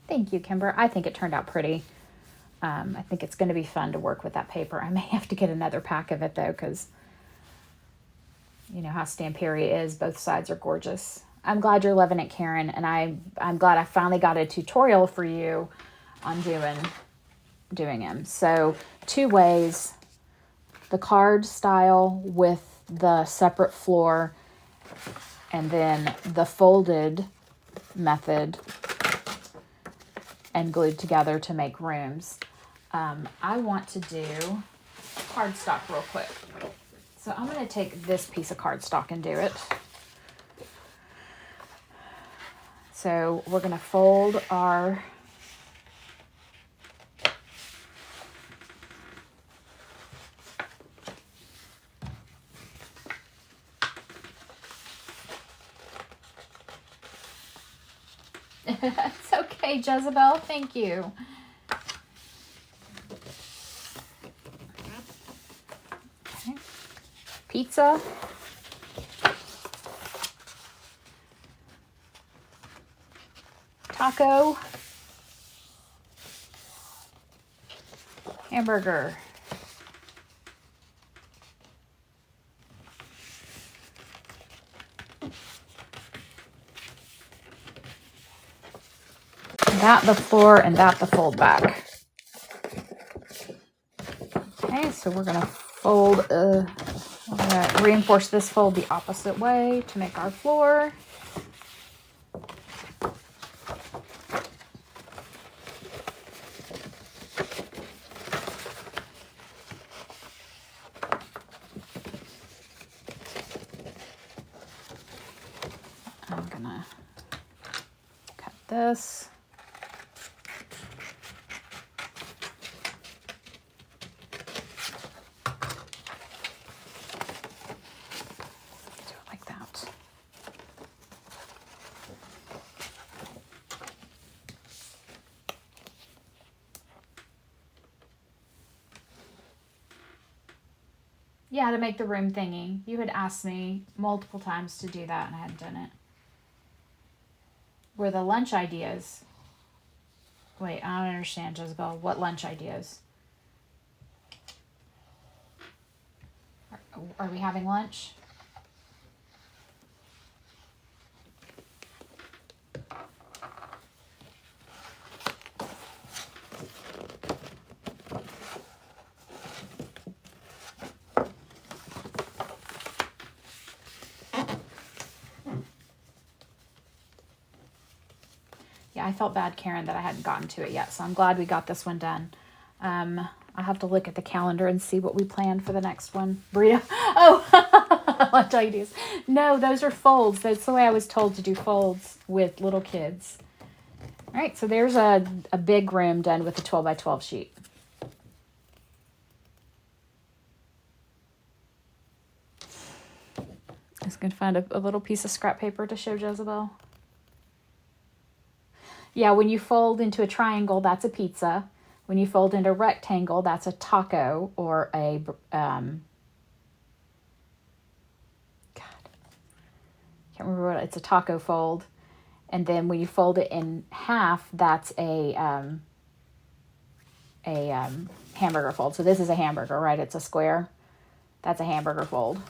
Thank you, Kimber. I think it turned out pretty. I think it's going to be fun to work with that paper. I may have to get another pack of it, though, because you know how Stamperi is. Both sides are gorgeous. I'm glad you're loving it, Karen, and I'm glad I finally got a tutorial for you on doing them. So 2 ways: the card style with the separate floor, and then the folded method and glued together to make rooms. I want to do cardstock real quick. So I'm going to take this piece of cardstock and do it. So we're going to fold our It's okay, Jezebel. Thank you. Okay. Pizza. Taco. Hamburger. That the floor and that the fold back. Okay, so we're going to fold, we're going to reinforce this fold the opposite way to make our floor. I'm going to cut this. Yeah, to make the room thingy. You had asked me multiple times to do that and I hadn't done it. Were the lunch ideas? Wait, I don't understand, Jezebel. What lunch ideas? Are we having lunch? Yeah, I felt bad, Karen, that I hadn't gotten to it yet, so I'm glad we got this one done. I'll have to look at the calendar and see what we planned for the next one. Burrito. Oh, lunch ideas. No, those are folds. That's the way I was told to do folds with little kids. All right, so there's a big room done with a 12 by 12 sheet. I was going to find a little piece of scrap paper to show Jezebel. Yeah, when you fold into a triangle, that's a pizza. When you fold into a rectangle, that's a taco or a, God, can't remember what, it's a taco fold. And then when you fold it in half, that's a hamburger fold. So this is a hamburger, right? It's a square. That's a hamburger fold.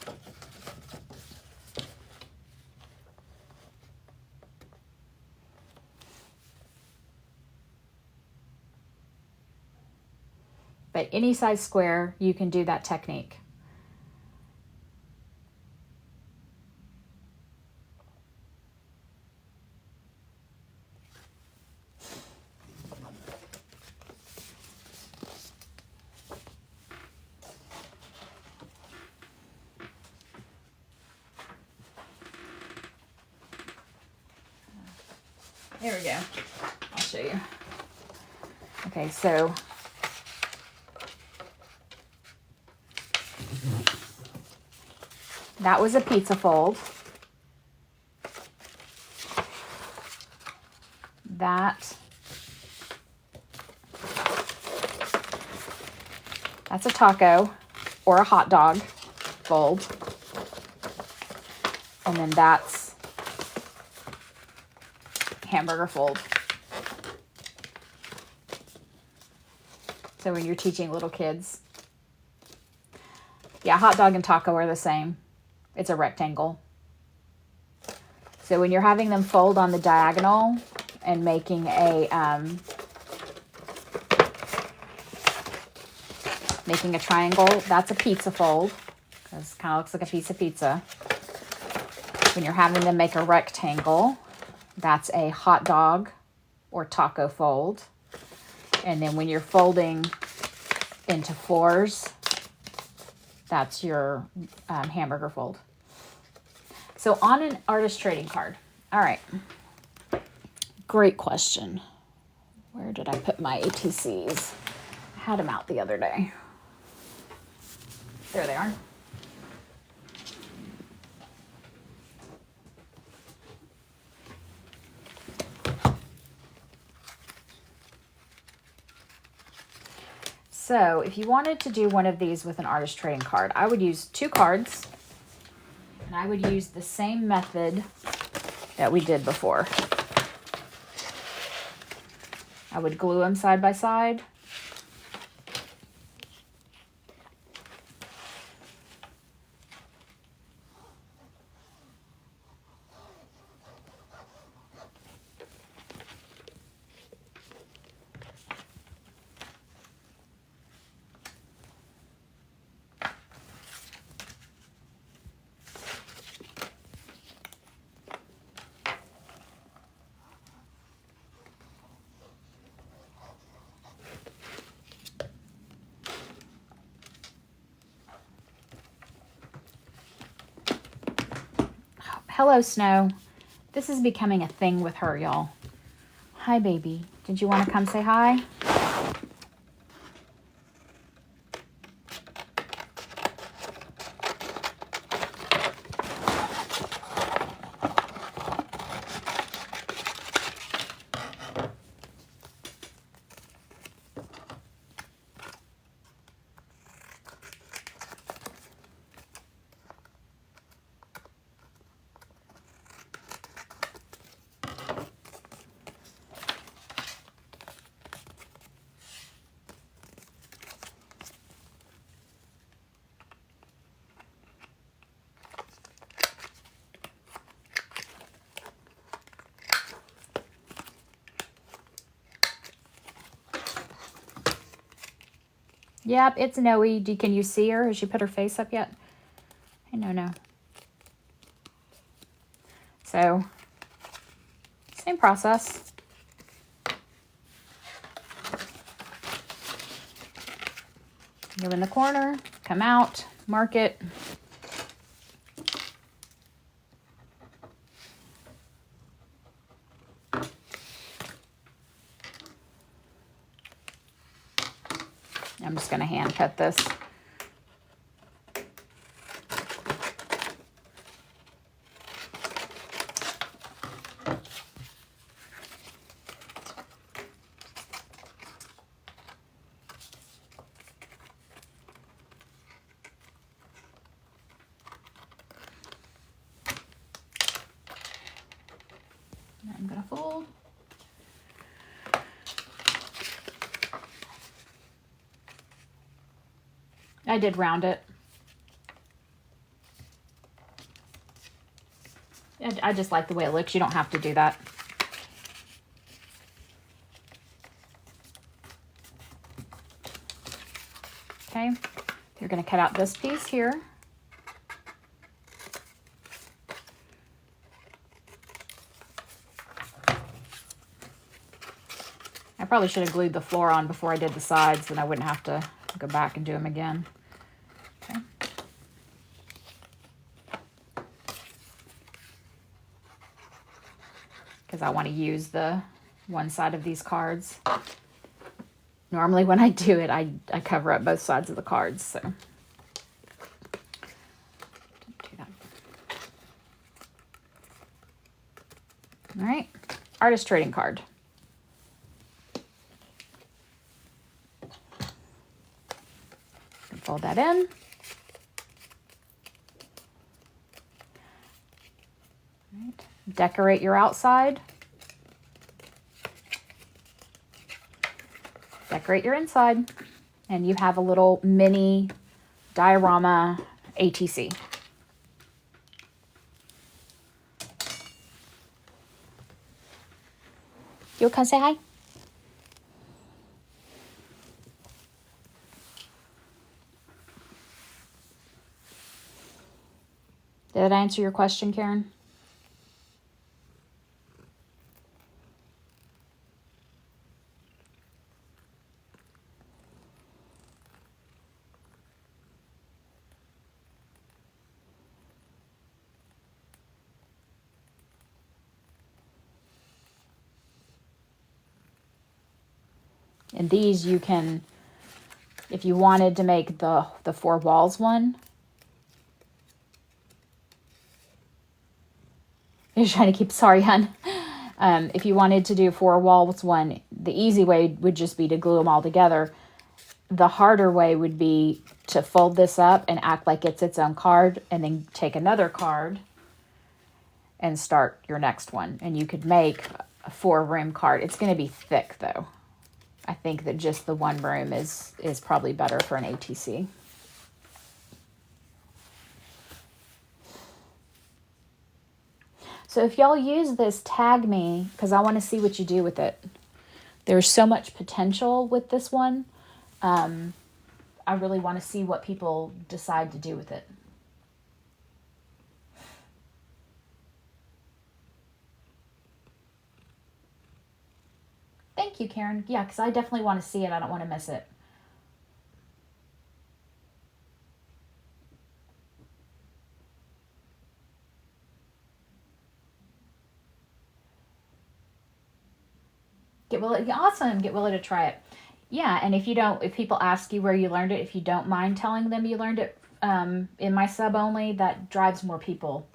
But any size square, you can do that technique. There we go. I'll show you. Okay, so that was a pizza fold. That's a taco or a hot dog fold. And then that's hamburger fold. So when you're teaching little kids. Yeah, hot dog and taco are the same. It's a rectangle. So when you're having them fold on the diagonal and making a triangle, that's a pizza fold, because it kind of looks like a piece of pizza. When you're having them make a rectangle, that's a hot dog or taco fold. And then when you're folding into fours, that's your hamburger fold. So on an artist trading card. All right. Great question. Where did I put my ATCs? I had them out the other day. There they are. So if you wanted to do one of these with an artist trading card, I would use 2 cards, and I would use the same method that we did before. I would glue them side by side. Hello, Snow. This is becoming a thing with her, y'all. Hi, baby. Did you want to come say hi? Yep, it's Noe. Can you see her? Has she put her face up yet? I no. So, same process. Go in the corner, come out, mark it. I'm just going to hand cut this. I'm going to fold. I did round it. I just like the way it looks. You don't have to do that. Okay, you're going to cut out this piece here. I probably should have glued the floor on before I did the sides, then I wouldn't have to go back and do them again. Okay. because I want to use the one side of these cards. Normally when I do it, I cover up both sides of the cards, so. Don't do that. All right, artist trading card. Fold that in. Right. Decorate your outside. Decorate your inside. And you have a little mini diorama ATC. You come say hi? Did I answer your question, Karen? And these you can, if you wanted to make the four walls one. You're trying to keep, sorry, hun. If you wanted to do four walls one, the easy way would just be to glue them all together. The harder way would be to fold this up and act like it's its own card, and then take another card and start your next one. And you could make a 4-room card. It's going to be thick though. I think that just the 1 room is probably better for an ATC. So if y'all use this, tag me, because I want to see what you do with it. There's so much potential with this one. I really want to see what people decide to do with it. Thank you, Karen. Yeah, because I definitely want to see it. I don't want to miss it. Get Willie, awesome. Get Willie to try it. Yeah, and if people ask you where you learned it, if you don't mind telling them you learned it in my sub only, that drives more people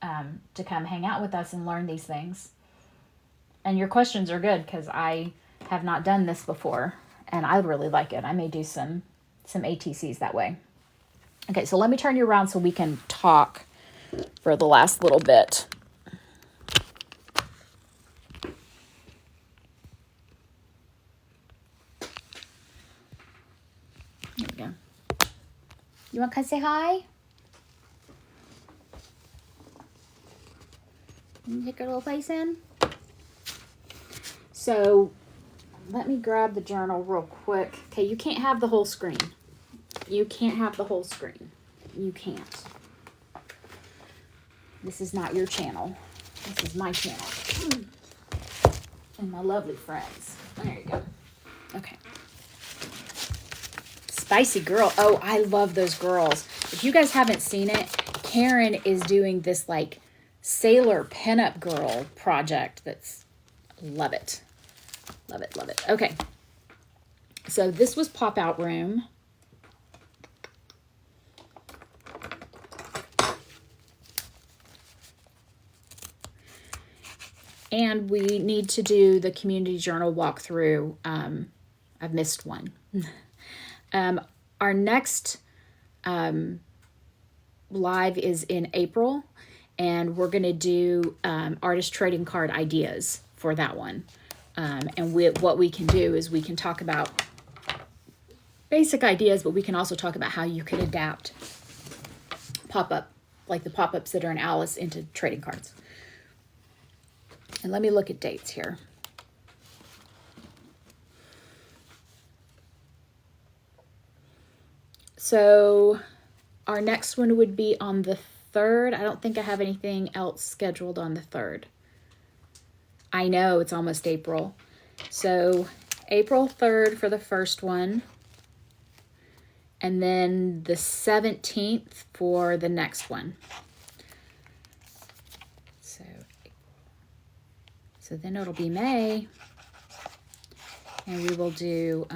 to come hang out with us and learn these things. And your questions are good because I have not done this before, and I really like it. I may do some ATCs that way. Okay, so let me turn you around so we can talk for the last little bit. There we go. You want to come say hi? You take a little place in? So let me grab the journal real quick. Okay, you can't have the whole screen. You can't have the whole screen. You can't. This is not your channel. This is my channel. And my lovely friends. There you go. Okay. Spicy Girl. Oh, I love those girls. If you guys haven't seen it, Karen is doing this like sailor pinup girl project. That's, love it. Love it, love it. Okay. So this was Pop Out Room. And we need to do the community journal walkthrough. I've missed one. Our next live is in April, and we're going to do artist trading card ideas for that one. And what we can do is we can talk about basic ideas, but we can also talk about how you could adapt pop-up, like the pop-ups that are in Alice, into trading cards. And let me look at dates here. So our next one would be on the 3rd. I don't think I have anything else scheduled on the 3rd. I know it's almost April. So April 3rd for the first one. And then the 17th for the next one. So So then it'll be May. And we will do,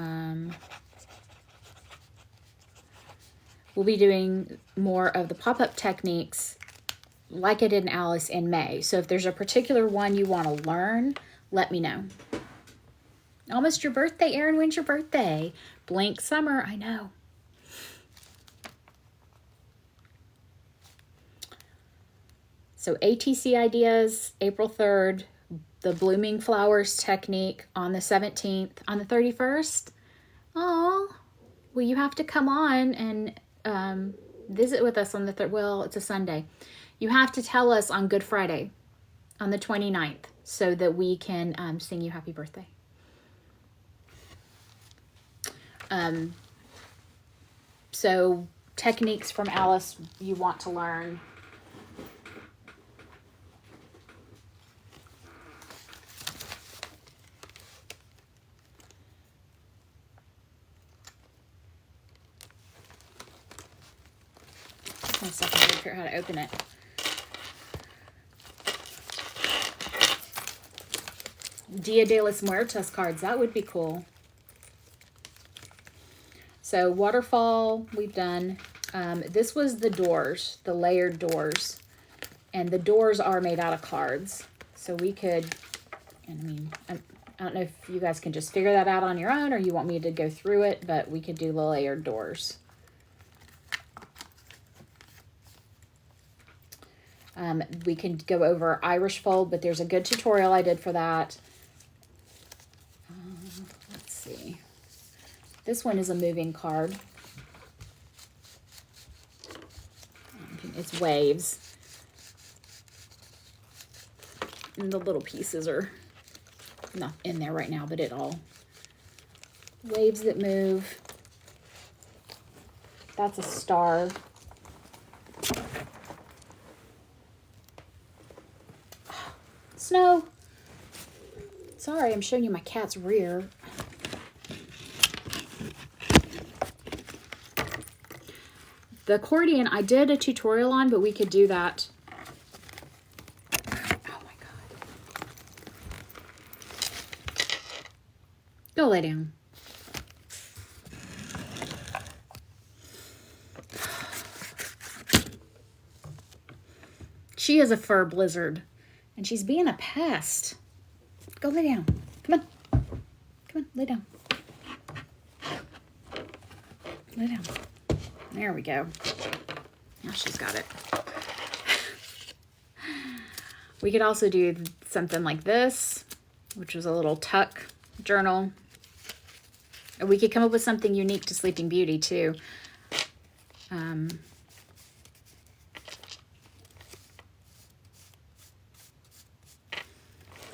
we'll be doing more of the pop-up techniques like I did in Alice in May. So if there's a particular one you want to learn, let me know. Almost your birthday, Erin. When's your birthday? Blink summer, I know. So ATC ideas, April 3rd, the blooming flowers technique on the 17th, on the 31st. Oh, well, you have to come on and visit with us on the 3rd. Well, it's a Sunday. You have to tell us on Good Friday, on the 29th, so that we can sing you happy birthday. So techniques from Alice you want to learn. One second to figure out how to open it. Dia de los Muertos cards, that would be cool. So waterfall, we've done. This was the doors, the layered doors. And the doors are made out of cards. So we could, and I mean, I don't know if you guys can just figure that out on your own or you want me to go through it, but we could do the layered doors. We can go over Irish fold, but there's a good tutorial I did for that. Let's see. This one is a moving card. It's waves. And the little pieces are not in there right now, but it all. Waves that move. That's a star. Snow. Sorry, I'm showing you my cat's rear. The accordion, I did a tutorial on, but we could do that. Oh my God. Go lay down. She is a fur blizzard, and she's being a pest. Go lay down. Come on. Come on, lay down. Lay down. There we go. Now she's got it. We could also do something like this, which was a little tuck journal. Or we could come up with something unique to Sleeping Beauty too.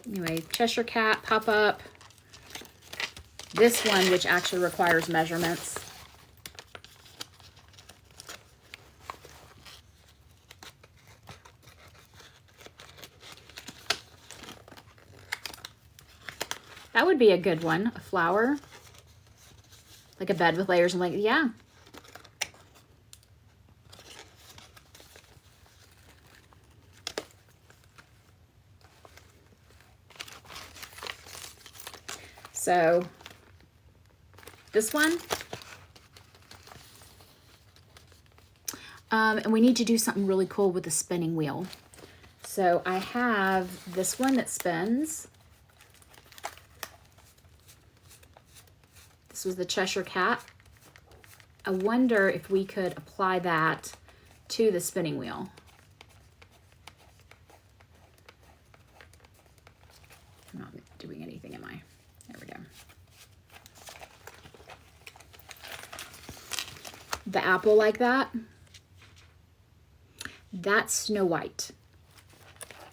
Anyway, Cheshire Cat, pop up. This one, which actually requires measurements. That would be a good one. A flower. Like a bed with layers and like, yeah. So this one. And we need to do something really cool with the spinning wheel. So I have this one that spins. This was the Cheshire Cat. I wonder if we could apply that to the spinning wheel. I'm not doing anything, am I? There we go. The apple like that. That's Snow White.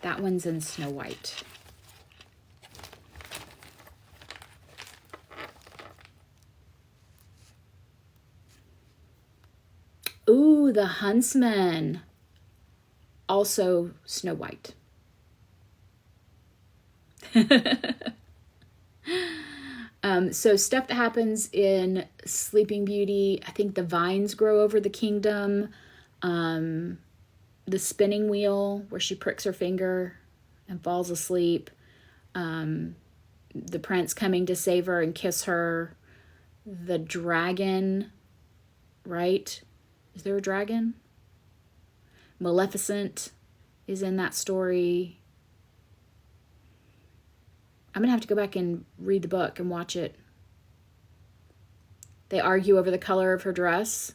That one's in Snow White. Ooh, the Huntsman. Also Snow White. So stuff that happens in Sleeping Beauty. I think the vines grow over the kingdom. The spinning wheel where she pricks her finger and falls asleep. the prince coming to save her and kiss her. The dragon, right? Is there a dragon? Maleficent is in that story. I'm going to have to go back and read the book and watch it. They argue over the color of her dress.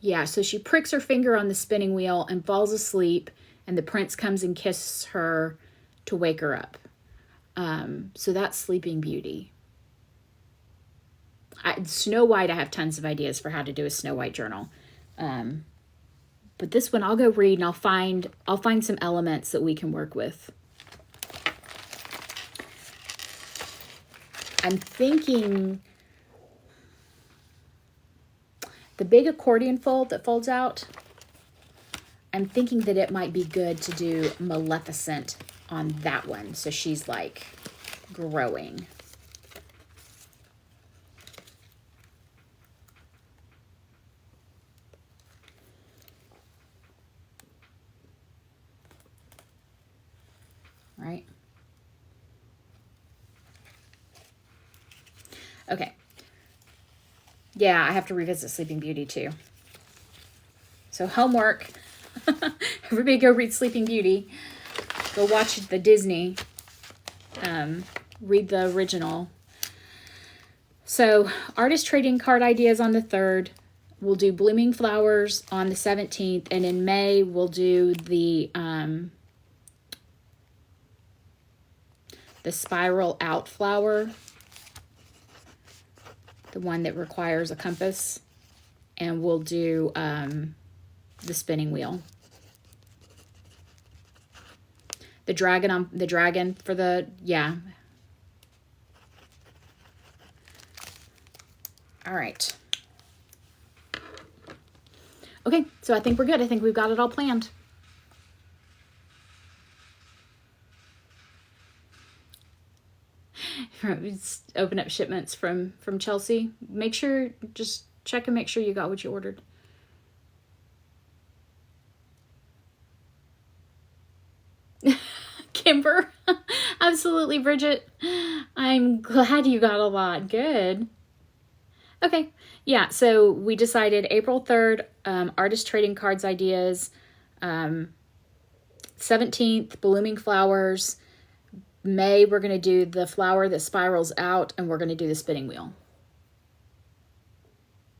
Yeah, so she pricks her finger on the spinning wheel and falls asleep, and the prince comes and kisses her to wake her up. So that's Sleeping Beauty. Snow White, I have tons of ideas for how to do a Snow White journal. But this one I'll go read, and I'll find some elements that we can work with. I'm thinking the big accordion fold that folds out, I'm thinking that it might be good to do Maleficent on that one. So she's like growing. Right? Okay. Yeah, I have to revisit Sleeping Beauty too. So homework. Everybody go read Sleeping Beauty. Go watch the Disney. Read the original. So artist trading card ideas on the 3rd. We'll do Blooming Flowers on the 17th. And in May, we'll do the spiral out flower. The one that requires a compass. And we'll do the spinning wheel. The dragon for the, yeah. All right. Okay, so I think we're good. I think we've got it all planned. Open up shipments from Chelsea. Make sure, just check and make sure you got what you ordered. Kimber. Absolutely, Bridget. I'm glad you got a lot. Good. Okay. Yeah, so we decided April 3rd, artist trading cards ideas. 17th, blooming flowers. May, we're going to do the flower that spirals out, and we're going to do the spinning wheel.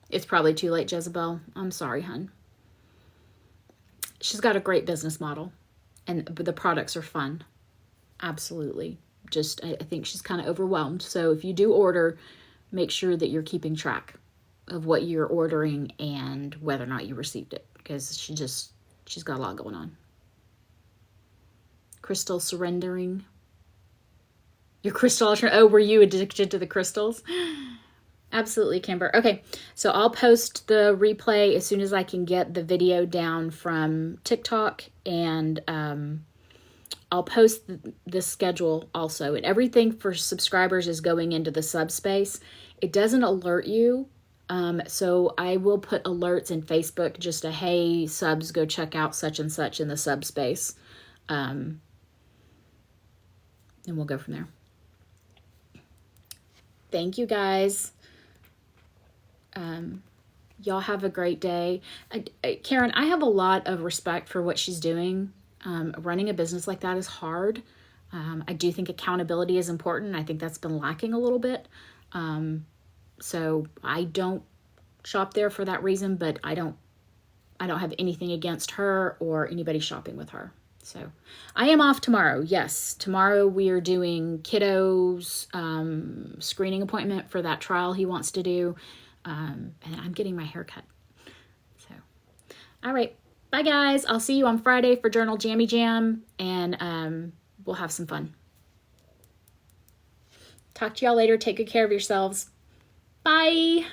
It's probably too late, Jezebel. I'm sorry, hun. She's got a great business model, and the products are fun. Absolutely. Just, I think she's kind of overwhelmed. So if you do order, make sure that you're keeping track of what you're ordering and whether or not you received it, because she's got a lot going on. Crystal surrendering. Your crystal, oh, were you addicted to the crystals? Absolutely, Kimber. Okay, so I'll post the replay as soon as I can get the video down from TikTok, and I'll post the schedule also. And everything for subscribers is going into the subspace. It doesn't alert you, so I will put alerts in Facebook, just a, hey, subs, go check out such and such in the subspace. And we'll go from there. Thank you, guys. Y'all have a great day. Karen, I have a lot of respect for what she's doing. Running a business like that is hard. I do think accountability is important. I think that's been lacking a little bit. So I don't shop there for that reason, but I don't have anything against her or anybody shopping with her. So I am off tomorrow. Yes, tomorrow we are doing Kiddo's screening appointment for that trial he wants to do. And I'm getting my hair cut. So, all right. Bye, guys. I'll see you on Friday for Journal Jammy Jam, and we'll have some fun. Talk to y'all later. Take good care of yourselves. Bye.